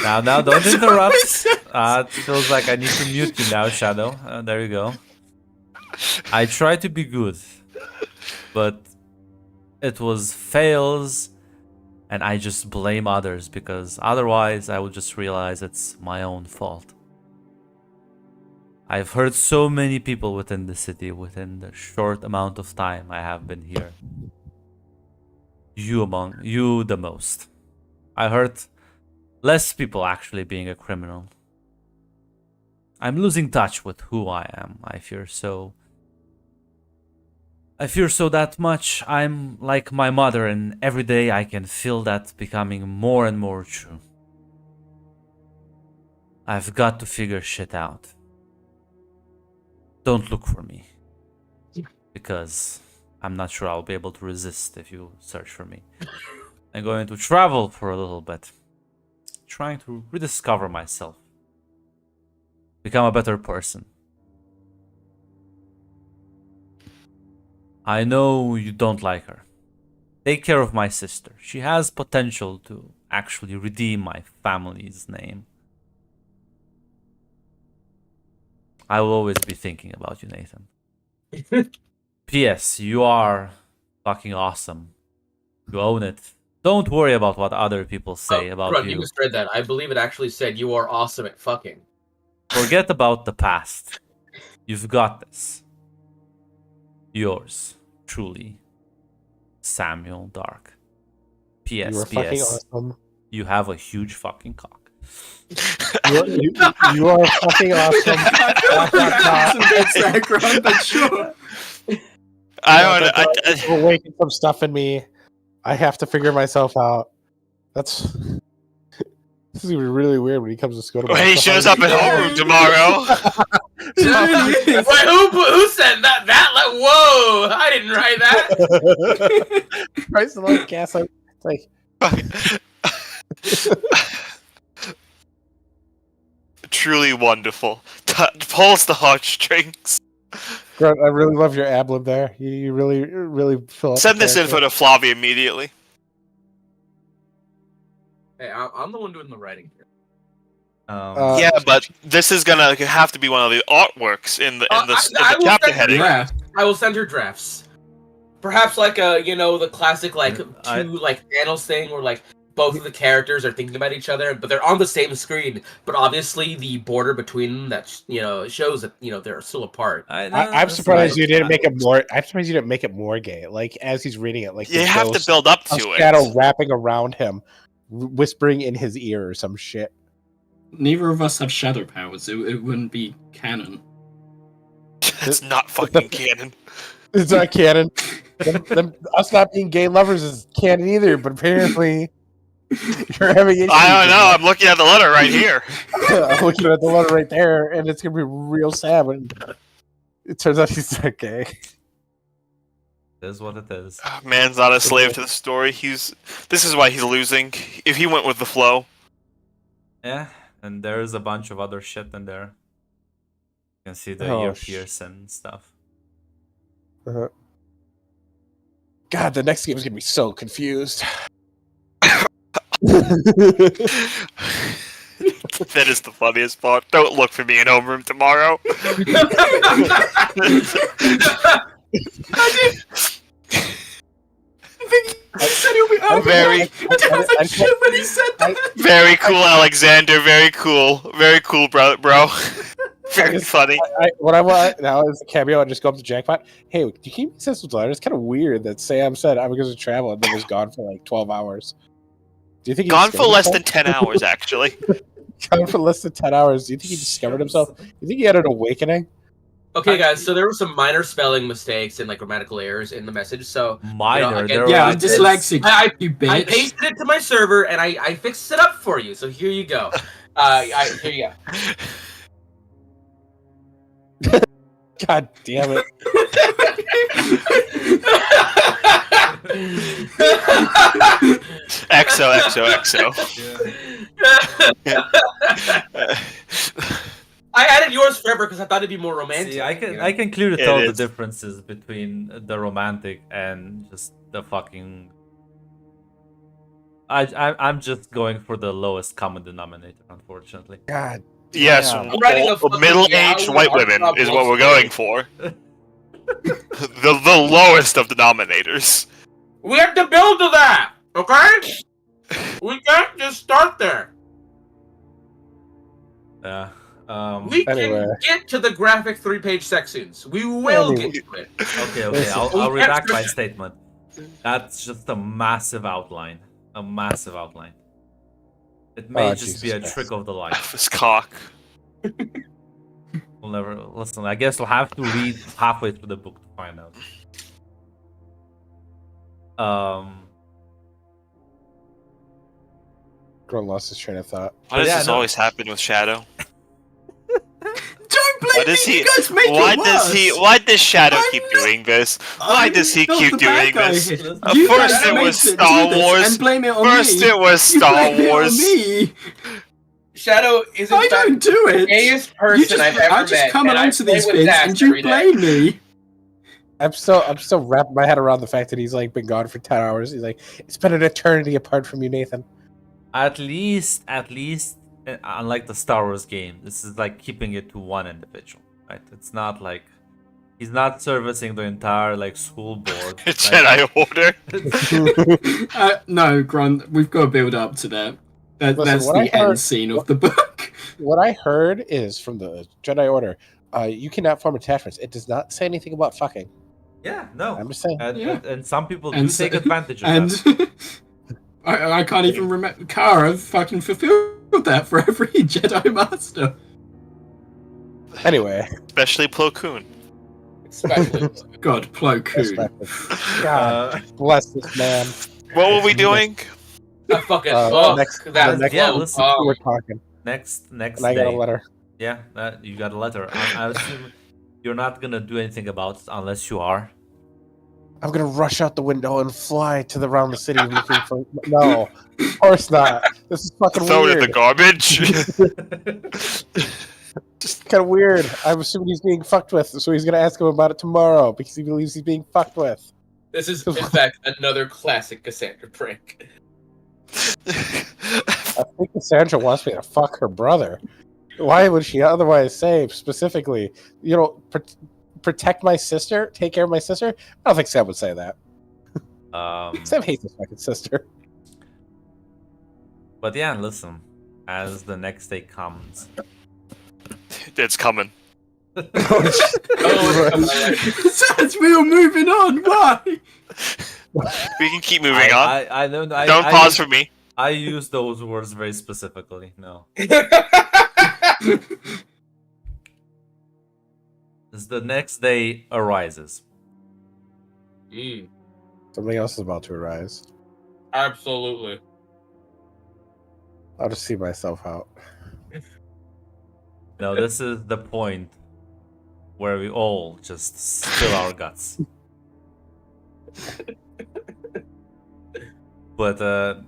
Now, don't interrupt. It feels like I need to mute you now, Shadow. There you go. I try to be good, but it was fails, and I just blame others because otherwise I would just realize it's my own fault. I've hurt so many people within the city within the short amount of time I have been here. You the most. I hurt less people actually being a criminal. I'm losing touch with who I am. I fear so that much. I'm like my mother, and every day I can feel that becoming more and more true. I've got to figure shit out. Don't look for me. Because I'm not sure I'll be able to resist if you search for me. I'm going to travel for a little bit. Trying to rediscover myself. Become a better person. I know you don't like her. Take care of my sister. She has potential to actually redeem my family's name. I will always be thinking about you, Nathan. P.S. You are fucking awesome. You own it. Don't worry about what other people say about Grant, you. you misread that. I believe it actually said you are awesome at fucking. Forget about the past. You've got this. Yours, truly, Samuel Dark. You P.S. are fucking P.S. awesome. You have a huge fucking cock. You are fucking awesome. Some bits background, but sure. We're waking some stuff in me. I have to figure myself out. This is gonna be really weird when he comes to school tomorrow. When he shows up at homeroom tomorrow. It Wait, who said that? Whoa! I didn't write that. Christ, the like gas. Like, Truly wonderful. Pulls the heartstrings. Grant, I really love your ab lib there. You really fill up. Send the this info character. to Flavia immediately. Hey, I'm the one doing the writing here. Yeah, but this is gonna have to be one of the artworks in the I will chapter send heading. Yeah. I will send her drafts. Perhaps like the classic I- two panels thing where like both of the characters are thinking about each other, but they're on the same screen. But obviously, the border between them that shows that they're still apart. I'm surprised you didn't make it more. I'm surprised you didn't make it more gay. Like as he's reading it, like You the have to ghost build up of to shadow it. wrapping around him, whispering in his ear or some shit. Neither of us have shadow powers. It wouldn't be canon. It's not fucking canon. It's not canon. Us not being gay lovers is canon either. But apparently, you're having issues. I don't know. I'm looking at the letter right here. I'm looking at the letter right there, and it's gonna be real sad when it turns out he's not gay. It is what it is. Man's not a slave to the story. This is why he's losing. If he went with the flow. Yeah, and there's a bunch of other shit in there. You can see the Oh, ear pierce and stuff. Uh-huh. God, the next game is gonna be so confused. That is the funniest part. Don't look for me in homeroom tomorrow. He said he'll be over Very- I was like, shit when he said that. Very cool, Alexander. Very cool. Very cool, bro. Very funny. What I want now is a cameo and just go up to Jackpot. Hey, do you keep sense with letters? It's kind of weird that Sam said I'm going to travel and then was gone for like 12 hours. Do you think he Gone for discovered less than himself? 10 hours, actually. Gone for less than 10 hours? Do you think he discovered himself? Do you think he had an awakening? Okay, guys. So there were some minor spelling mistakes and like grammatical errors in the message. So Minor. again, there Yeah, were- I'm dyslexic. You I bitch. pasted it to my server and I fixed it up for you. So here you go. Here you go. God damn it. XO. I added yours forever because I thought it'd be more romantic. See, I you know? can clearly It tell the is. differences between the romantic and just the fucking. I'm just going for the lowest common denominator, unfortunately. God. Yes, Yeah. I'm writing a fucking middle-aged Yahoo white art women job is what love we're story. going for. The lowest of denominators. We have to build to that, okay? We can't just start there. Yeah. We Anyway. can get to the graphic 3-page sections. We will Anyway. get to it. Okay. Listen. I'll redact my statement. That's just a massive outline. A massive outline. It may Oh, just Jesus be a Christ. trick of the light. His cock. We'll never listen. I guess we'll have to read halfway through the book to find out. Gron lost his train of thought. Why does Yeah, this no. always happen with Shadow? Don't blame Why does me. he? You guys make Why it worse. does he? Why does Shadow I'm keep not- doing this? Why I'm does he not keep the bad doing guy this? here. At You first guys it made was do Star this Wars. and blame it on First me. it was You Star blame it on Wars. me. Shadow is in I don't fact do the it. gayest person I've ever I just met. come and I onto play these with bits Dax and you every day. blame me. I'm still wrapping my head around the fact that he's like been gone for 10 hours. He's like, it's been an eternity apart from you, Nathan. At least, unlike the Star Wars game, this is like keeping it to one individual, right? It's not like he's not servicing the entire like school board. right? Jedi Order. No, Grunt, we've got to build up to that. Listen, That's what the I heard- end scene of the book. What I heard is from the Jedi Order, you cannot form attachments. It does not say anything about fucking. Yeah, no. I'm just saying. And some people do And take so- advantage of And that. I can't even remember. Kara fucking fulfilled that for every Jedi Master. Anyway, Especially Plo Koon. Especially. God, Plo Koon. perspective. God Uh, bless this man. What were we doing? I fucking next- that next- yeah, flow. listen, We're talking, next and I got a day. letter. Yeah, you got a letter. I assume you're not gonna do anything about it unless you are. I'm gonna rush out the window and fly to around the city looking for. No, of course not. This is fucking Throw it in the weird. garbage. Just kind of weird. I'm assuming he's being fucked with, so he's gonna ask him about it tomorrow because he believes he's being fucked with. This is, in fact, another classic Cassandra prank. I think Cassandra wants me to fuck her brother. Why would she otherwise say specifically, protect my sister, take care of my sister? I don't think Sam would say that. Sam hates his fucking sister. But yeah, listen. As the next day comes, It's coming. Oh, it's As we are moving on, why? We can keep moving on. I don't. Don't pause for me. I use those words very specifically. No, as the next day arises. Mm, Something else is about to arise. absolutely. I'll just see myself out. No, this is the point where we all just spill our guts. But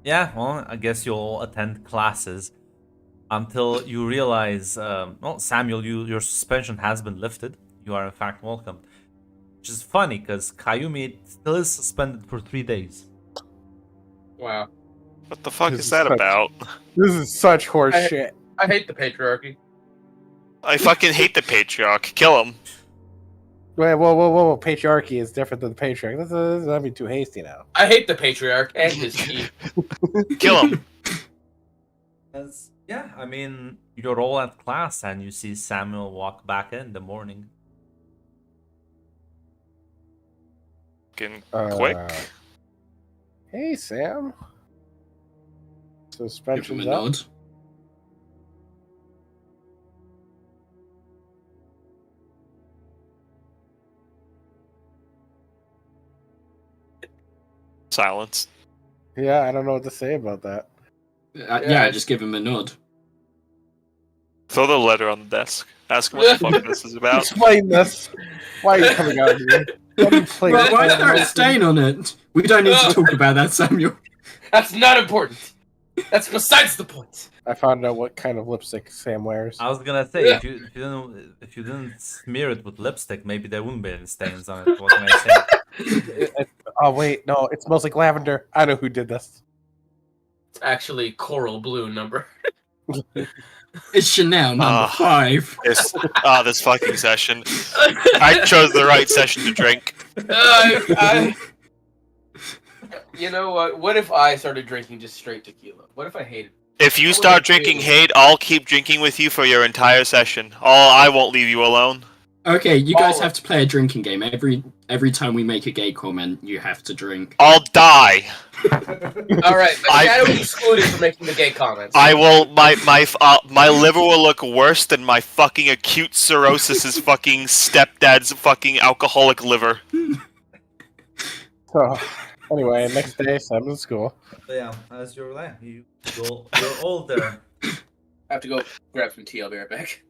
yeah, well, I guess you'll attend classes. until you realize, well, Samuel, your suspension has been lifted. You are in fact welcome. Which is funny because Kayumi still is suspended for 3 days. Wow. What the fuck This is is that such- about? This is such horse I- shit. I hate the patriarchy. I fucking hate the patriarch. Kill him. Wait, whoa. Patriarchy is different than the patriarch. That'd be too hasty now. I hate the patriarch and his tea. Kill him. Yeah, I mean, you're all at class and you see Samuel walk back in the morning. Fucking quick. Hey, Sam. Give him Suspension's a up. nod. Silence. Yeah, I don't know what to say about that. Yeah, I just give him a nod. Throw the letter on the desk. Ask him what the fuck this is about. Explain this. Why are you coming out here? Let me play Why, this why is game. there a stain on it? We don't need to talk about that, Samuel. That's not important. That's besides the point. I found out what kind of lipstick Sam wears. I was gonna say, if you didn't smear it with lipstick, maybe there wouldn't be any stains on it. What can I say? Oh wait, no, it smells like lavender. I know who did this. It's actually coral blue number. It's Chanel number Ah. 5. This fucking session. I chose the right session to drink. You know what? What if I started drinking just straight tequila? What if I hated? If you What start would I drinking do? hate, I'll keep drinking with you for your entire session. I won't leave you alone. Okay, you guys Oh. have to play a drinking game. Every time we make a gay comment, you have to drink. I'll die. All right, my shadow is excluded from making the gay comments. I will. My liver will look worse than my fucking acute cirrhosis's fucking stepdad's fucking alcoholic liver. So, anyway, next day, Sam's in school. So yeah, as you're there, you're all there. I have to go grab some tea. I'll be right back.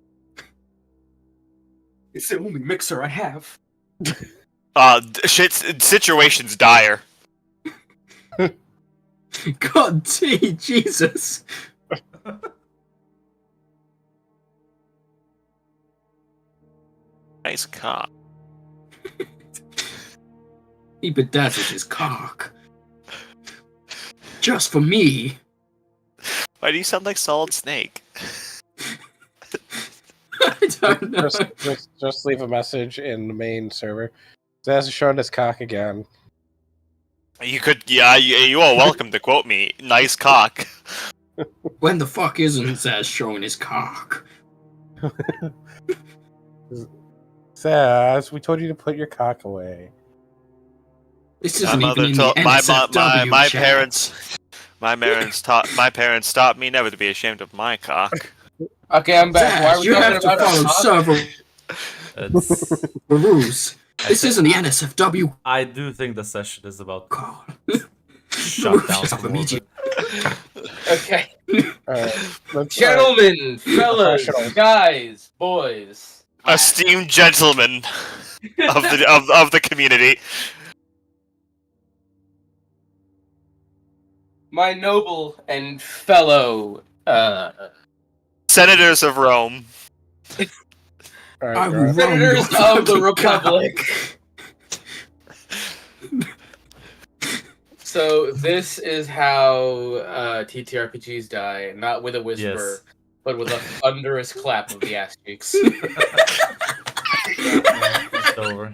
It's the only mixer I have. Situation's dire. God, tea, Jesus. Nice cock. He bedazzled his cock. Just for me. Why do you sound like Solid Snake? I don't know. Just leave a message in the main server. Zaz is showing his cock again. You could, yeah. You are welcome to quote me. Nice cock. When the fuck isn't Zaz showing his cock? Zaz, we told you to put your cock away. This My isn't even mother in told the my NSFW chat. parents taught me never to be ashamed of my cock. Okay, I'm back. Why are Zaz, we you talking have to about follow our cock? server It's, rules. This isn't the NSFW. I do think the session is about God. shut down Stop some more immediately. bit. Okay, Let's, gentlemen, fellas, Professional. guys, boys. Esteemed gentlemen of the community. My noble and fellow Senators of Rome. all I right, will bro. roam Senators your of the fucking Republic. cock. So this is how TTRPGs die, not with a whisper, Yes. but with a thunderous clap of the ass cheeks. It's over.